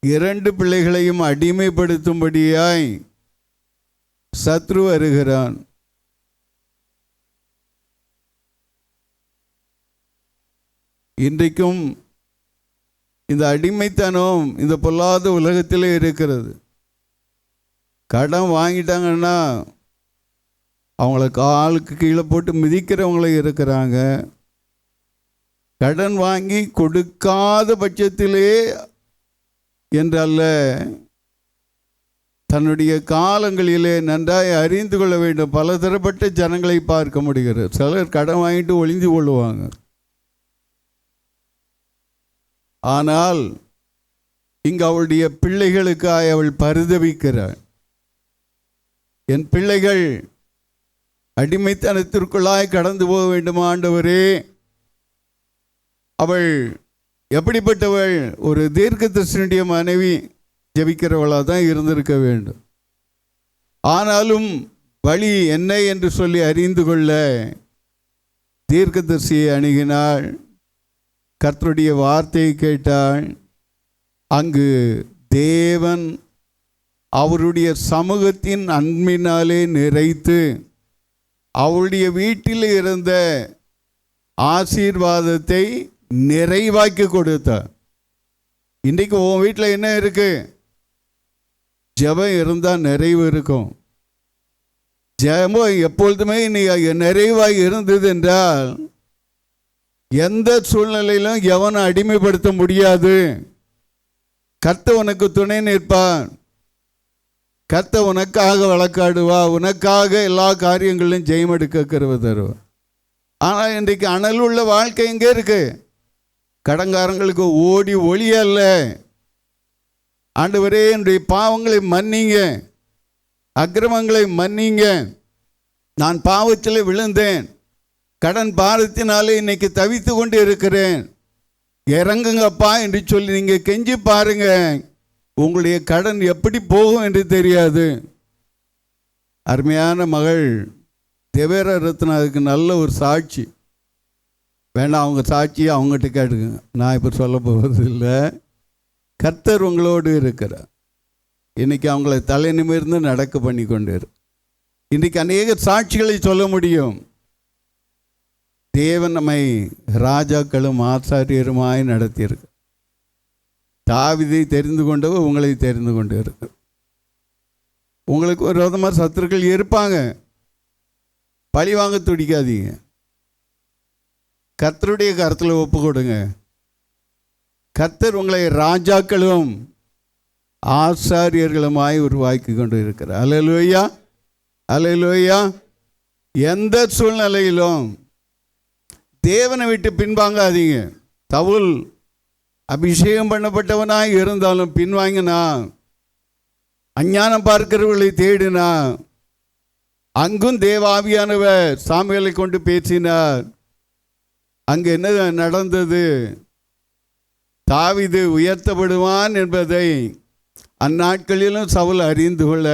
2 பிள்ளைகளையும் அடிமைப்படுத்தும்படியாய் சத்ரு வருகிறான். இன்றைக்கும் இந்த அடிமைத்தனம் இந்த பொல்லாத உலகத்திலே இருக்கிறது. கடன் வாங்கிட்டாங்கன்னா அவங்கள காலுக்கு கீழே போட்டு மிதிக்கிறவங்களே இருக்கிறாங்க. கடன் வாங்கி கொடுக்காத பட்சத்திலே என்றல்ல, தன்னுடைய காலங்களிலே நன்றாய் அறிந்து கொள்ள வேண்டும். பலதரப்பட்ட ஜனங்களை பார்க்க முடிகிறது. சிலர் கடன் வாங்கிட்டு ஒளிந்து கொள்ளுவாங்க. ஆனால் இங்கு அவளுடைய பிள்ளைகளுக்காக அவள் பரிதவிக்கிறாள். என் பிள்ளைகள் அடிமைத்தனத்திற்குள்ளாய் கடந்து போக வேண்டுமா ஆண்டவரே? அவள் எப்படிப்பட்டவள்? ஒரு தீர்க்கதரிசனுடைய மனைவி ஜெபிக்கிறவளாக தான் இருந்திருக்க வேண்டும். ஆனாலும் வழி என்ன என்று சொல்லி அறிந்து கொள்ள தீர்க்கதரிசியை அணுகினாள். கர்த்தருடைய வார்த்தையை கேட்டாள். அங்கு தேவன் அவருடைய சமூகத்தின் அன்பினாலே நிறைத்து அவருடைய வீட்டில் இருந்த ஆசீர்வாதத்தை நிறைவாக்கி கொடுத்தார். இன்றைக்கு உன் வீட்டில் என்ன இருக்கு? ஜெபம் இருந்தால் நிறைவு இருக்கும். ஜெபம் எப்பொழுதுமே நீ நிறைவாக இருந்தது என்றால் எந்த சூழ்நிலையிலும் எவனை அடிமைப்படுத்த முடியாது. கர்த்தர் உனக்கு துணை நிற்பான். கர்த்தர் உனக்காக வழக்காடுவா. உனக்காக எல்லா காரியங்களிலும் ஜெயம் எடுக்க கிருபை தருவார். ஆனால் இன்றைக்கு அனல் உள்ள வாழ்க்கை எங்கே இருக்கு? கடன்காரங்களுக்கு ஓடி ஒளியல்ல. ஆண்டவரே, என்னுடைய பாவங்களை மன்னிங்க, அக்கிரமங்களை மன்னிங்க, நான் பாவத்தில் விழுந்தேன், கடன் பாரத்தினாலே இன்னைக்கு தவித்து கொண்டு இருக்கிறேன், இறங்குங்கப்பா என்று சொல்லி நீங்கள் கெஞ்சி பாருங்க. உங்களுடைய கடன் எப்படி போகும் என்று தெரியாது. அருமையான மகள் தேவேர ரத்னா அதுக்கு நல்ல ஒரு சாட்சி. வேண்டாம், அவங்க சாட்சியை அவங்ககிட்ட கேட்டுங்க, நான் இப்போ சொல்ல போவதில்லை. கர்த்தர் உங்களோடு இருக்கிறார். இன்றைக்கி அவங்கள தலை நிமிர்ந்து நடக்க பண்ணி கொண்டு இருக்கு. இன்றைக்கு அநேக சாட்சிகளை சொல்ல முடியும். தேவன் நம்மை ராஜாக்களும் ஆசாரியருமாய் நடத்தியிருக்கு. தாவீதை தெரிந்து கொண்டவர் உங்களை தெரிந்து கொண்டு இருக்கு. உங்களுக்கு ஒரு விதமாக சத்துருக்கள் இருப்பாங்க. பழி வாங்க துடிக்காதீங்க. கர்த்தருடைய கருத்தில் ஒப்பு கொடுங்க. கர்த்தர் உங்களை ராஜாக்களும் ஆசாரியர்களுமாய் உருவாக்கி கொண்டு இருக்கிறார். அல்லேலூயா, அல்லேலூயா. எந்த சூழ்நிலையிலும் தேவனை விட்டு பின்வாங்காதீங்க. சவுல் அபிஷேகம் பண்ணப்பட்டவனாய் இருந்தாலும் பின்வாங்கினா அஞ்ஞானம் பார்க்கிறவர்களை தேடினார். அங்கும் தேவாவியானவர் சாமுவேலை கொண்டு பேசினார். அங்கு என்ன நடந்தது? தாவீது உயர்த்தப்படுவான் என்பதை அந்நாட்களிலும் சவுல் அறிந்து கொள்ள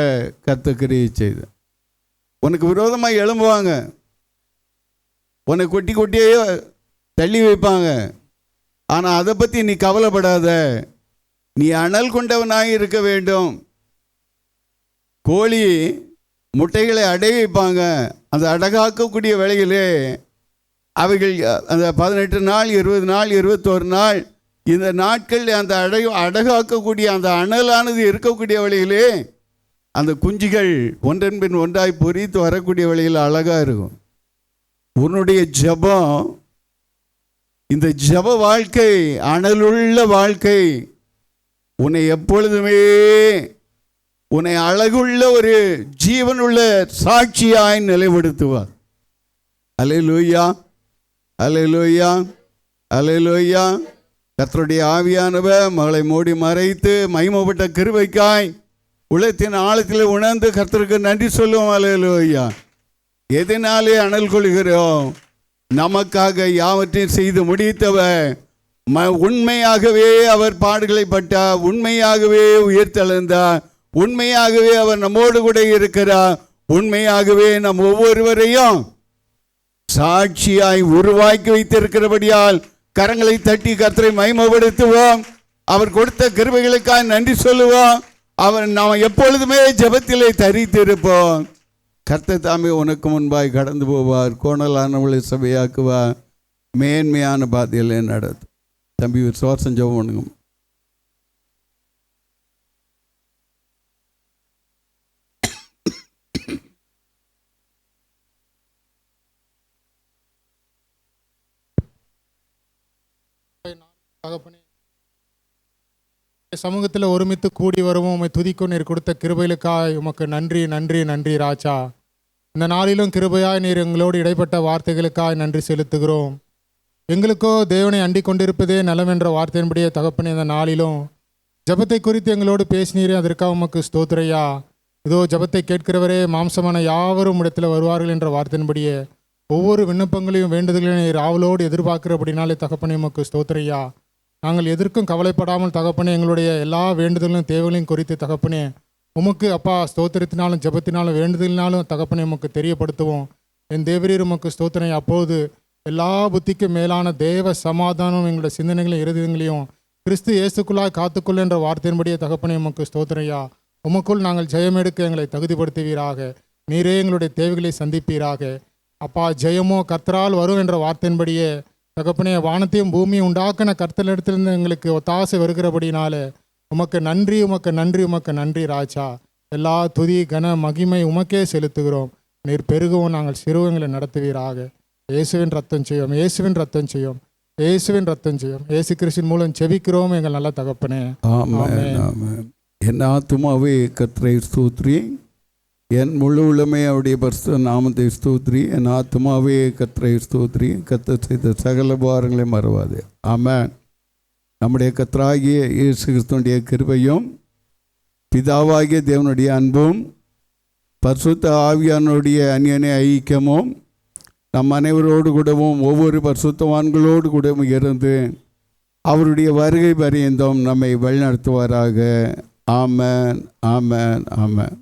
கர்த்தர் கிரியை செய்தார். உனக்கு விரோதமாக எழும்புவாங்க, உன்னை கொட்டி கொட்டியே தள்ளி வைப்பாங்க. ஆனால் அதை பற்றி நீ கவலைப்படாத. நீ அனல் கொண்டவனாக இருக்க வேண்டும். கோழி முட்டைகளை அடை வைப்பாங்க. அந்த அடகாக்கக்கூடிய வேளையிலே அவைகள் அந்த 18 நாள் 20 நாள் 21 நாள் இந்த நாட்களில் அந்த அடகாக்கக்கூடிய அந்த அனலானது இருக்கக்கூடிய வழியிலே அந்த குஞ்சுகள் ஒன்றன் பின் ஒன்றாய் பொறித்து வரக்கூடிய வழியில் அழகாக இருக்கும். உன்னுடைய ஜபம், இந்த ஜப வாழ்க்கை, அனலுள்ள வாழ்க்கை உன்னை எப்பொழுதுமே உன்னை அழகுள்ள ஒரு ஜீவனுள்ள சாட்சியாய் நிலைப்படுத்துவார். அல்லேலூயா, அல்லேலூயா, அல்லேலூயா. கர்த்தருடைய ஆவியானவர் மகளை மூடி மறைத்து மகிமைப்பட்ட கிருபைக்காய் உள்ளத்தின் ஆழத்தில் உணர்ந்து கர்த்தருக்கு நன்றி சொல்லுவோம். அல்லேலூயா. எதனாலே அனல் கொள்கிறோம்? நமக்காக யாவற்றையும் செய்து முடித்தவர், உண்மையாகவே அவர் பாடுகளை பட்டார், உண்மையாகவே உயிர்த்தெழுந்தார், உண்மையாகவே அவர் நம்மோடு கூட இருக்கிறார், உண்மையாகவே நம் ஒவ்வொருவரையும் சாட்சியாய் உருவாக்கி வைத்திருக்கிறபடியால் கரங்களை தட்டி கர்த்தரை மகிமைப்படுத்துவோம். அவர் கொடுத்த கிருபைகளுக்காக நன்றி சொல்லுவோம். அவர் நாம் எப்பொழுதுமே ஜெபத்திலே தரித்திருப்போம். கர்த்தர் தாமே உனக்கு முன்பாய் கடந்து போவார், கோணலானவளை சபையாக்குவார், மேன்மையான பாதையிலே நடத்தும். தம்பி விசுவாசம் ஜெபம் பண்ணுங்க. சமூகத்தில் ஒருமித்து கூடி வருவோம். உம்மை துதிக்கும் நீர் கொடுத்த கிருபைகளுக்காய் உமக்கு நன்றி நன்றி நன்றி ராஜா. இந்த நாளிலும் கிருபையாய் நீர் எங்களோடு இடைப்பட்ட வார்த்தைகளுக்காய் நன்றி செலுத்துகிறோம். எங்களுக்கோ தேவனை அண்டிக் கொண்டிருப்பதே நலம் என்ற வார்த்தையின்படியே தகப்பனே, இந்த நாளிலும் ஜபத்தை குறித்து எங்களோடு பேசினீரே, அதற்காக உமக்கு ஸ்தோத்திரையா. இதோ ஜபத்தை கேட்கிறவரே, மாம்சமான யாவரும் இடத்துல வருவார்கள் என்ற வார்த்தையின்படியே ஒவ்வொரு விண்ணப்பங்களையும் வேண்டுதல்களையும் நீர் ஆவலோடு எதிர்பார்க்கிறபடினாலே தகப்பனே உமக்கு ஸ்தோத்திரையா. நாங்கள் எதற்கும் கவலைப்படாமல் தகப்பனே, எங்களுடைய எல்லா வேண்டுதலும் தேவைகளையும் குறித்து தகப்பனே உமக்கு அப்பா ஸ்தோத்திரத்தினாலும் ஜபத்தினாலும் வேண்டுதலினாலும் தகப்பனே உமக்கு தெரியப்படுத்துவோம். என் தேவரீர் உமக்கு ஸ்தோத்திரம். அப்போது எல்லா புத்திக்கும் மேலான தேவ சமாதானம் எங்களுடைய சிந்தனைகளையும் இருதயங்களையும் கிறிஸ்து இயேசுக்குள்ளாய் காத்துக்கொள்ள என்ற வார்த்தையின்படியே தகப்பனே உமக்கு ஸ்தோத்திரையா. உமக்குள் நாங்கள் ஜெயமெடுக்க எங்களை தகுதிப்படுத்துவீராக. நீரே எங்களுடைய தேவைகளை சந்திப்பீராக. அப்பா ஜெயமோ கர்த்தரால் வரும் என்ற வார்த்தையின்படியே தகப்பனே, வானத்தையும் பூமியும் உண்டாக்கின கர்த்தரிடத்திலிருந்து எங்களுக்கு ஒத்தாசை வருகிறபடினால உமக்கு நன்றி, உமக்கு நன்றி, உமக்கு நன்றி ராஜா. எல்லா துதி கன மகிமை உமக்கே செலுத்துகிறோம். நீர் பெருகவும் நாங்கள் சிறுவங்களை நடத்துவீராக. இயேசுவின் ரத்தம் செய்யும், இயேசுவின் ரத்தம் செய்யும், இயேசுவின் ரத்தம் செய்யும். இயேசு கிறிஸ்துவின் மூலம் செபிக்கிறோம் எங்கள் நல்ல தகப்பனே. ஆமென். என் ஆத்துமாவே கர்த்தரை ஸ்தோத்திரி, என் முழு உள்ளமே அவருடைய பரிசுத்த நாமத்தை ஸ்தோத்திரி. என் ஆத்துமாவே கர்த்தரை ஸ்தோத்திரி, கர்த்தர் செய்த சகல பாரங்களை மறவாது. ஆமென். நம்முடைய கர்த்தராகிய இயேசு கிறிஸ்துவினுடைய கிருபையும் பிதாவாகிய தேவனுடைய அன்பும் பரிசுத்த ஆவியானுடைய அந்நியனை ஐக்கியமும் நம் அனைவரோடு கூடவும் ஒவ்வொரு பரிசுத்தவான்களோடு கூடவும் இருந்து அவருடைய வருகை பரியந்தம் நம்மை வழிநடத்துவாராக. ஆமென், ஆமென், ஆமென்.